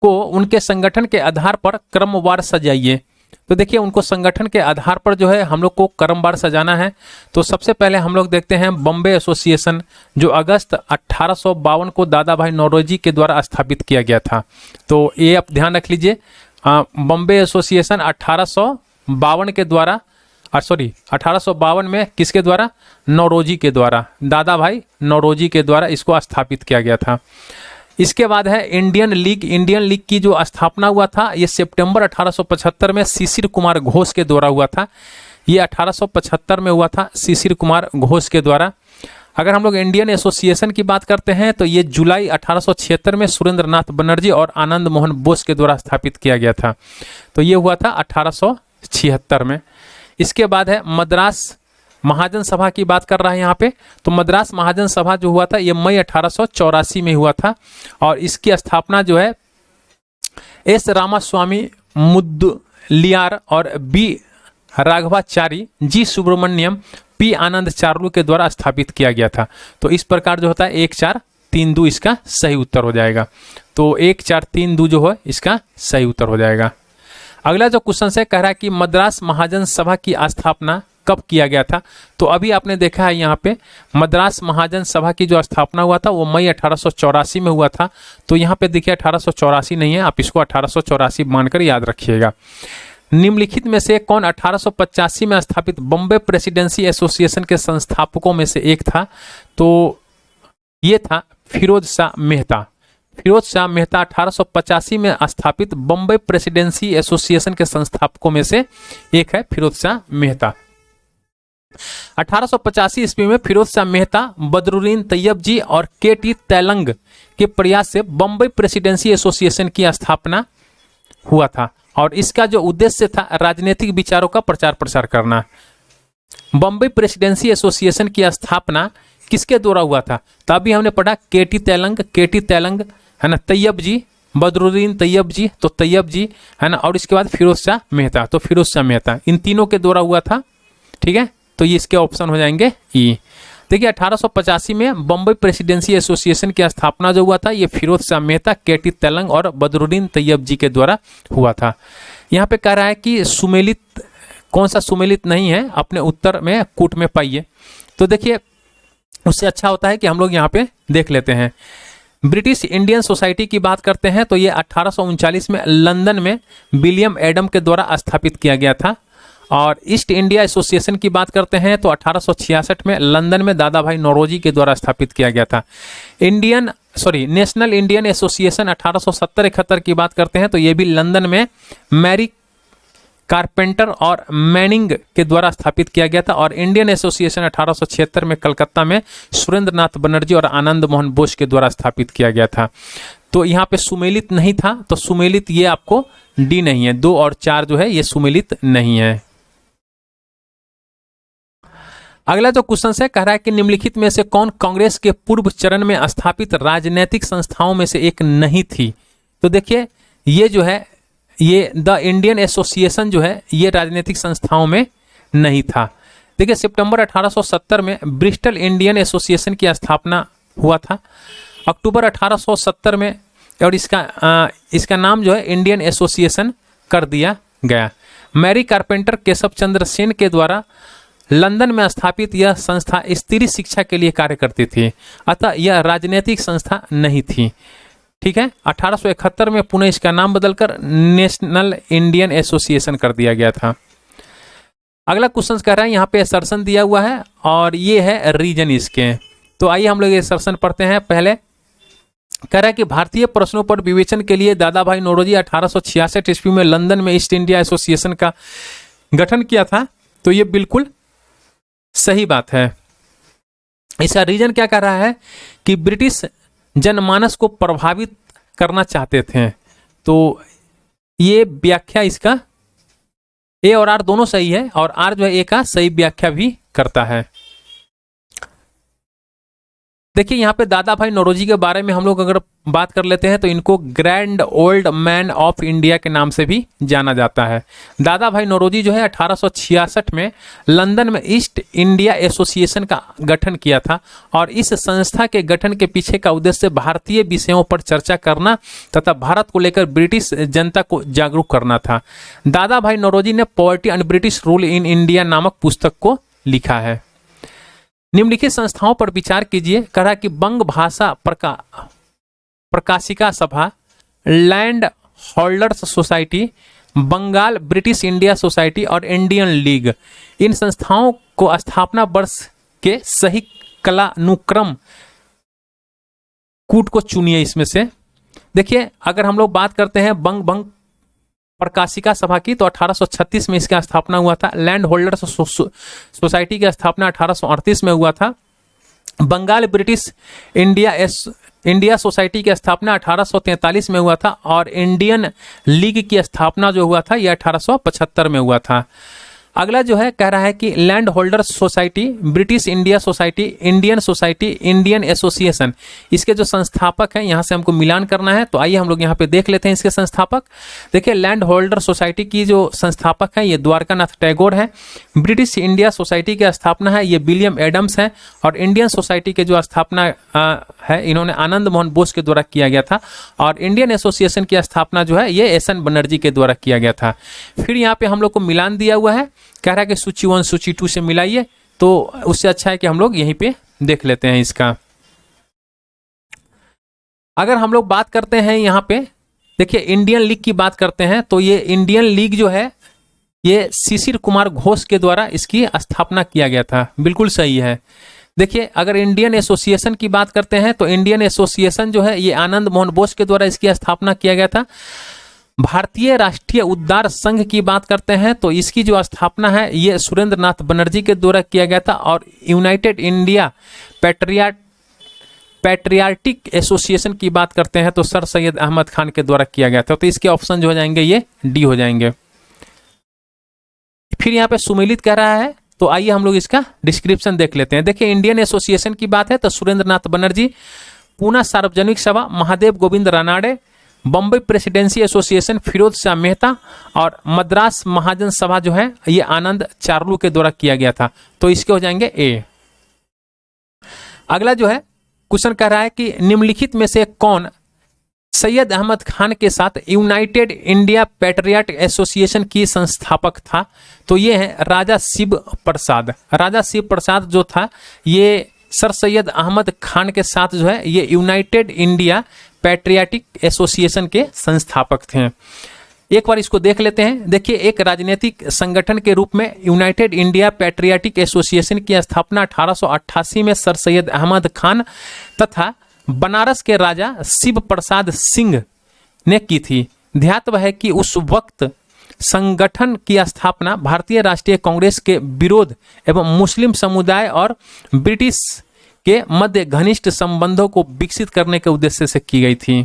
को उनके संगठन के आधार पर क्रमवार सजाइए। तो देखिए उनको संगठन के आधार पर जो है हम लोग को क्रमवार सजाना है। तो सबसे पहले हम लोग देखते हैं बॉम्बे एसोसिएशन, जो अगस्त 1852 को दादा भाई नौरोजी के द्वारा स्थापित किया गया था। तो ये आप ध्यान रख लीजिए, बॉम्बे एसोसिएशन 1852 के द्वारा 1852 में किसके द्वारा? नौरोजी के द्वारा, दादा भाई नौरोजी के द्वारा इसको स्थापित किया गया था। इसके बाद है इंडियन लीग की जो स्थापना हुआ था ये सितंबर 1875 में शिशिर कुमार घोष के द्वारा हुआ था। ये 1875 में हुआ था शिशिर कुमार घोष के द्वारा। अगर हम लोग इंडियन एसोसिएशन की बात करते हैं तो ये जुलाई 1876 में सुरेंद्रनाथ बनर्जी और आनंद मोहन बोस के द्वारा स्थापित किया गया था। तो ये हुआ था 1876 में। इसके बाद है मद्रास महाजन सभा की बात कर रहा है यहाँ पे। तो मद्रास महाजन सभा जो हुआ था ये मई 1884 में हुआ था, और इसकी स्थापना जो है एस रामास्वामी मुदलियार और बी राघवाचारी, जी सुब्रमण्यम, पी आनंद चार्लू के द्वारा स्थापित किया गया था। तो इस प्रकार जो होता है 1432 इसका सही उत्तर हो जाएगा। तो 1432 जो है इसका सही उत्तर हो जाएगा। अगला जो क्वेश्चन से कह रहा है कि मद्रास महाजन सभा की स्थापना कब किया गया था? तो अभी आपने देखा है यहाँ पे मद्रास महाजन सभा की जो स्थापना हुआ था वो मई 1884 में हुआ था। तो यहाँ पे देखिए 1884 नहीं है, आप इसको 1884 मानकर याद रखिएगा। निम्नलिखित में से कौन 1885 में स्थापित बॉम्बे प्रेसिडेंसी एसोसिएशन के संस्थापकों में से एक था? तो ये था फिरोज शाह मेहता। फिरोज शाह मेहता 1885 में स्थापित बॉम्बे प्रेसिडेंसी एसोसिएशन के संस्थापकों में से एक है फिरोज शाह मेहता। 1885 ईस्वी में फिरोज शाह मेहता, बदरुद्दीन तैयब जी और के.टी. तैलंग के प्रयास से बॉम्बे प्रेसिडेंसी एसोसिएशन की स्थापना हुआ था, और इसका जो उद्देश्य था राजनीतिक विचारों का प्रचार प्रसार करना। बॉम्बे प्रेसिडेंसी एसोसिएशन की स्थापना किसके द्वारा हुआ था? तो अभी हमने पढ़ा के.टी. तैलंग है ना, तैयब जी, बदरुद्दीन तैयब जी, तो तैयब जी है ना, और इसके बाद फिरोज शाह मेहता, तो फिरोज शाह मेहता, इन तीनों के द्वारा हुआ था। ठीक है, तो ये इसके ऑप्शन हो जाएंगे ई। देखिए 1885 में बॉम्बे प्रेसिडेंसी एसोसिएशन की स्थापना जो हुआ था ये फिरोज शाह मेहता, के.टी. तैलंग और बदरुद्दीन तैयब जी के द्वारा हुआ था। यहाँ पे कह रहा है कि सुमेलित, कौन सा सुमेलित नहीं है, अपने उत्तर में कूट में पाइए। तो देखिए उससे अच्छा होता है कि हम लोग यहाँ पे देख लेते हैं। ब्रिटिश इंडियन सोसाइटी की बात करते हैं तो ये 1839 में लंदन में विलियम एडम के द्वारा स्थापित किया गया था। और ईस्ट इंडिया एसोसिएशन की बात करते हैं तो 1866 में लंदन में दादा भाई नौरोजी के द्वारा स्थापित किया गया था। नेशनल इंडियन एसोसिएशन 1870-71 की बात करते हैं तो ये भी लंदन में मैरी कारपेंटर और मैनिंग के द्वारा स्थापित किया गया था। और इंडियन एसोसिएशन 1876 में कलकत्ता में सुरेंद्र नाथ बनर्जी और आनंद मोहन बोस के द्वारा स्थापित किया गया था। तो यहाँ पे सुमेलित नहीं था, तो सुमेलित ये आपको डी नहीं है, 2 और 4 जो है ये सुमेलित नहीं है। अगला जो क्वेश्चन है कह रहा है कि निम्नलिखित में से कौन कांग्रेस के पूर्व चरण में स्थापित राजनीतिक संस्थाओं में से एक नहीं थी। तो देखिए ये जो है ये द इंडियन एसोसिएशन जो है ये राजनीतिक संस्थाओं में नहीं था। देखिए सितंबर 1870 में ब्रिस्टल इंडियन एसोसिएशन की स्थापना हुआ था। अक्टूबर 1870 में और इसका नाम जो है इंडियन एसोसिएशन कर दिया गया। मैरी कारपेंटर केशव चंद्र सेन के द्वारा लंदन में स्थापित यह संस्था स्त्री शिक्षा के लिए कार्य करती थी, अतः यह राजनीतिक संस्था नहीं थी। ठीक है, 1871 में पुनः इसका नाम बदलकर नेशनल इंडियन एसोसिएशन कर दिया गया था। अगला क्वेश्चन कह रहा है यहाँ पे असर्शन दिया हुआ है और ये है रीजन इसके। तो आइए हम लोग असर्शन पढ़ते हैं। पहले कह रहा है कि भारतीय प्रश्नों पर विवेचन के लिए दादा भाई नौरोजी 1866 ईस्वी में लंदन में ईस्ट इंडिया एसोसिएशन का गठन किया था। तो ये बिल्कुल सही बात है। इसका रीजन क्या कह रहा है कि ब्रिटिश जनमानस को प्रभावित करना चाहते थे। तो ये व्याख्या इसका ए और आर दोनों सही है और आर जो है ए का सही व्याख्या भी करता है। देखिए यहाँ पे दादा भाई नौरोजी के बारे में हम लोग अगर बात कर लेते हैं तो इनको grand old man of India के नाम से भी जाना जाता है। दादा भाई नौरोजी जो है 1866 में लंदन में ईस्ट इंडिया एसोसिएशन का गठन किया था और इस संस्था के गठन के पीछे का उद्देश्य भारतीय विषयों पर चर्चा करना तथा भारत को लेकर ब्रिटिश जनता को जागरूक करना था। दादा भाई नौरोजी ने poverty and British rule in India नामक पुस्तक को लिखा है। निम्नलिखित संस्थाओं पर विचार कीजिए। कहा कि बंग Bhasha Prakashika Sabha, land holders society, Bengal British India society और इंडियन लीग। इन संस्थाओं को स्थापना वर्ष के सही कालानुक्रम कूट को चुनिए इसमें से। देखिए अगर हम लोग बात करते हैं बंग प्रकाशिका सभा की तो 1836 में इसका स्थापना हुआ था। लैंड होल्डर्स सोसाइटी की स्थापना 1838 में हुआ था। बंगाल ब्रिटिश इंडिया सोसाइटी की स्थापना 1843 में हुआ था और इंडियन लीग की स्थापना जो हुआ था यह 1875 में हुआ था। अगला जो है कह रहा है कि land holders society, British India society, Indian society, Indian association, इसके जो संस्थापक हैं यहाँ से हमको मिलान करना है। तो आइए हम लोग यहाँ पे देख लेते हैं इसके संस्थापक। देखिए लैंड होल्डर सोसाइटी की जो संस्थापक हैं ये द्वारकानाथ टैगोर है। ब्रिटिश इंडिया सोसाइटी की स्थापना है ये विलियम एडम्स है और इंडियन सोसाइटी के जो स्थापना है इन्होंने आनंद मोहन बोस के द्वारा किया गया था और इंडियन एसोसिएशन की स्थापना जो है ये एस.एन. बनर्जी के द्वारा किया गया था। फिर यहाँ पे हम लोग को मिलान दिया हुआ है, कह रहा है कि सूची 1 सूची 2 से मिलाइए। तो उससे अच्छा है कि हम लोग यहीं पे देख लेते हैं इसका। अगर हम लोग बात करते हैं यहाँ पे देखिए इंडियन लीग की बात करते हैं तो ये इंडियन लीग जो है ये शिशिर कुमार घोष के द्वारा इसकी स्थापना किया गया था। बिल्कुल सही है। देखिए अगर इंडियन एसोसिएशन की बात करते हैं तो इंडियन एसोसिएशन जो है ये आनंद मोहन बोस के द्वारा इसकी स्थापना किया गया था। भारतीय राष्ट्रीय उद्धार संघ की बात करते हैं तो इसकी जो स्थापना है ये सुरेंद्र नाथ बनर्जी के द्वारा किया गया था और यूनाइटेड इंडिया पैट्रियाटिक एसोसिएशन की बात करते हैं तो सर सैयद अहमद खान के द्वारा किया गया था। तो इसके ऑप्शन जो हो जाएंगे ये डी हो जाएंगे। फिर यहाँ पे सुमेलित कह रहा है तो आइए हम लोग इसका डिस्क्रिप्शन देख लेते हैं। देखिए इंडियन एसोसिएशन की बात है तो सुरेंद्र नाथ बनर्जी, पूना सार्वजनिक सभा महादेव गोविंद रानाडे, बम्बई प्रेसिडेंसी एसोसिएशन फिरोज शाह मेहता और मद्रास महाजन सभा जो है ये आनंद चार्लू के द्वारा किया गया था। तो इसके हो जाएंगे ए। अगला जो है क्वेश्चन कह रहा है कि निम्नलिखित में से कौन सैयद अहमद खान के साथ यूनाइटेड इंडिया पैट्रियट एसोसिएशन की संस्थापक था। तो ये है राजा शिव प्रसाद। राजा शिव प्रसाद जो था ये सर सैयद अहमद खान के साथ जो है ये यूनाइटेड इंडिया पैट्रियाटिक एसोसिएशन के संस्थापक थे। एक बार इसको देख लेते हैं। देखिए, एक राजनीतिक संगठन के रूप में यूनाइटेड इंडिया पैट्रियाटिक एसोसिएशन की स्थापना 1888 में सर सैयद अहमद खान तथा बनारस के राजा शिव प्रसाद सिंह ने की थी। ध्यातव्य है कि उस वक्त संगठन की स्थापना भारतीय राष्ट्रीय कांग्रेस के विरोध एवं मुस्लिम समुदाय और ब्रिटिश के मध्य घनिष्ठ संबंधों को विकसित करने के उद्देश्य से की गई थी।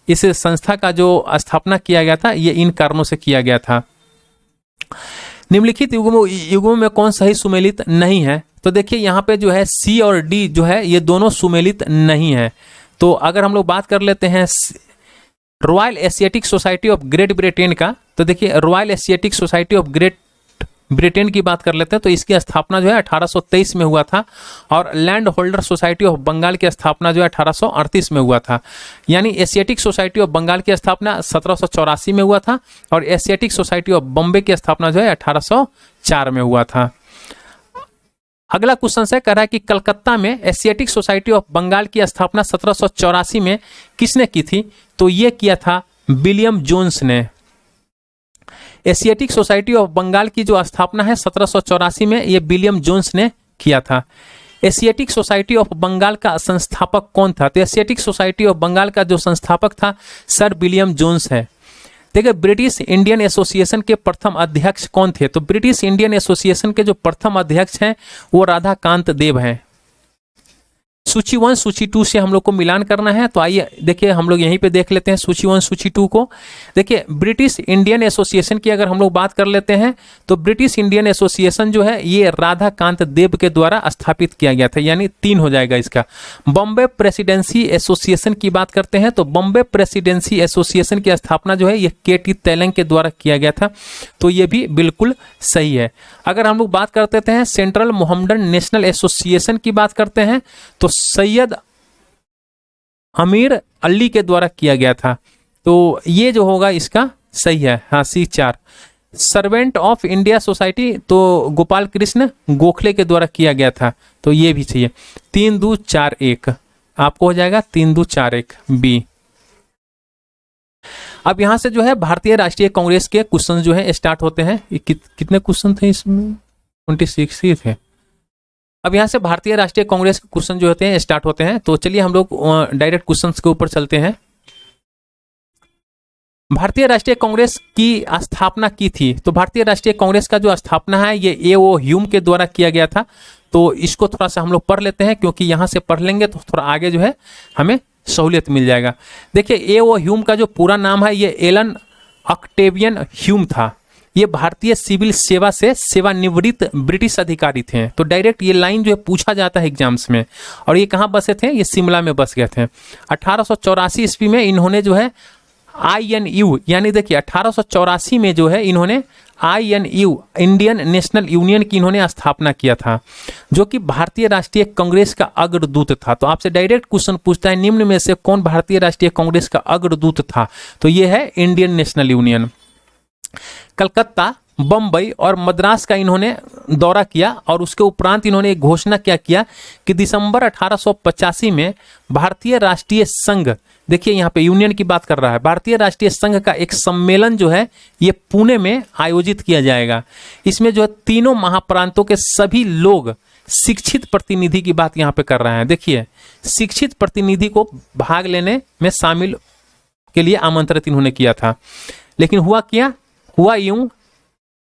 इस संस्था का जो स्थापना किया गया था ये इन कारणों से किया गया था। निम्नलिखित युग्मों में कौन सही सुमेलित नहीं है? तो देखिए यहाँ पे जो है सी और डी जो है ये दोनों सुमेलित नहीं है। तो अगर हम लोग बात कर लेते हैं royal Asiatic society of great Britain का, तो देखिए royal Asiatic society of great Britain की बात कर लेते हैं तो इसकी स्थापना जो है 1823 में हुआ था और land holder society of Bengal की स्थापना जो है 1838 में हुआ था। यानी एशियाटिक सोसाइटी ऑफ बंगाल की स्थापना 1784 में हुआ था और एशियाटिक सोसाइटी ऑफ बॉम्बे की स्थापना जो है 1804 में हुआ था। अगला क्वेश्चन से कह रहा है कि कलकत्ता में एशियाटिक सोसाइटी ऑफ बंगाल की स्थापना 1784 में किसने की थी? तो ये किया था विलियम जोन्स ने। एशियाटिक सोसाइटी ऑफ बंगाल की जो स्थापना है 1784 में ये विलियम जोन्स ने किया था। एशियाटिक सोसाइटी ऑफ बंगाल का संस्थापक कौन था? तो एशियाटिक सोसाइटी ऑफ बंगाल का जो संस्थापक था सर विलियम जोन्स है। देखिए, ब्रिटिश इंडियन एसोसिएशन के प्रथम अध्यक्ष कौन थे? तो ब्रिटिश इंडियन एसोसिएशन के जो प्रथम अध्यक्ष हैं वो राधाकांत देव हैं। सूची 1 सूची 2 से हम लोग को मिलान करना है, तो आइए देखिए हम लोग यहीं पे देख लेते हैं सूची 1 सूची 2 को। देखिए, ब्रिटिश इंडियन एसोसिएशन की अगर हम लोग बात कर लेते हैं तो ब्रिटिश इंडियन एसोसिएशन जो है ये राधाकांत देव के द्वारा स्थापित किया गया था, यानी 3 हो जाएगा इसका। बॉम्बे प्रेसिडेंसी एसोसिएशन की बात करते हैं तो बॉम्बे प्रेसिडेंसी एसोसिएशन की स्थापना जो है ये के.टी. तेलंग के द्वारा किया गया था, तो ये भी बिल्कुल सही है। अगर हम लोग बात करते हैं सेंट्रल मोहम्मडन नेशनल एसोसिएशन की बात करते हैं तो सैयद अमीर अली के द्वारा किया गया था, तो ये जो होगा इसका सही है। हाँ, C4। Servant of India society तो गोपाल कृष्ण गोखले के द्वारा किया गया था, तो ये भी चाहिए। 3 2 4 1 आपको हो जाएगा 3 2 4 1 बी। अब यहां से जो है भारतीय राष्ट्रीय कांग्रेस के क्वेश्चन जो है स्टार्ट होते हैं। कितने क्वेश्चन थे इसमें? 26 ही थे। अब यहाँ से भारतीय राष्ट्रीय कांग्रेस के क्वेश्चन जो होते हैं स्टार्ट होते हैं, तो चलिए हम लोग डायरेक्ट क्वेश्चंस के ऊपर चलते हैं। भारतीय राष्ट्रीय कांग्रेस की स्थापना की थी, तो भारतीय राष्ट्रीय कांग्रेस का जो स्थापना है ये ए.ओ. ह्यूम के द्वारा किया गया था। तो इसको थोड़ा सा हम लोग पढ़ लेते हैं, क्योंकि यहाँ से पढ़ लेंगे तो थोड़ा आगे जो है हमें सहूलियत मिल जाएगा। देखिए, ए.ओ. ह्यूम का जो पूरा नाम है ये एलन ऑक्टेवियन ह्यूम था। ये भारतीय सिविल सेवा से सेवानिवृत्त ब्रिटिश अधिकारी थे। तो डायरेक्ट ये लाइन जो है पूछा जाता है एग्जाम्स में। और ये कहाँ बसे थे? ये शिमला में बस गए थे। 1884 ईस्वी में इन्होंने जो है INU, यानी देखिए 1884 में जो है इन्होंने INU इंडियन नेशनल यूनियन की इन्होंने स्थापना किया था, जो कि भारतीय राष्ट्रीय कांग्रेस का अग्रदूत था। तो आपसे डायरेक्ट क्वेश्चन पूछता है निम्न में से कौन भारतीय राष्ट्रीय कांग्रेस का अग्रदूत था? तो ये है Indian national union. Calcutta, Bombay और मद्रास का इन्होंने दौरा किया और उसके उपरांत इन्होंने एक घोषणा क्या किया कि दिसंबर 1885 में भारतीय राष्ट्रीय संघ, देखिए यहाँ पे यूनियन की बात कर रहा है, भारतीय राष्ट्रीय संघ का एक सम्मेलन जो है ये पुणे में आयोजित किया जाएगा। इसमें जो है तीनों महाप्रांतों के सभी लोग शिक्षित प्रतिनिधि की बात यहाँ पे कर रहे हैं। देखिए, शिक्षित प्रतिनिधि को भाग लेने में शामिल के लिए आमंत्रित इन्होंने किया था। लेकिन हुआ यूं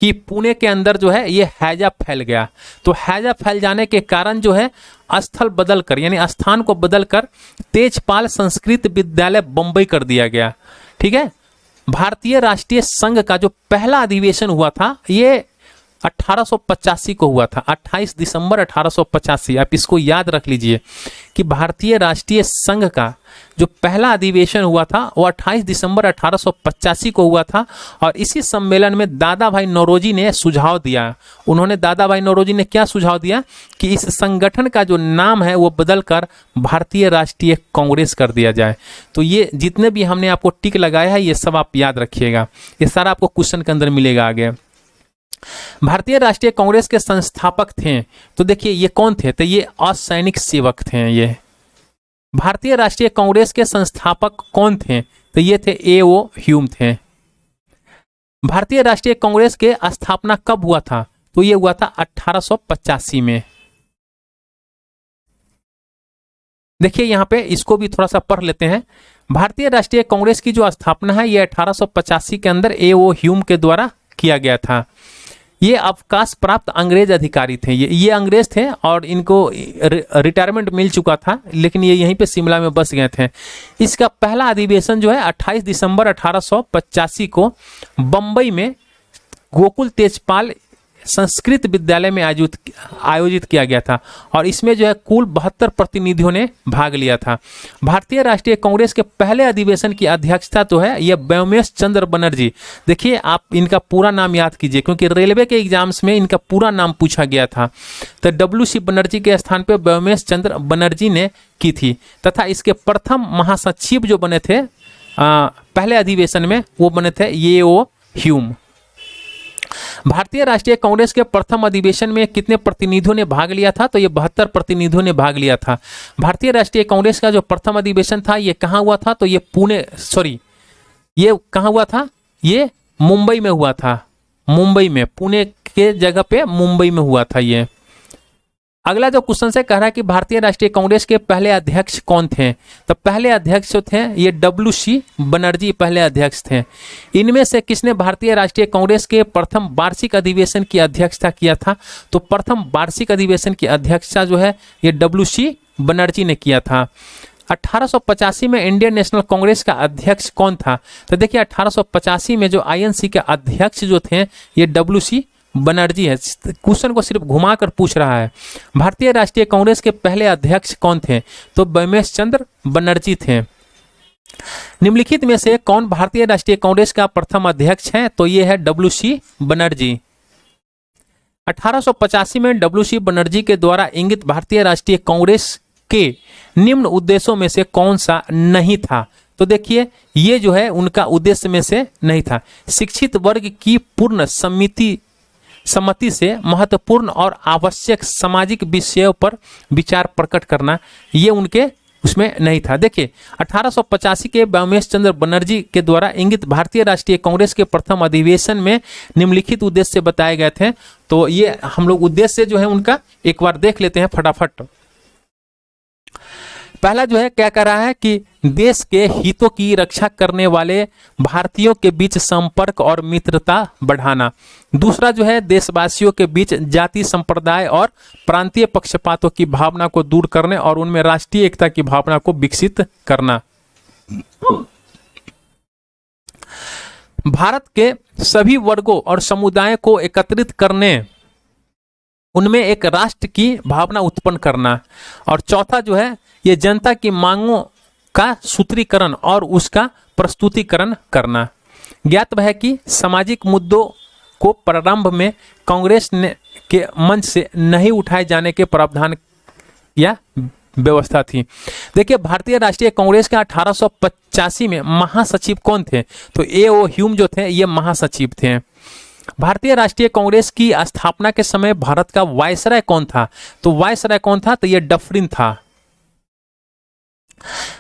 कि पुणे के अंदर जो है ये हैजा फैल गया। तो हैजा फैल जाने के कारण जो है स्थल बदलकर, यानी स्थान को बदलकर तेजपाल संस्कृत विद्यालय बंबई कर दिया गया। ठीक है। भारतीय राष्ट्रीय संघ का जो पहला अधिवेशन हुआ था ये 1885 को हुआ था, 28 दिसंबर 1885। आप इसको याद रख लीजिए कि भारतीय राष्ट्रीय संघ का जो पहला अधिवेशन हुआ था वो 28 दिसंबर 1885 को हुआ था और इसी सम्मेलन में दादा भाई नौरोजी ने सुझाव दिया। उन्होंने दादा भाई नौरोजी ने क्या सुझाव दिया कि इस संगठन का जो नाम है वो बदलकर भारतीय राष्ट्रीय कांग्रेस कर दिया जाए। तो ये जितने भी हमने आपको टिक लगाया है ये सब आप याद रखिएगा, ये सारा आपको क्वेश्चन के अंदर मिलेगा आगे। भारतीय राष्ट्रीय कांग्रेस के संस्थापक थे, तो देखिए ये कौन थे, तो ये असैनिक सेवक थे। ये भारतीय राष्ट्रीय कांग्रेस के संस्थापक कौन थे, तो ये थे A.O. ह्यूम थे। भारतीय राष्ट्रीय कांग्रेस के स्थापना कब हुआ था, तो ये हुआ था 1885 में। देखिए यहां पे इसको भी थोड़ा सा पढ़ लेते हैं। भारतीय राष्ट्रीय कांग्रेस की जो स्थापना है ये 1885 के अंदर A.O. ह्यूम के द्वारा किया गया था। ये अवकाश प्राप्त अंग्रेज अधिकारी थे, ये अंग्रेज थे और इनको रिटायरमेंट मिल चुका था, लेकिन ये यहीं पे शिमला में बस गए थे। इसका पहला अधिवेशन जो है 28 दिसंबर 1885 को बंबई में गोकुल तेजपाल संस्कृत विद्यालय में आयोजित किया गया था और इसमें जो है कुल 72 प्रतिनिधियों ने भाग लिया था। भारतीय राष्ट्रीय कांग्रेस के पहले अधिवेशन की अध्यक्षता तो है यह व्योमेश चंद्र बनर्जी। देखिए आप इनका पूरा नाम याद कीजिए क्योंकि रेलवे के एग्जाम्स में इनका पूरा नाम पूछा गया था। तो WC बनर्जी के स्थान पर व्योमेश चंद्र बनर्जी ने की थी तथा इसके प्रथम महासचिव जो बने थे पहले अधिवेशन में वो बने थे A.O. ह्यूम। भारतीय राष्ट्रीय कांग्रेस के प्रथम अधिवेशन में कितने प्रतिनिधियों ने भाग लिया था, तो ये 72 प्रतिनिधियों ने भाग लिया था। भारतीय राष्ट्रीय कांग्रेस का जो प्रथम अधिवेशन था ये कहाँ हुआ था, तो ये ये कहाँ हुआ था, ये मुंबई में हुआ था। मुंबई में, पुणे के जगह पे मुंबई में हुआ था ये। अगला जो क्वेश्चन से कह रहा है कि भारतीय राष्ट्रीय कांग्रेस के पहले अध्यक्ष कौन थे, तो पहले अध्यक्ष जो थे ये WC बनर्जी पहले अध्यक्ष थे। इनमें से किसने भारतीय राष्ट्रीय कांग्रेस के प्रथम वार्षिक अधिवेशन की अध्यक्षता किया था, तो प्रथम वार्षिक अधिवेशन की अध्यक्षता जो है ये WC बनर्जी ने किया था। 1885 में इंडियन नेशनल कांग्रेस का अध्यक्ष कौन था, तो देखिए 1885 में जो INC के अध्यक्ष जो थे ये WC बनर्जी है। क्वेश्चन को सिर्फ घुमाकर पूछ रहा है। भारतीय राष्ट्रीय कांग्रेस के पहले अध्यक्ष कौन थे, तो व्योमेश चंद्र बनर्जी थे। निम्नलिखित में से कौन भारतीय राष्ट्रीय कांग्रेस का प्रथम अध्यक्ष है, तो ये है WC बनर्जी। 1885 में WC बनर्जी के द्वारा इंगित भारतीय राष्ट्रीय कांग्रेस के निम्न उद्देश्यों में से कौन सा नहीं था, तो देखिए ये जो है उनका उद्देश्य में से नहीं था। शिक्षित वर्ग की पूर्ण सम्मति से महत्वपूर्ण और आवश्यक सामाजिक विषयों पर विचार प्रकट करना, ये उनके उसमें नहीं था। देखिए 1885 के व्योमेश चंद्र बनर्जी के द्वारा इंगित भारतीय राष्ट्रीय कांग्रेस के प्रथम अधिवेशन में निम्नलिखित उद्देश्य बताए गए थे, तो ये हम लोग उद्देश्य जो है उनका एक बार देख लेते हैं फटाफट। पहला जो है क्या कह रहा है कि देश के हितों की रक्षा करने वाले भारतीयों के बीच संपर्क और मित्रता बढ़ाना। दूसरा जो है देशवासियों के बीच जाति, संप्रदाय और प्रांतीय पक्षपातों की भावना को दूर करने और उनमें राष्ट्रीय एकता की भावना को विकसित करना। भारत के सभी वर्गों और समुदायों को एकत्रित करने, उनमें एक राष्ट्र की भावना उत्पन्न करना। और चौथा जो है ये जनता की मांगों का सूत्रीकरण और उसका प्रस्तुतिकरण करना। ज्ञात है कि सामाजिक मुद्दों को प्रारंभ में कांग्रेस ने के मंच से नहीं उठाए जाने के प्रावधान या व्यवस्था थी। देखिए भारतीय राष्ट्रीय कांग्रेस का 1885 में महासचिव कौन थे, तो A.O. ह्यूम जो थे ये महासचिव थे। भारतीय राष्ट्रीय कांग्रेस की स्थापना के समय भारत का वायसराय कौन था, तो वायसराय कौन था, तो ये डफरिन था।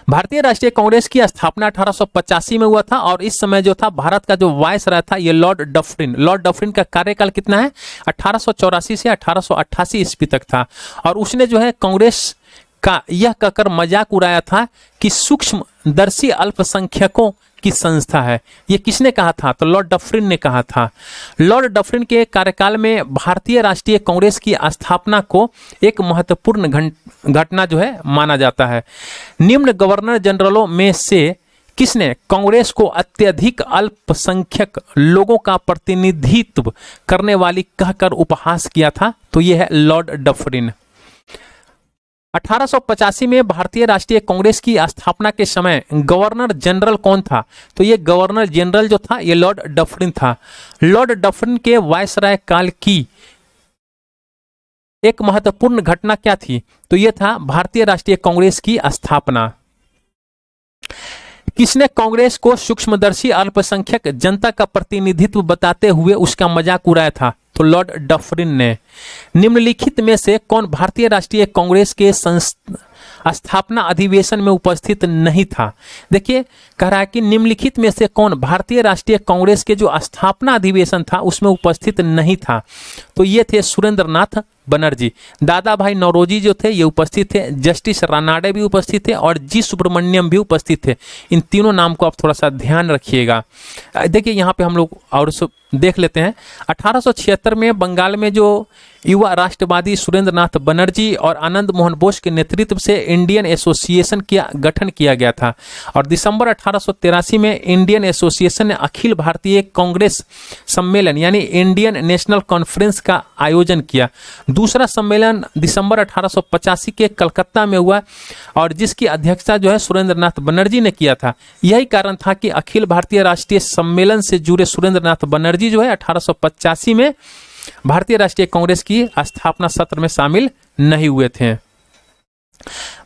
भारतीय राष्ट्रीय कांग्रेस की स्थापना 1885 में हुआ था और इस समय जो था भारत का जो वायसराय था ये लॉर्ड डफरिन। लॉर्ड डफरिन का कार्यकाल कितना है, 1884 से 1888 ईस्वी तक था और उसने जो है कांग्रेस का यह कहकर मजाक उड़ाया था कि सूक्ष्मदर्शी अल्पसंख्यकों की संस्था है। ये किसने कहा था, तो लॉर्ड डफरिन ने कहा था। लॉर्ड डफरिन के कार्यकाल में भारतीय राष्ट्रीय कांग्रेस की स्थापना को एक महत्वपूर्ण घटना जो है माना जाता है। निम्न गवर्नर जनरलों में से किसने कांग्रेस को अत्यधिक अल्पसंख्यक लोगों का प्रतिनिधित्व करने वाली कहकर उपहास किया था, तो यह है लॉर्ड डफरिन। 1885 में भारतीय राष्ट्रीय कांग्रेस की स्थापना के समय गवर्नर जनरल कौन था? तो ये गवर्नर जनरल जो था ये लॉर्ड डफरिन था। लॉर्ड डफरिन के वायसराय काल की एक महत्वपूर्ण घटना क्या थी? तो यह था भारतीय राष्ट्रीय कांग्रेस की स्थापना। किसने कांग्रेस को सूक्ष्मदर्शी अल्पसंख्यक जनता का प्रतिनिधित्व बताते हुए उसका मजाक उड़ाया था? तो लॉर्ड डफरिन ने। निम्नलिखित में से कौन भारतीय राष्ट्रीय कांग्रेस के स्थापना अधिवेशन में उपस्थित नहीं था? देखिए कह रहा है कि निम्नलिखित में से कौन भारतीय राष्ट्रीय कांग्रेस के जो स्थापना अधिवेशन था उसमें उपस्थित नहीं था? तो ये थे सुरेंद्रनाथ बनर्जी। दादा भाई नौरोजी जो थे ये उपस्थित थे, जस्टिस रानाडे भी उपस्थित थे और जी सुब्रमण्यम भी उपस्थित थे। इन तीनों नाम को आप थोड़ा सा ध्यान रखिएगा। देखिए यहाँ पे हम लोग और देख लेते हैं। 1876 में बंगाल में जो युवा राष्ट्रवादी सुरेंद्रनाथ बनर्जी और आनंद मोहन बोस के नेतृत्व से इंडियन एसोसिएशन का गठन किया गया था और दिसंबर 1883 में इंडियन एसोसिएशन ने अखिल भारतीय कांग्रेस सम्मेलन यानी इंडियन नेशनल कॉन्फ्रेंस का आयोजन किया। दूसरा सम्मेलन दिसंबर 1885 के कलकत्ता में हुआ और जिसकी अध्यक्षता जो है सुरेंद्रनाथ बनर्जी ने किया था। यही कारण था कि अखिल भारतीय राष्ट्रीय सम्मेलन से जुड़े सुरेंद्रनाथ बनर्जी जो है 1885 में भारतीय राष्ट्रीय कांग्रेस की स्थापना सत्र में शामिल नहीं हुए थे।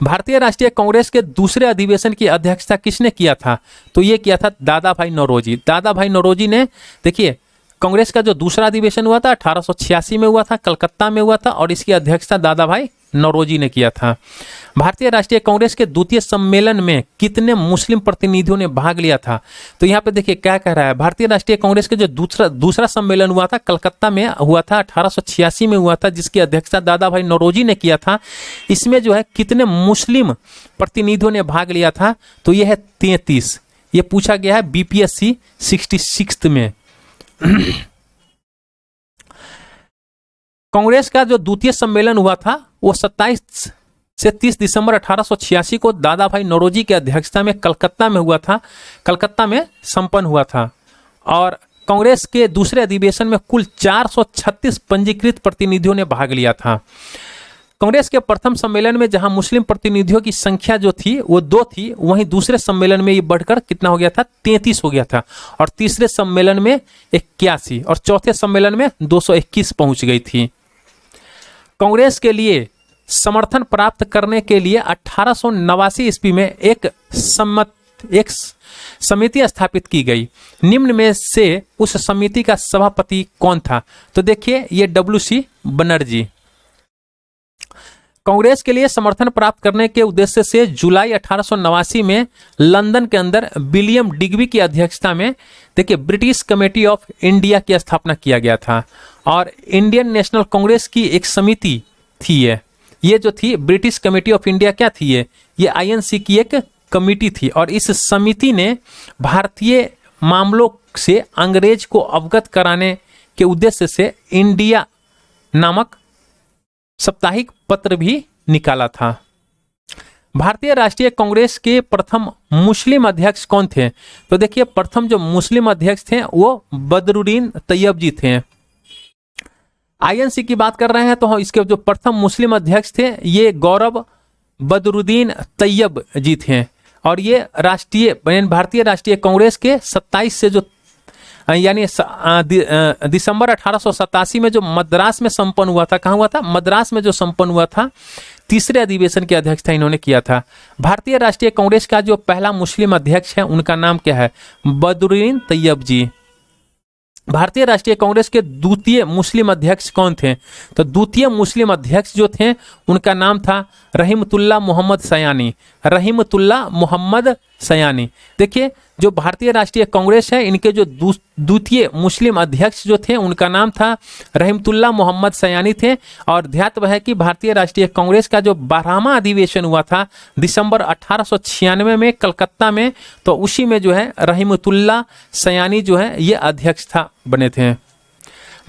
भारतीय राष्ट्रीय कांग्रेस के दूसरे अधिवेशन की अध्यक्षता किसने किया था? तो ये किया था दादा भाई नौरोजी। दादा भाई नौरोजी ने, देखिए कांग्रेस का जो दूसरा अधिवेशन हुआ था 1886 में हुआ था, कलकत्ता में हुआ था और इसकी अध्यक्षता दादा भाई नौरोजी ने किया था। भारतीय राष्ट्रीय कांग्रेस के द्वितीय सम्मेलन में कितने मुस्लिम प्रतिनिधियों ने भाग लिया था? तो यहाँ पे देखिए क्या कह रहा है। भारतीय राष्ट्रीय कांग्रेस के जो दूसरा सम्मेलन हुआ था कलकत्ता में हुआ था, 1886 में हुआ था, जिसकी अध्यक्षता दादा भाई नौरोजी ने किया था। इसमें जो है कितने मुस्लिम प्रतिनिधियों ने भाग लिया था? तो यह है 33। ये पूछा गया है बीपीएससी 66 में। कांग्रेस का जो द्वितीय सम्मेलन हुआ था वो 27 से 30 दिसंबर 1886 को दादा भाई नौरोजी की अध्यक्षता में कलकत्ता में हुआ था, कलकत्ता में संपन्न हुआ था। और कांग्रेस के दूसरे अधिवेशन में कुल 436 पंजीकृत प्रतिनिधियों ने भाग लिया था। कांग्रेस के प्रथम सम्मेलन में जहां मुस्लिम प्रतिनिधियों की संख्या जो थी वो 2 थी, वहीं दूसरे सम्मेलन में ये बढ़कर कितना हो गया था? 33 हो गया था। और तीसरे सम्मेलन में 81 और चौथे सम्मेलन में 221 पहुंच गई थी। कांग्रेस के लिए समर्थन प्राप्त करने के लिए 1889 ईस्वी में एक समिति स्थापित की गई। निम्न में से उस समिति का सभापति कौन था? तो देखिए ये WC बनर्जी। कांग्रेस के लिए समर्थन प्राप्त करने के उद्देश्य से जुलाई 1889 में लंदन के अंदर विलियम डिग्बी की अध्यक्षता में देखिए ब्रिटिश कमेटी ऑफ इंडिया की स्थापना किया गया था और इंडियन नेशनल कांग्रेस की एक समिति थी। ये जो थी ब्रिटिश कमेटी ऑफ इंडिया क्या थी? ये INC की एक कमेटी थी और इस समिति ने भारतीय मामलों से अंग्रेज को अवगत कराने के उद्देश्य से इंडिया नामक साप्ताहिक पत्र भी निकाला था। भारतीय राष्ट्रीय कांग्रेस के प्रथम मुस्लिम अध्यक्ष कौन थे? तो देखिए प्रथम जो मुस्लिम अध्यक्ष थे वो बदरुद्दीन तैयब जी थे। INC की बात कर रहे हैं तो इसके जो प्रथम मुस्लिम अध्यक्ष थे ये गौरव बदरुद्दीन तैयब जी थे और ये भारतीय राष्ट्रीय कांग्रेस के 27 से जो यानी दिसंबर 1887 में जो मद्रास में संपन्न हुआ था, कहाँ हुआ था? मद्रास में जो संपन्न हुआ था, तीसरे अधिवेशन की अध्यक्षता इन्होंने किया था। भारतीय राष्ट्रीय कांग्रेस का जो पहला मुस्लिम अध्यक्ष है उनका नाम क्या है? बदरुद्दीन तैयब जी। भारतीय राष्ट्रीय कांग्रेस के द्वितीय मुस्लिम अध्यक्ष कौन थे? तो द्वितीय मुस्लिम अध्यक्ष जो थे उनका नाम था रहीमतुल्लाह मोहम्मद सयानी। रहीमतुल्लाह मोहम्मद सयानी। देखिए जो भारतीय राष्ट्रीय कांग्रेस है इनके जो द्वितीय मुस्लिम अध्यक्ष जो थे उनका नाम था रहीमतुल्लाह मोहम्मद सयानी थे। और ध्यातव्य है कि भारतीय राष्ट्रीय कांग्रेस का जो 12वां अधिवेशन हुआ था दिसंबर 1896 में कलकत्ता में, तो उसी में जो है रहीमतुल्लाह सयानी जो है ये अध्यक्षता बने थे।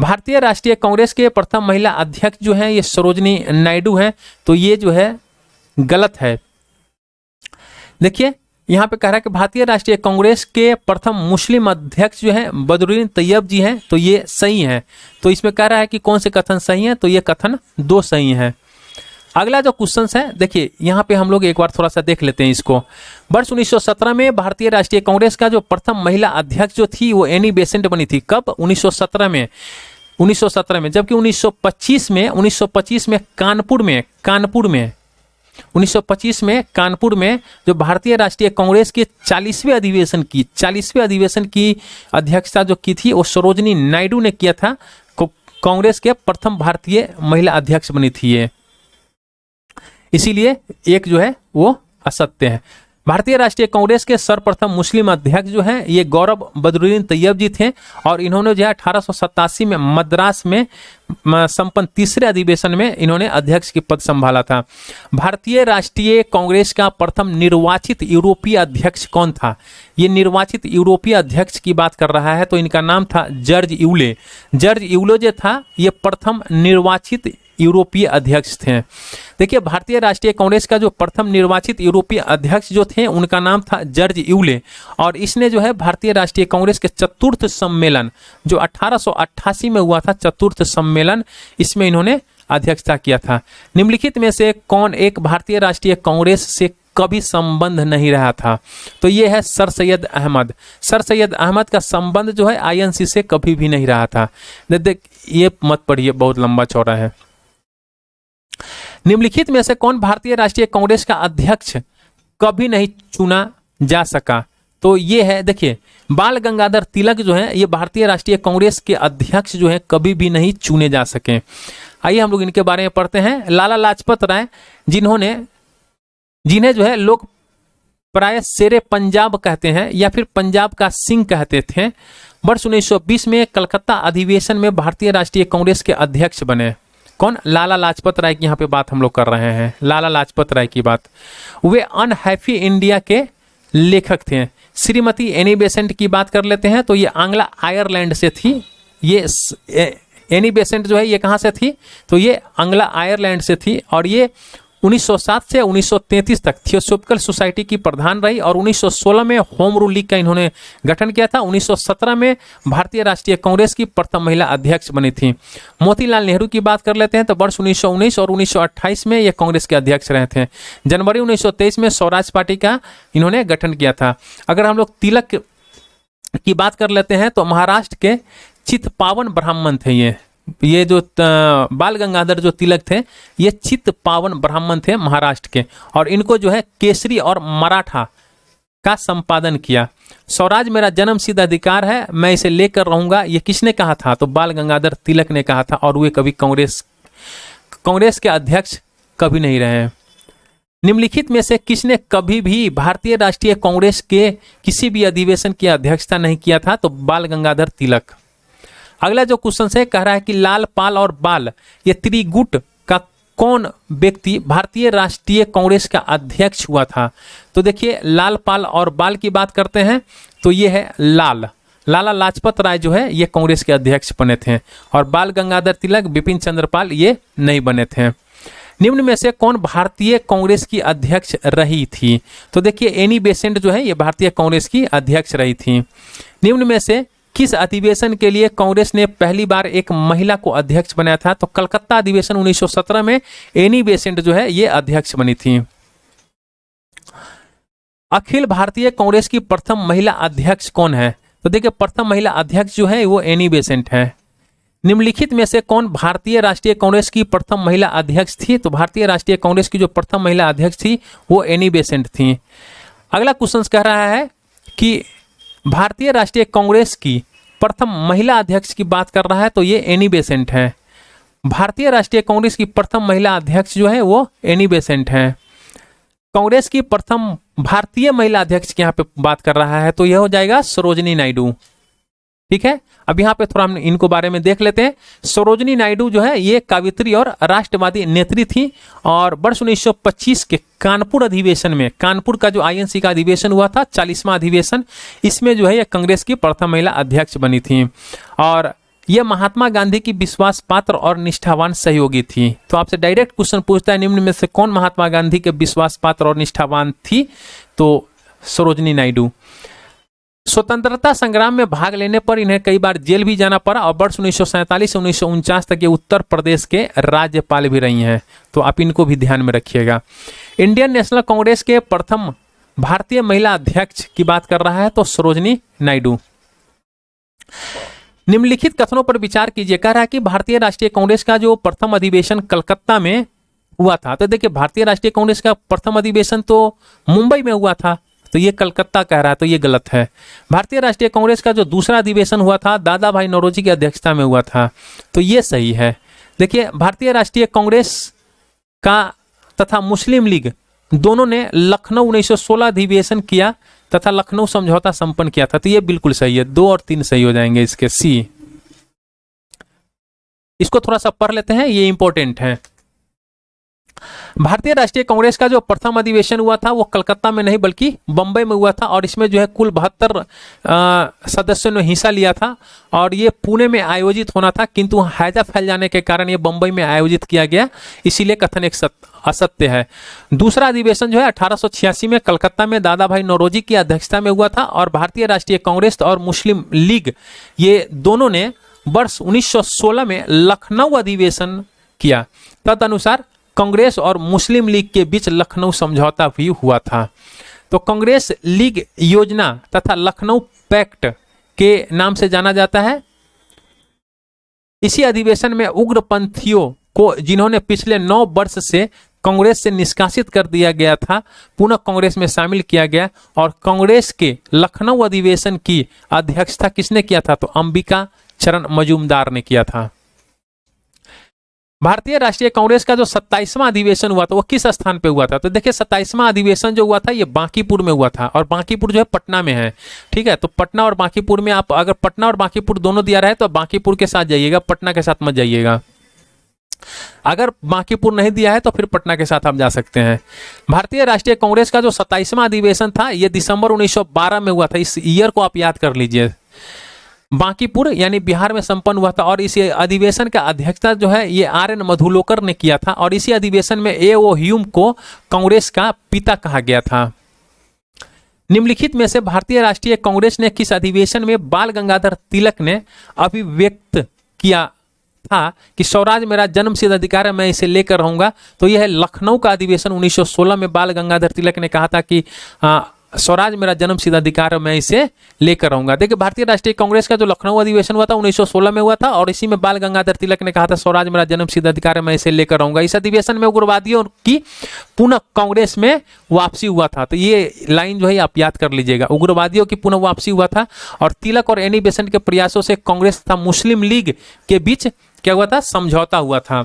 भारतीय राष्ट्रीय कांग्रेस के प्रथम महिला अध्यक्ष जो है ये सरोजनी नायडू है, तो ये जो है गलत है। देखिए यहाँ पे कह रहा है कि भारतीय राष्ट्रीय कांग्रेस के प्रथम मुस्लिम अध्यक्ष जो है बदरुद्दीन तैयब जी हैं, तो ये सही है। तो इसमें कह रहा है कि कौन से कथन सही है? तो ये कथन 2 सही है। अगला जो क्वेश्चन है देखिए, यहाँ पे हम लोग एक बार थोड़ा सा देख लेते हैं इसको। वर्ष 1917 में भारतीय राष्ट्रीय कांग्रेस का जो प्रथम महिला अध्यक्ष जो थी वो एनी बेसेंट बनी थी। कब? 1917 में। 1917 में, जबकि 1925 में कानपुर में 1925 में कानपुर में जो भारतीय राष्ट्रीय कांग्रेस के 40वें अधिवेशन की अध्यक्षता जो की थी वो सरोजिनी नायडू ने किया था। कांग्रेस के प्रथम भारतीय महिला अध्यक्ष बनी थी ये, इसीलिए एक जो है वो असत्य है। भारतीय राष्ट्रीय कांग्रेस के सर्वप्रथम मुस्लिम अध्यक्ष जो हैं ये गौरव बदरुद्दीन तैयब जी थे, और इन्होंने जो है 1887 में मद्रास में संपन्न तीसरे अधिवेशन में इन्होंने अध्यक्ष की पद संभाला था। भारतीय राष्ट्रीय कांग्रेस का प्रथम निर्वाचित यूरोपीय अध्यक्ष कौन था? ये निर्वाचित यूरोपीय अध्यक्ष की बात कर रहा है, तो इनका नाम था जॉर्ज यूले। जॉर्ज यूले जो था ये प्रथम निर्वाचित यूरोपीय अध्यक्ष थे। देखिए, भारतीय राष्ट्रीय कांग्रेस का जो प्रथम निर्वाचित यूरोपीय अध्यक्ष जो थे उनका नाम था जॉर्ज यूले, और इसने जो है भारतीय राष्ट्रीय कांग्रेस के चतुर्थ सम्मेलन जो 1888 में हुआ था, चतुर्थ सम्मेलन, इसमें इन्होंने अध्यक्षता किया था। निम्नलिखित में से कौन एक भारतीय राष्ट्रीय कांग्रेस से कभी संबंध नहीं रहा था? तो ये है सर सैयद अहमद। सर सैयद अहमद का संबंध जो है आईएनसी से कभी भी नहीं रहा था। देख ये मत पढ़िए, बहुत लंबा चौड़ा है। निम्नलिखित में से कौन भारतीय राष्ट्रीय कांग्रेस का अध्यक्ष कभी नहीं चुना जा सका? तो ये है, देखिए, बाल गंगाधर तिलक जो है ये भारतीय राष्ट्रीय कांग्रेस के अध्यक्ष जो है कभी भी नहीं चुने जा सके। आइए हम लोग इनके बारे में पढ़ते हैं। लाला लाजपत राय जिन्हें जो है लोग प्राय शेरे पंजाब कहते हैं या फिर पंजाब का सिंह कहते थे, वर्ष 1920 में कलकत्ता अधिवेशन में भारतीय राष्ट्रीय कांग्रेस के अध्यक्ष बने। कौन? लाला लाजपत राय की यहाँ पे बात हम लोग कर रहे हैं, लाला लाजपत राय की बात। वे अनहैप्पी इंडिया के लेखक थे। श्रीमती एनी बेसेंट की बात कर लेते हैं, तो ये आंग्ला आयरलैंड से थी। ये एनी बेसेंट जो है ये कहाँ से थी? तो ये आंग्ला आयरलैंड से थी, और ये 1907 से 1933 तक थियोसॉफिकल सोसाइटी की प्रधान रही, और 1916 में होम रूल लीग का इन्होंने गठन किया था। 1917 में भारतीय राष्ट्रीय कांग्रेस की प्रथम महिला अध्यक्ष बनी थी। मोतीलाल नेहरू की बात कर लेते हैं, तो वर्ष 1919 और 1928 में ये कांग्रेस के अध्यक्ष रहे थे। जनवरी 1923 में स्वराज पार्टी का इन्होंने गठन किया था। अगर हम लोग तिलक की बात कर लेते हैं, तो महाराष्ट्र के चित्पावन ब्राह्मण थे ये जो बाल गंगाधर जो तिलक थे ये चित्त पावन ब्राह्मण थे महाराष्ट्र के, और इनको जो है केसरी और मराठा का संपादन किया। स्वराज मेरा जन्म सिद्ध अधिकार है, मैं इसे लेकर रहूंगा, ये किसने कहा था? तो बाल गंगाधर तिलक ने कहा था, और वे कभी कांग्रेस के अध्यक्ष कभी नहीं रहे। निम्नलिखित में से किसने कभी भी भारतीय राष्ट्रीय कांग्रेस के किसी भी अधिवेशन की अध्यक्षता नहीं किया था? तो बाल गंगाधर तिलक। अगला जो क्वेश्चन है कह रहा है कि लाल, पाल और बाल ये त्रिगुट का कौन व्यक्ति भारतीय राष्ट्रीय कांग्रेस का अध्यक्ष हुआ था? तो देखिए, लाल, पाल और बाल की बात करते हैं, तो ये है लाला लाजपत राय जो है ये कांग्रेस के अध्यक्ष बने थे, और बाल गंगाधर तिलक, बिपिन चंद्र पाल ये नहीं बने थे। निम्न में से कौन भारतीय कांग्रेस की अध्यक्ष रही थी? तो देखिए, एनी बेसेंट जो है ये भारतीय कांग्रेस की अध्यक्ष रही थी। निम्न में से किस अधिवेशन के लिए कांग्रेस ने पहली बार एक महिला को अध्यक्ष बनाया था? तो कलकत्ता अधिवेशन 1917 में एनी बेसेंट जो है ये अध्यक्ष बनी थी। अखिल भारतीय कांग्रेस की प्रथम महिला अध्यक्ष कौन है? तो देखिए, प्रथम महिला अध्यक्ष जो है वो एनी बेसेंट है। निम्नलिखित में से कौन भारतीय राष्ट्रीय कांग्रेस की प्रथम महिला अध्यक्ष थी? तो भारतीय राष्ट्रीय कांग्रेस की जो प्रथम महिला अध्यक्ष थी वो एनी बेसेंट थी। अगला क्वेश्चन कह रहा है कि भारतीय राष्ट्रीय कांग्रेस की प्रथम महिला अध्यक्ष की बात कर रहा है, तो ये एनी बेसेंट है। भारतीय राष्ट्रीय कांग्रेस की प्रथम महिला अध्यक्ष जो है वो एनी बेसेंट है। कांग्रेस की प्रथम भारतीय महिला अध्यक्ष की यहाँ पे बात कर रहा है, तो यह हो जाएगा सरोजिनी नायडू। ठीक है, अब यहाँ पे थोड़ा हम इनको बारे में देख लेते हैं। सरोजिनी नायडू जो है ये कवित्री और राष्ट्रवादी नेत्री थी, और वर्ष 1925 के कानपुर अधिवेशन में, कानपुर का जो आईएनसी का अधिवेशन हुआ था 40वां अधिवेशन, इसमें जो है ये कांग्रेस की प्रथम महिला अध्यक्ष बनी थी, और यह महात्मा गांधी की विश्वास पात्र और निष्ठावान सहयोगी थी। तो आपसे डायरेक्ट क्वेश्चन पूछता है, निम्न में से कौन महात्मा गांधी के विश्वास पात्र और निष्ठावान थी? तो सरोजिनी नायडू। स्वतंत्रता संग्राम में भाग लेने पर इन्हें कई बार जेल भी जाना पड़ा और वर्ष 1947 से 1949 तक ये उत्तर प्रदेश के राज्यपाल भी रही हैं, तो आप इनको भी ध्यान में रखिएगा। इंडियन नेशनल कांग्रेस के प्रथम भारतीय महिला अध्यक्ष की बात कर रहा है तो सरोजनी नायडू। निम्नलिखित कथनों पर विचार कीजिए। कह रहा है कि भारतीय राष्ट्रीय कांग्रेस का जो प्रथम अधिवेशन कलकत्ता में हुआ था, तो देखिए भारतीय राष्ट्रीय कांग्रेस का प्रथम अधिवेशन तो मुंबई में हुआ था, तो ये कलकत्ता कह रहा है, तो ये गलत है। भारतीय राष्ट्रीय कांग्रेस का जो दूसरा अधिवेशन हुआ था दादा भाई नौरोजी की अध्यक्षता में हुआ था, तो ये सही है। देखिए भारतीय राष्ट्रीय कांग्रेस का तथा मुस्लिम लीग दोनों ने लखनऊ 1916 अधिवेशन किया तथा लखनऊ समझौता संपन्न किया था, तो ये बिल्कुल सही है। 2 और 3 सही हो जाएंगे इसके, सी। इसको थोड़ा सा पढ़ लेते हैं, ये इंपॉर्टेंट है। भारतीय राष्ट्रीय कांग्रेस का जो प्रथम अधिवेशन हुआ था वो कलकत्ता में नहीं बल्कि बंबई में हुआ था और इसमें जो है कुल 72 सदस्यों ने हिस्सा लिया था और ये पुणे में आयोजित होना था, किंतु हैजा फैल जाने के कारण ये बंबई में आयोजित किया गया, इसीलिए कथन एक असत्य है। दूसरा अधिवेशन जो है 1886 में कलकत्ता में दादा भाई नौरोजी की अध्यक्षता में हुआ था और भारतीय राष्ट्रीय कांग्रेस और मुस्लिम लीग ये दोनों ने वर्ष 1916 में लखनऊ अधिवेशन किया। तदनुसार कांग्रेस और मुस्लिम लीग के बीच लखनऊ समझौता भी हुआ था। तो कांग्रेस लीग योजना तथा लखनऊ पैक्ट के नाम से जाना जाता है। इसी अधिवेशन में उग्रपंथियों को जिन्होंने पिछले 9 वर्ष से कांग्रेस से निष्कासित कर दिया गया था पुनः कांग्रेस में शामिल किया गया और कांग्रेस के लखनऊ अधिवेशन की अध्यक्षता किसने किया था, तो अंबिका चरण मजूमदार ने किया था। भारतीय राष्ट्रीय कांग्रेस का जो 27वां अधिवेशन हुआ था वो किस स्थान पे हुआ था, तो देखिए 27वां अधिवेशन जो हुआ था ये बांकीपुर में हुआ था और बांकीपुर जो है पटना में है, ठीक है। तो पटना और बांकीपुर में आप अगर पटना और बांकीपुर दोनों दिया रहे तो बांकीपुर के साथ जाइएगा, पटना के साथ मत जाइएगा। अगर बांकीपुर नहीं दिया है तो फिर पटना के साथ आप जा सकते हैं। भारतीय राष्ट्रीय कांग्रेस का जो 27वां अधिवेशन था ये दिसंबर 1912 में हुआ था, इस ईयर को आप याद कर लीजिए। बांकीपुर यानी बिहार में संपन्न हुआ था और इस अधिवेशन का अध्यक्षता जो है ये RN मधुलोकर ने किया था और इसी अधिवेशन में A.O. ह्यूम को कांग्रेस का पिता कहा गया था। निम्नलिखित में से भारतीय राष्ट्रीय कांग्रेस ने किस अधिवेशन में बाल गंगाधर तिलक ने अभिव्यक्त किया था कि स्वराज मेरा जन्मसिद्ध अधिकार है, मैं इसे लेकर रहूंगा, तो यह है लखनऊ का अधिवेशन 1916 में बाल गंगाधर तिलक ने कहा था कि स्वराज मेरा जन्मसिद्ध अधिकार है, मैं इसे लेकर रहूंगा। देखिए भारतीय राष्ट्रीय कांग्रेस का जो लखनऊ अधिवेशन हुआ था 1916 में हुआ था और इसी में बाल गंगाधर तिलक ने कहा था स्वराज मेरा जन्मसिद्ध अधिकार है, मैं इसे लेकर रहूंगा। इस अधिवेशन में उग्रवादियों की पुनः कांग्रेस में वापसी हुआ था, तो ये लाइन जो है आप याद कर लीजिएगा, उग्रवादियों की पुनः वापसी हुआ था और तिलक और एनी बेसेंट के प्रयासों से कांग्रेस तथा मुस्लिम लीग के बीच क्या हुआ था, समझौता हुआ था।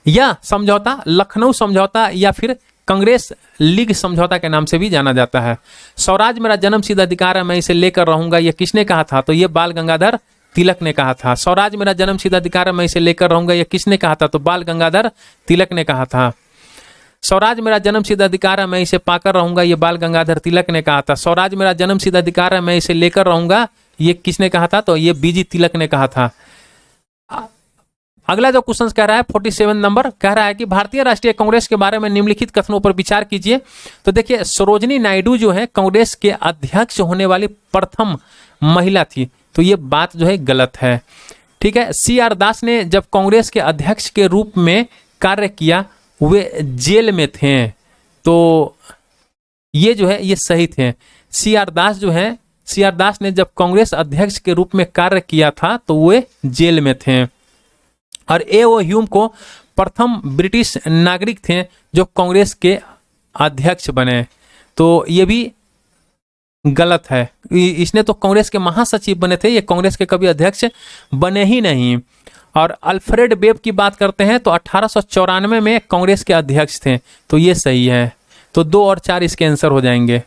यह समझौता लखनऊ समझौता या फिर कांग्रेस लीग समझौता के नाम से भी जाना जाता है। स्वराज मेरा जन्मसिद्ध अधिकार है, मैं इसे लेकर रहूंगा, यह किसने कहा था, तो यह बाल गंगाधर तिलक ने कहा था। स्वराज मेरा जन्मसिद्ध अधिकार है, मैं इसे लेकर रहूंगा, यह किसने कहा था, तो बाल गंगाधर तिलक ने कहा था। स्वराज मेरा जन्मसिद्ध अधिकार है, मैं इसे पाकर रहूंगा, यह बाल गंगाधर तिलक ने कहा था। स्वराज मेरा जन्मसिद्ध अधिकार है, मैं इसे लेकर रहूंगा, यह किसने कहा था, तो यह BG तिलक ने कहा था। अगला जो क्वेश्चन कह रहा है 47 नंबर कह रहा है कि भारतीय राष्ट्रीय कांग्रेस के बारे में निम्नलिखित कथनों पर विचार कीजिए। तो देखिए सरोजनी नायडू जो है कांग्रेस के अध्यक्ष होने वाली प्रथम महिला थी, तो ये बात जो है गलत है, ठीक है। CR दास ने जब कांग्रेस के अध्यक्ष के रूप में कार्य किया वे जेल में थे, तो ये जो है ये सही थे। CR दास जो है CR दास ने जब कांग्रेस अध्यक्ष के रूप में कार्य किया था तो वे जेल में थे और A.O. ह्यूम को प्रथम ब्रिटिश नागरिक थे जो कांग्रेस के अध्यक्ष बने, तो ये भी गलत है। इसने तो कांग्रेस के महासचिव बने थे, ये कांग्रेस के कभी अध्यक्ष बने ही नहीं। और अल्फ्रेड वेब की बात करते हैं तो 1894 में कांग्रेस के अध्यक्ष थे, तो ये सही है। तो 2 और 4 इसके आंसर हो जाएंगे।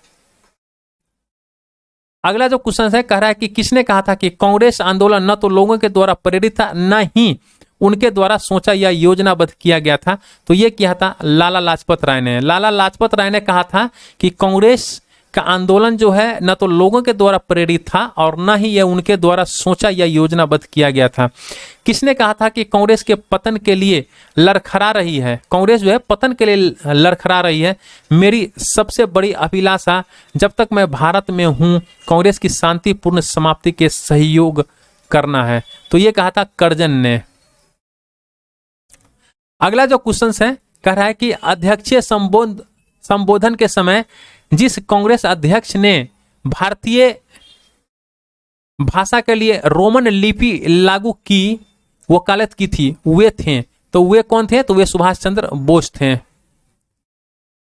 अगला जो क्वेश्चन है कह रहा है कि किसने कहा था कि कांग्रेस आंदोलन न तो लोगों के द्वारा प्रेरित था न ही उनके द्वारा सोचा या योजनाबद्ध किया गया था, तो ये किया था लाला लाजपत राय ने। लाला लाजपत राय ने कहा था कि कांग्रेस का आंदोलन जो है न तो लोगों के द्वारा प्रेरित था और न ही यह उनके द्वारा सोचा या योजनाबद्ध किया गया था। किसने कहा था कि कांग्रेस के पतन के लिए लड़खड़ा रही है, कांग्रेस जो है पतन के लिए लड़खड़ा रही है, मेरी सबसे बड़ी अभिलाषा जब तक मैं भारत में हूं कांग्रेस की शांतिपूर्ण समाप्ति के सहयोग करना है। तो ये कहा था कर्जन ने। अगला जो क्वेश्चन है कह रहा है कि अध्यक्षीय संबोधन के समय जिस कांग्रेस अध्यक्ष ने भारतीय भाषा के लिए रोमन लिपि लागू की वकालत की थी वे थे, तो वे कौन थे? तो वे सुभाष चंद्र बोस थे।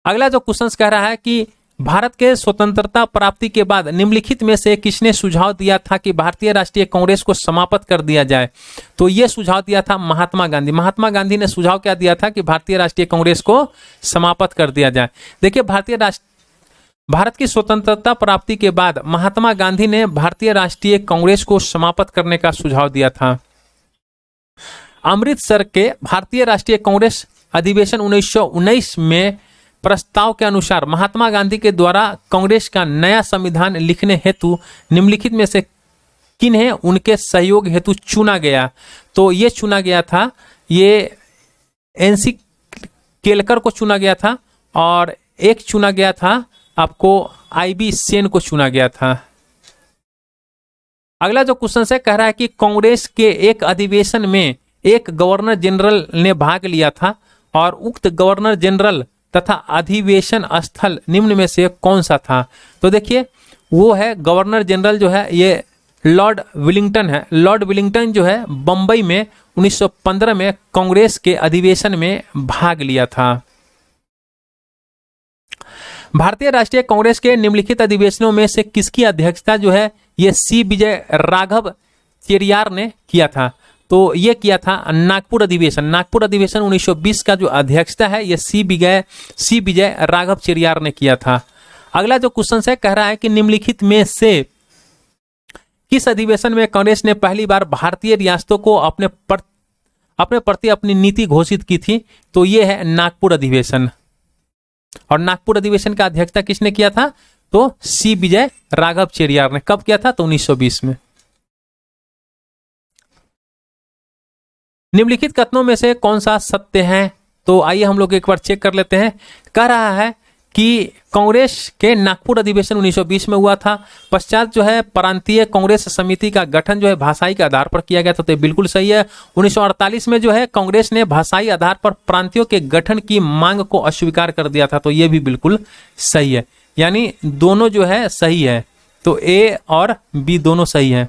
अगला जो क्वेश्चन कह रहा है कि भारत के स्वतंत्रता प्राप्ति के बाद निम्नलिखित में से किसने सुझाव दिया था कि भारतीय राष्ट्रीय कांग्रेस को समाप्त कर दिया जाए? तो यह सुझाव दिया था महात्मा गांधी। महात्मा गांधी ने सुझाव क्या दिया था कि भारतीय राष्ट्रीय कांग्रेस को समाप्त कर दिया जाए। देखिए, भारत की स्वतंत्रता प्राप्ति के बाद महात्मा गांधी ने भारतीय राष्ट्रीय कांग्रेस को समाप्त करने का सुझाव दिया था। अमृतसर के भारतीय राष्ट्रीय कांग्रेस अधिवेशन 1919 में प्रस्ताव के अनुसार महात्मा गांधी के द्वारा कांग्रेस का नया संविधान लिखने हेतु निम्नलिखित में से किन्हें उनके सहयोग हेतु चुना गया? तो ये चुना गया था, ये एनसी केलकर को चुना गया था और एक चुना गया था आपको आईबी सेन को चुना गया था। अगला जो क्वेश्चन है कह रहा है कि कांग्रेस के एक अधिवेशन में एक गवर्नर जनरल ने भाग लिया था और उक्त गवर्नर जनरल तथा अधिवेशन स्थल निम्न में से कौन सा था? तो देखिए, वो है गवर्नर जनरल जो है ये लॉर्ड विलिंगटन है। लॉर्ड विलिंगटन जो है बंबई में 1915 में कांग्रेस के अधिवेशन में भाग लिया था। भारतीय राष्ट्रीय कांग्रेस के निम्नलिखित अधिवेशनों में से किसकी अध्यक्षता जो है ये सी विजय राघव चेरियार ने किया था? तो ये किया था नागपुर अधिवेशन। नागपुर अधिवेशन 1920 का जो अध्यक्षता है ये सी विजय राघव चेरियार ने किया था। अगला जो क्वेश्चन है कह रहा है कि निम्नलिखित में से किस अधिवेशन में कांग्रेस ने पहली बार भारतीय रियासतों को अपने प्रति अपनी नीति घोषित की थी? तो ये है नागपुर अधिवेशन। और नागपुर अधिवेशन का अध्यक्षता किसने किया था? तो सी विजय राघव चेरियार ने। कब किया था? तो 1920 में। निम्नलिखित कथनों में से कौन सा सत्य है? तो आइए हम लोग एक बार चेक कर लेते हैं। कह रहा है कि कांग्रेस के नागपुर अधिवेशन 1920 में हुआ था। पश्चात जो है प्रांतीय कांग्रेस समिति का गठन जो है भाषाई के आधार पर किया गया था, तो बिल्कुल सही है। 1948 में जो है कांग्रेस ने भाषाई आधार पर प्रांतियों के गठन की मांग को अस्वीकार कर दिया था, तो ये भी बिल्कुल सही है। यानी दोनों जो है सही है, तो ए और बी दोनों सही है।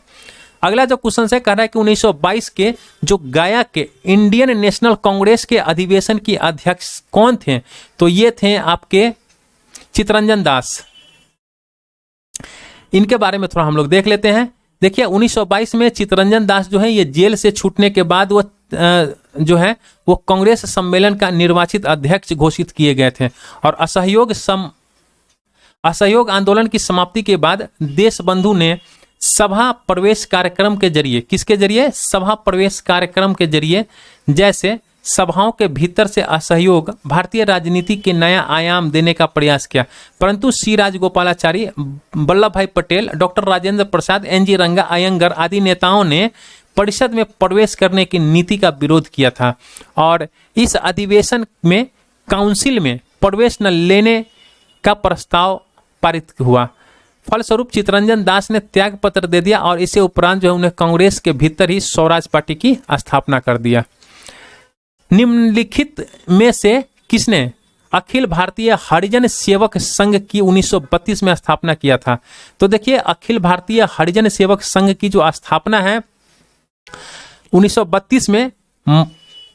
अगला जो क्वेश्चन है कह रहा है कि 1922 के जो गया के इंडियन नेशनल कांग्रेस के अधिवेशन की अध्यक्ष कौन थे? तो ये थे आपके चितरंजन दास। इनके बारे में थोड़ा हम लोग देख लेते हैं। देखिए, 1922 में चितरंजन दास जो है ये जेल से छूटने के बाद वो जो है वो कांग्रेस सम्मेलन का निर्वाचित अध्यक्ष घोषित किए गए थे और असहयोग आंदोलन की समाप्ति के बाद देशबंधु ने सभा प्रवेश कार्यक्रम के जरिए, किसके जरिए? सभा प्रवेश कार्यक्रम के जरिए, जैसे सभाओं के भीतर से असहयोग भारतीय राजनीति के नया आयाम देने का प्रयास किया, परंतु सी राजगोपालाचारी, वल्लभ भाई पटेल, डॉक्टर राजेंद्र प्रसाद, एनजी रंगा अयंगर आदि नेताओं ने परिषद में प्रवेश करने की नीति का विरोध किया था और इस अधिवेशन में काउंसिल में प्रवेश न लेने का प्रस्ताव पारित हुआ। फलस्वरूप चितरंजन दास ने त्याग पत्र दे दिया और इसे उपरांत जो है उन्हें कांग्रेस के भीतर ही स्वराज पार्टी की स्थापना कर दिया। निम्नलिखित में से किसने अखिल भारतीय हरिजन सेवक संघ की 1932 में स्थापना किया था? तो देखिए, अखिल भारतीय हरिजन सेवक संघ की जो स्थापना है 1932 में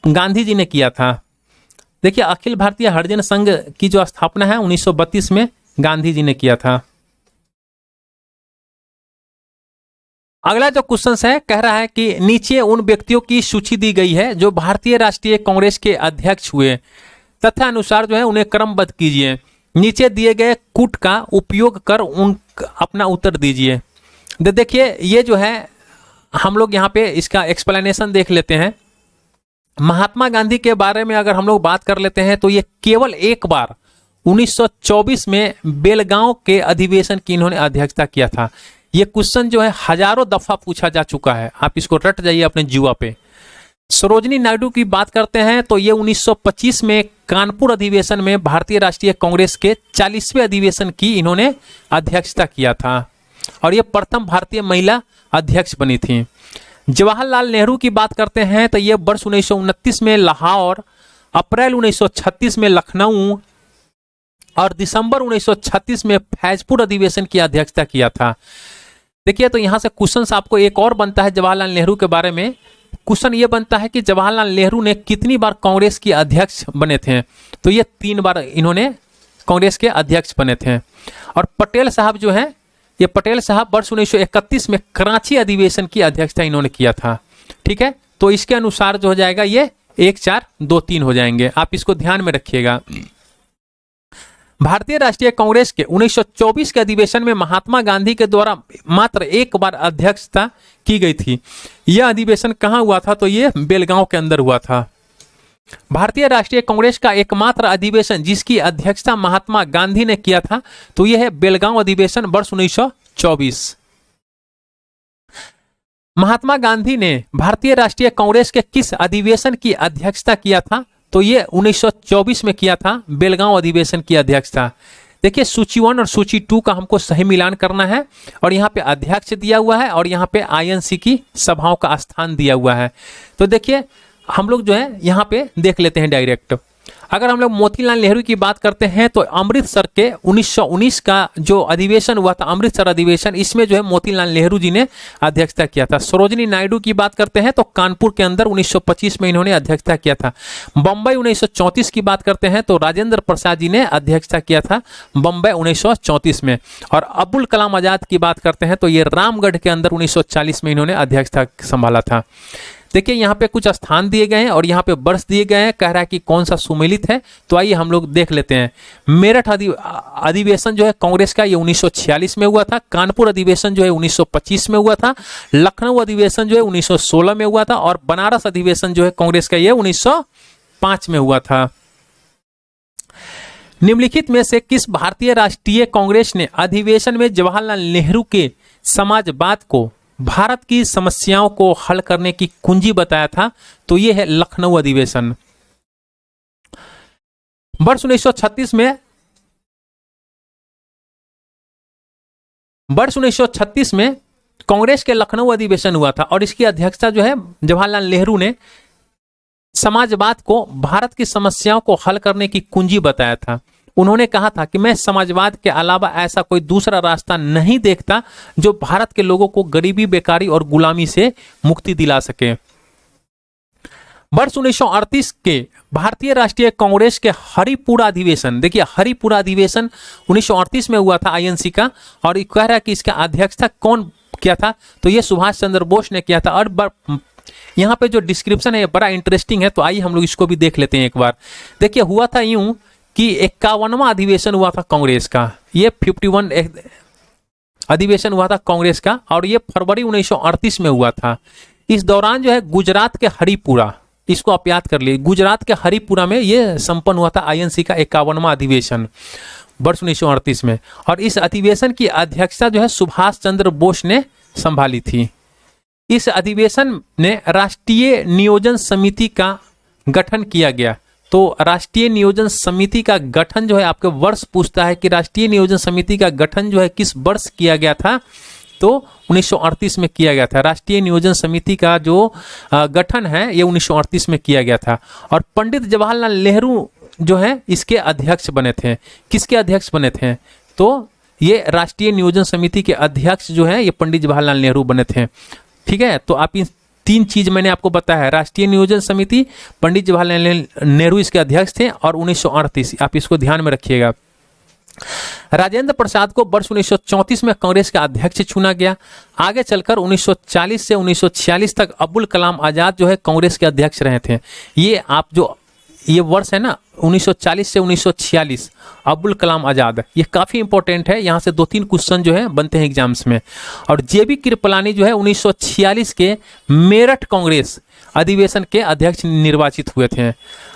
गांधी जी ने किया था। देखिए, अखिल भारतीय हरिजन संघ की जो स्थापना है 1932 में गांधी जी ने किया था। अगला जो क्वेश्चन है कह रहा है कि नीचे उन व्यक्तियों की सूची दी गई है जो भारतीय राष्ट्रीय कांग्रेस के अध्यक्ष हुए, तथ्य अनुसार जो है उन्हें क्रमबद्ध कीजिए। नीचे दिए गए कूट का उपयोग कर अपना उत्तर दीजिए। देखिए, ये जो है हम लोग यहाँ पे इसका एक्सप्लेनेशन देख लेते हैं। महात्मा गांधी के बारे में अगर हम लोग बात कर लेते हैं तो ये केवल एक बार 1924 में बेलगांव के अधिवेशन की इन्होंने अध्यक्षता किया था। यह क्वेश्चन जो है हजारों दफा पूछा जा चुका है, आप इसको रट जाइए अपने जुआ पे। सरोजिनी नायडू की बात करते हैं तो ये 1925 में कानपुर अधिवेशन में भारतीय राष्ट्रीय कांग्रेस के 40वें अधिवेशन की इन्होंने अध्यक्षता किया था और ये प्रथम भारतीय महिला अध्यक्ष बनी थी। जवाहरलाल नेहरू की बात करते हैं तो ये वर्ष 1929 में लाहौर, अप्रैल 1936 में लखनऊ और दिसंबर 1936 में फैजपुर अधिवेशन की अध्यक्षता किया था। देखिए तो यहां से क्वेश्चन आपको एक और बनता है जवाहरलाल नेहरू के बारे में। क्वेश्चन ये बनता है कि जवाहरलाल नेहरू ने कितनी बार कांग्रेस के अध्यक्ष बने थे, तो ये 3 बार इन्होंने कांग्रेस के अध्यक्ष बने थे। और पटेल साहब जो हैं, ये पटेल साहब वर्ष 1931 में कराची अधिवेशन की अध्यक्षता इन्होंने किया था। ठीक है, तो इसके अनुसार जो हो जाएगा ये 1 4 2 3 हो जाएंगे, आप इसको ध्यान में रखिएगा। भारतीय राष्ट्रीय कांग्रेस के 1924 के अधिवेशन में महात्मा गांधी के द्वारा मात्र 1 बार अध्यक्षता की गई थी। यह अधिवेशन कहां हुआ था, तो यह बेलगांव के अंदर हुआ था। भारतीय राष्ट्रीय कांग्रेस का एकमात्र अधिवेशन जिसकी अध्यक्षता महात्मा गांधी ने किया था तो यह है बेलगांव अधिवेशन वर्ष 1924। महात्मा गांधी ने भारतीय राष्ट्रीय कांग्रेस के किस अधिवेशन की अध्यक्षता किया था, तो ये 1924 में किया था बेलगांव अधिवेशन की अध्यक्षता। देखिए सूची 1 और सूची 2 का हमको सही मिलान करना है और यहाँ पे अध्यक्ष दिया हुआ है और यहाँ पे आईएनसी की सभाओं का स्थान दिया हुआ है। तो देखिए हम लोग जो है यहाँ पे देख लेते हैं डायरेक्ट। अगर हम लोग मोतीलाल नेहरू की बात करते हैं तो अमृतसर के 1919 का जो अधिवेशन हुआ था, अमृतसर अधिवेशन, इसमें जो है मोतीलाल नेहरू जी ने अध्यक्षता किया था। सरोजिनी नायडू की बात करते हैं तो कानपुर के अंदर 1925 में इन्होंने अध्यक्षता किया था। बम्बई 1934 की बात करते हैं तो राजेंद्र प्रसाद जी ने अध्यक्षता किया था बम्बई 1934 में। और अब्दुल कलाम आजाद की बात करते हैं तो ये रामगढ़ के अंदर 1940 में इन्होंने अध्यक्षता संभाला था। देखिए यहाँ पे कुछ स्थान दिए गए हैं और यहाँ पे वर्ष दिए गए हैं, कह रहा है कि कौन सा सुमेलित है, तो आइए हम लोग देख लेते हैं। मेरठ अधिवेशन जो है कांग्रेस का ये 1946 में हुआ था। कानपुर अधिवेशन जो है 1925 में हुआ था। लखनऊ अधिवेशन जो है 1916 में हुआ था और बनारस अधिवेशन जो है कांग्रेस का ये 1905 में हुआ था। निम्नलिखित में से किस भारतीय राष्ट्रीय कांग्रेस ने अधिवेशन में जवाहरलाल नेहरू के समाजवाद को भारत की समस्याओं को हल करने की कुंजी बताया था, तो यह है लखनऊ अधिवेशन। वर्ष 1936 में कांग्रेस के लखनऊ अधिवेशन हुआ था और इसकी अध्यक्षता जो है जवाहरलाल नेहरू ने समाजवाद को भारत की समस्याओं को हल करने की कुंजी बताया था। उन्होंने कहा था कि मैं समाजवाद के अलावा ऐसा कोई दूसरा रास्ता नहीं देखता जो भारत के लोगों को गरीबी, बेकारी और गुलामी से मुक्ति दिला सके। वर्ष 1938 के भारतीय राष्ट्रीय कांग्रेस के हरिपुरा अधिवेशन, देखिए हरिपुरा अधिवेशन 1938 में हुआ था आईएनसी का, और ये कह रहा है कि इसका अध्यक्षता कौन किया था, तो ये सुभाष चंद्र बोस ने किया था। और यहाँ पे जो डिस्क्रिप्शन है बड़ा इंटरेस्टिंग है, तो आइए हम लोग इसको भी देख लेते हैं एक बार। देखिए हुआ था यूं कि 51वां अधिवेशन हुआ था कांग्रेस का, ये 51 अधिवेशन हुआ था कांग्रेस का और ये फरवरी 1938 में हुआ था। इस दौरान जो है गुजरात के हरिपुरा, इसको आप याद कर लिए, गुजरात के हरिपुरा में ये संपन्न हुआ था आईएनसी का 51वां अधिवेशन वर्ष 1938 में। और इस अधिवेशन की अध्यक्षता जो है सुभाष चंद्र बोस ने संभाली थी। इस अधिवेशन में राष्ट्रीय नियोजन समिति का गठन किया गया। तो राष्ट्रीय नियोजन समिति का गठन जो है आपके वर्ष पूछता है कि राष्ट्रीय नियोजन समिति का गठन जो है किस वर्ष किया गया था, तो 1938 में किया गया था। राष्ट्रीय नियोजन समिति का जो गठन है ये 1938 में किया गया था। और पंडित जवाहरलाल नेहरू जो है इसके अध्यक्ष बने थे। किसके अध्यक्ष बने थे, तो ये राष्ट्रीय नियोजन समिति के अध्यक्ष जो है ये पंडित जवाहरलाल नेहरू बने थे। ठीक है, तो आप इन 3 चीज मैंने आपको बताया है, राष्ट्रीय नियोजन समिति, पंडित जवाहरलाल नेहरू इसके अध्यक्ष थे और 1938, आप इसको ध्यान में रखिएगा। राजेंद्र प्रसाद को वर्ष 1934 में कांग्रेस का अध्यक्ष चुना गया। आगे चलकर 1940 से 1946 तक अब्दुल कलाम आजाद जो है कांग्रेस के अध्यक्ष रहे थे। ये आप जो ये वर्ष है ना 1940 से 1946, अब्दुल कलाम आजाद, ये काफी इंपॉर्टेंट है। यहाँ से 2-3 क्वेश्चन जो है बनते हैं एग्जाम्स में। और जेबी कृपलानी जो है 1946 के मेरठ कांग्रेस अधिवेशन के अध्यक्ष निर्वाचित हुए थे।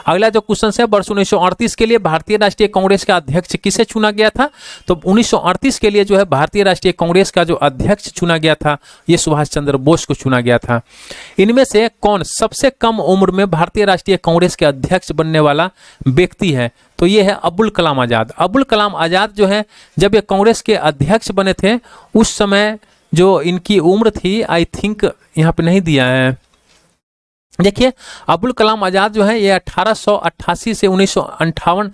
अगला जो क्वेश्चन है, वर्ष 1938 के लिए भारतीय राष्ट्रीय कांग्रेस का अध्यक्ष किसे चुना गया था? तो 1938 के लिए जो है भारतीय राष्ट्रीय कांग्रेस का जो अध्यक्ष चुना गया था, ये सुभाष चंद्र बोस को चुना गया था। इनमें से कौन सबसे कम उम्र में भारतीय राष्ट्रीय कांग्रेस के अध्यक्ष बनने वाला व्यक्ति है? तो ये है अबुल कलाम आजाद। अबुल कलाम आजाद जो है, जब ये कांग्रेस के अध्यक्ष बने थे, उस समय जो इनकी उम्र थी, आई थिंक यहाँ पे नहीं दिया है, देखिए अबुल कलाम आजाद जो है ये 1888 से 1958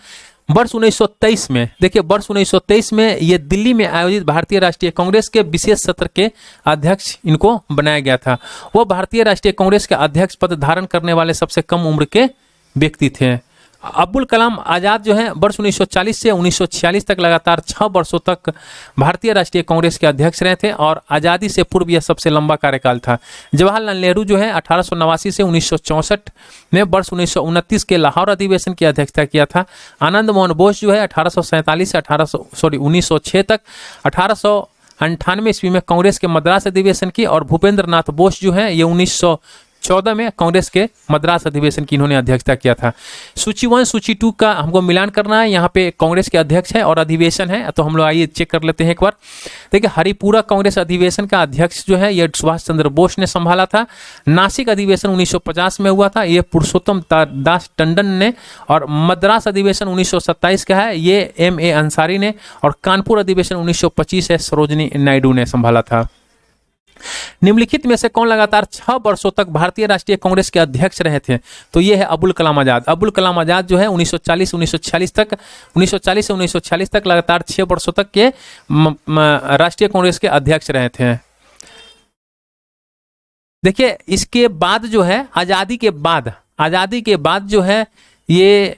वर्ष 1923 में, देखिए वर्ष 1923 में ये दिल्ली में आयोजित भारतीय राष्ट्रीय कांग्रेस के विशेष सत्र के अध्यक्ष इनको बनाया गया था। वो भारतीय राष्ट्रीय कांग्रेस के अध्यक्ष पद धारण करने वाले सबसे कम उम्र के व्यक्ति थे। अबुल कलाम आजाद जो है वर्ष 1940 से 1946 तक लगातार 6 वर्षों तक भारतीय राष्ट्रीय कांग्रेस के अध्यक्ष रहे थे और आज़ादी से पूर्व यह सबसे लंबा कार्यकाल था। जवाहरलाल नेहरू जो है 1889 से 1964 में वर्ष 1929 के लाहौर अधिवेशन की अध्यक्षता किया था। आनंद मोहन बोस जो है 1847 से 1906 तक 1898 ईस्वी में कांग्रेस के मद्रास अधिवेशन की, और भूपेंद्र नाथ बोस जो है ये 1914 में कांग्रेस के मद्रास अधिवेशन की इन्होंने अध्यक्षता किया था। सूची 1 सूची 2 का हमको मिलान करना है। यहाँ पे कांग्रेस के अध्यक्ष है और अधिवेशन है, तो हम लोग आइए चेक कर लेते हैं एक बार। देखिए हरिपुरा कांग्रेस अधिवेशन का अध्यक्ष जो है ये सुभाष चंद्र बोस ने संभाला था। नासिक अधिवेशन 1950 में हुआ था, ये पुरुषोत्तम दास टंडन ने, और मद्रास अधिवेशन 1927 का है, ये M.A. अंसारी ने, और कानपुर अधिवेशन 1925 है, सरोजनी नायडू ने संभाला था। निम्नलिखित में से कौन लगातार 6 वर्षों तक भारतीय राष्ट्रीय कांग्रेस के अध्यक्ष रहे थे? तो ये है अबुल कलाम आजाद। अबुल कलाम आजाद जो है 1940 से 1946 तक लगातार 6 वर्षों तक के राष्ट्रीय कांग्रेस के अध्यक्ष रहे थे। देखिए इसके बाद जो है आजादी के बाद जो है ये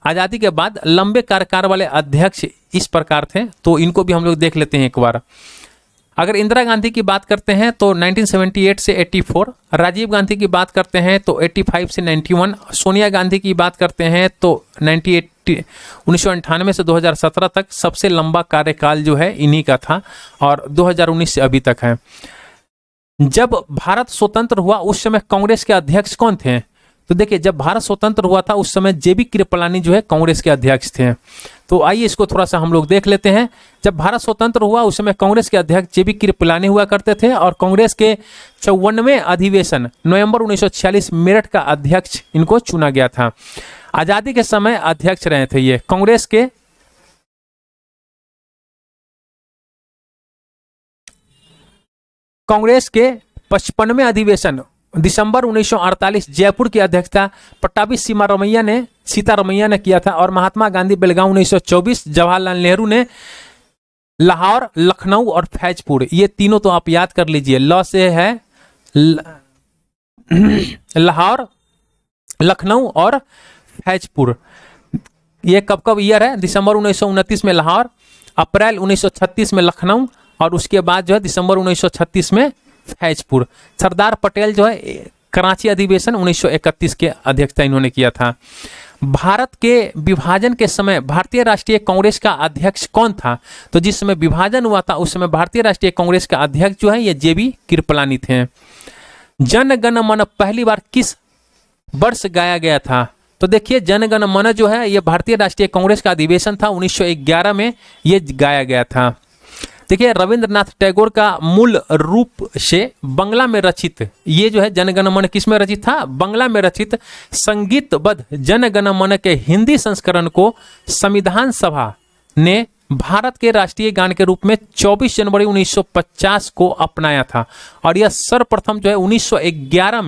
आजादी के बाद लंबे कार्यकाल वाले अध्यक्ष इस प्रकार थे, तो इनको भी हम लोग देख लेते हैं एक बार। अगर इंदिरा गांधी की बात करते हैं तो 1978 से 84, राजीव गांधी की बात करते हैं तो 85 से 91, सोनिया गांधी की बात करते हैं तो 1998 से 2017 तक सबसे लंबा कार्यकाल जो है इन्हीं का था, और 2019 से अभी तक है। जब भारत स्वतंत्र हुआ उस समय कांग्रेस के अध्यक्ष कौन थे? तो देखिए जब भारत स्वतंत्र हुआ था उस समय JB कृपलानी जो है कांग्रेस के अध्यक्ष थे। तो आइए इसको थोड़ा सा हम लोग देख लेते हैं। जब भारत स्वतंत्र हुआ उस समय कांग्रेस के अध्यक्ष JB कृपलानी हुआ करते थे, और कांग्रेस के 54वें अधिवेशन नवंबर 1946 मेरठ का अध्यक्ष इनको चुना गया था। आजादी के समय अध्यक्ष रहे थे ये कांग्रेस के 55वें अधिवेशन दिसंबर 1948 जयपुर की अध्यक्षता पट्टाभी सीतारमैया ने किया था, और महात्मा गांधी बेलगांव 1924, जवाहरलाल नेहरू ने लाहौर, लखनऊ और फैजपुर, ये तीनों तो आप याद कर लीजिए। लॉ से है लाहौर, लखनऊ और फैजपुर। ये कब ईयर है? दिसंबर 1929 में लाहौर, अप्रैल 1936 में लखनऊ, और उसके बाद जो है दिसंबर 1936 में फैजपुर। सरदार पटेल जो है कराची अधिवेशन 1931 के अध्यक्षता इन्होंने किया था। भारत के विभाजन के समय भारतीय राष्ट्रीय कांग्रेस का अध्यक्ष कौन था? तो जिस समय विभाजन हुआ था उस समय भारतीय राष्ट्रीय कांग्रेस का अध्यक्ष जो है ये JB कृपलानी थे। जन गण मन पहली बार किस वर्ष गाया गया था? तो देखिए जन गण मन जो है ये भारतीय राष्ट्रीय कांग्रेस का अधिवेशन था, 1911 में ये गाया गया था। देखिए रविंद्रनाथ टैगोर का मूल रूप से बंगला में रचित, ये जो है जनगण मन किस में रचित था? बंगला में रचित संगीतबद्ध जनगण मन के हिंदी संस्करण को संविधान सभा ने भारत के राष्ट्रीय गान के रूप में 24 जनवरी 1950 को अपनाया था, और यह सर्वप्रथम जो है 1911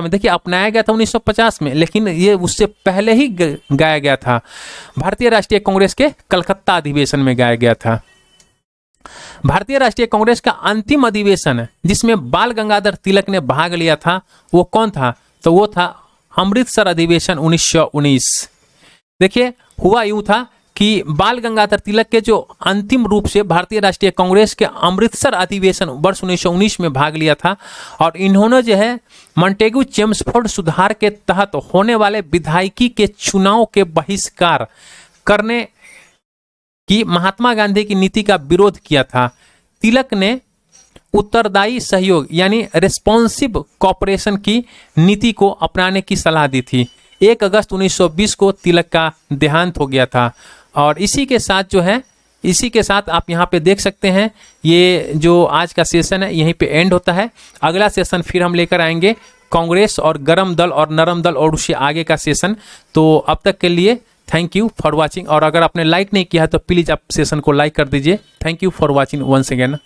में देखिए अपनाया गया था 1950 में, लेकिन ये उससे पहले ही गाया गया था। भारतीय राष्ट्रीय कांग्रेस के कलकत्ता अधिवेशन में गाया गया था। भारतीय राष्ट्रीय कांग्रेस का अंतिम अधिवेशन जिसमें बाल गंगाधर तिलक ने भाग लिया था वो कौन था? तो वो था अमृतसर अधिवेशन 1919। देखिए हुआ यूं था कि बाल गंगाधर तिलक के जो अंतिम रूप से भारतीय राष्ट्रीय कांग्रेस के अमृतसर अधिवेशन वर्ष 1919 में भाग लिया था, और इन्होंने जो है मॉन्टेग्यू चेम्सफोर्ड सुधार के तहत होने वाले विधायकी के चुनाव के बहिष्कार करने कि महात्मा गांधी की नीति का विरोध किया था। तिलक ने उत्तरदायी सहयोग यानी रेस्पॉन्सिव कॉपरेशन की नीति को अपनाने की सलाह दी थी। 1 अगस्त 1920 को तिलक का देहांत हो गया था। और इसी के साथ जो है, इसी के साथ आप यहाँ पे देख सकते हैं, ये जो आज का सेशन है यहीं पे एंड होता है। अगला सेशन फिर हम लेकर आएंगे कांग्रेस और गरम दल और नरम दल और उससे आगे का सेशन। तो अब तक के लिए थैंक यू फॉर वाचिंग। और अगर आपने लाइक नहीं किया है तो प्लीज़ आप सेशन को लाइक कर दीजिए। Thank you for watching once again.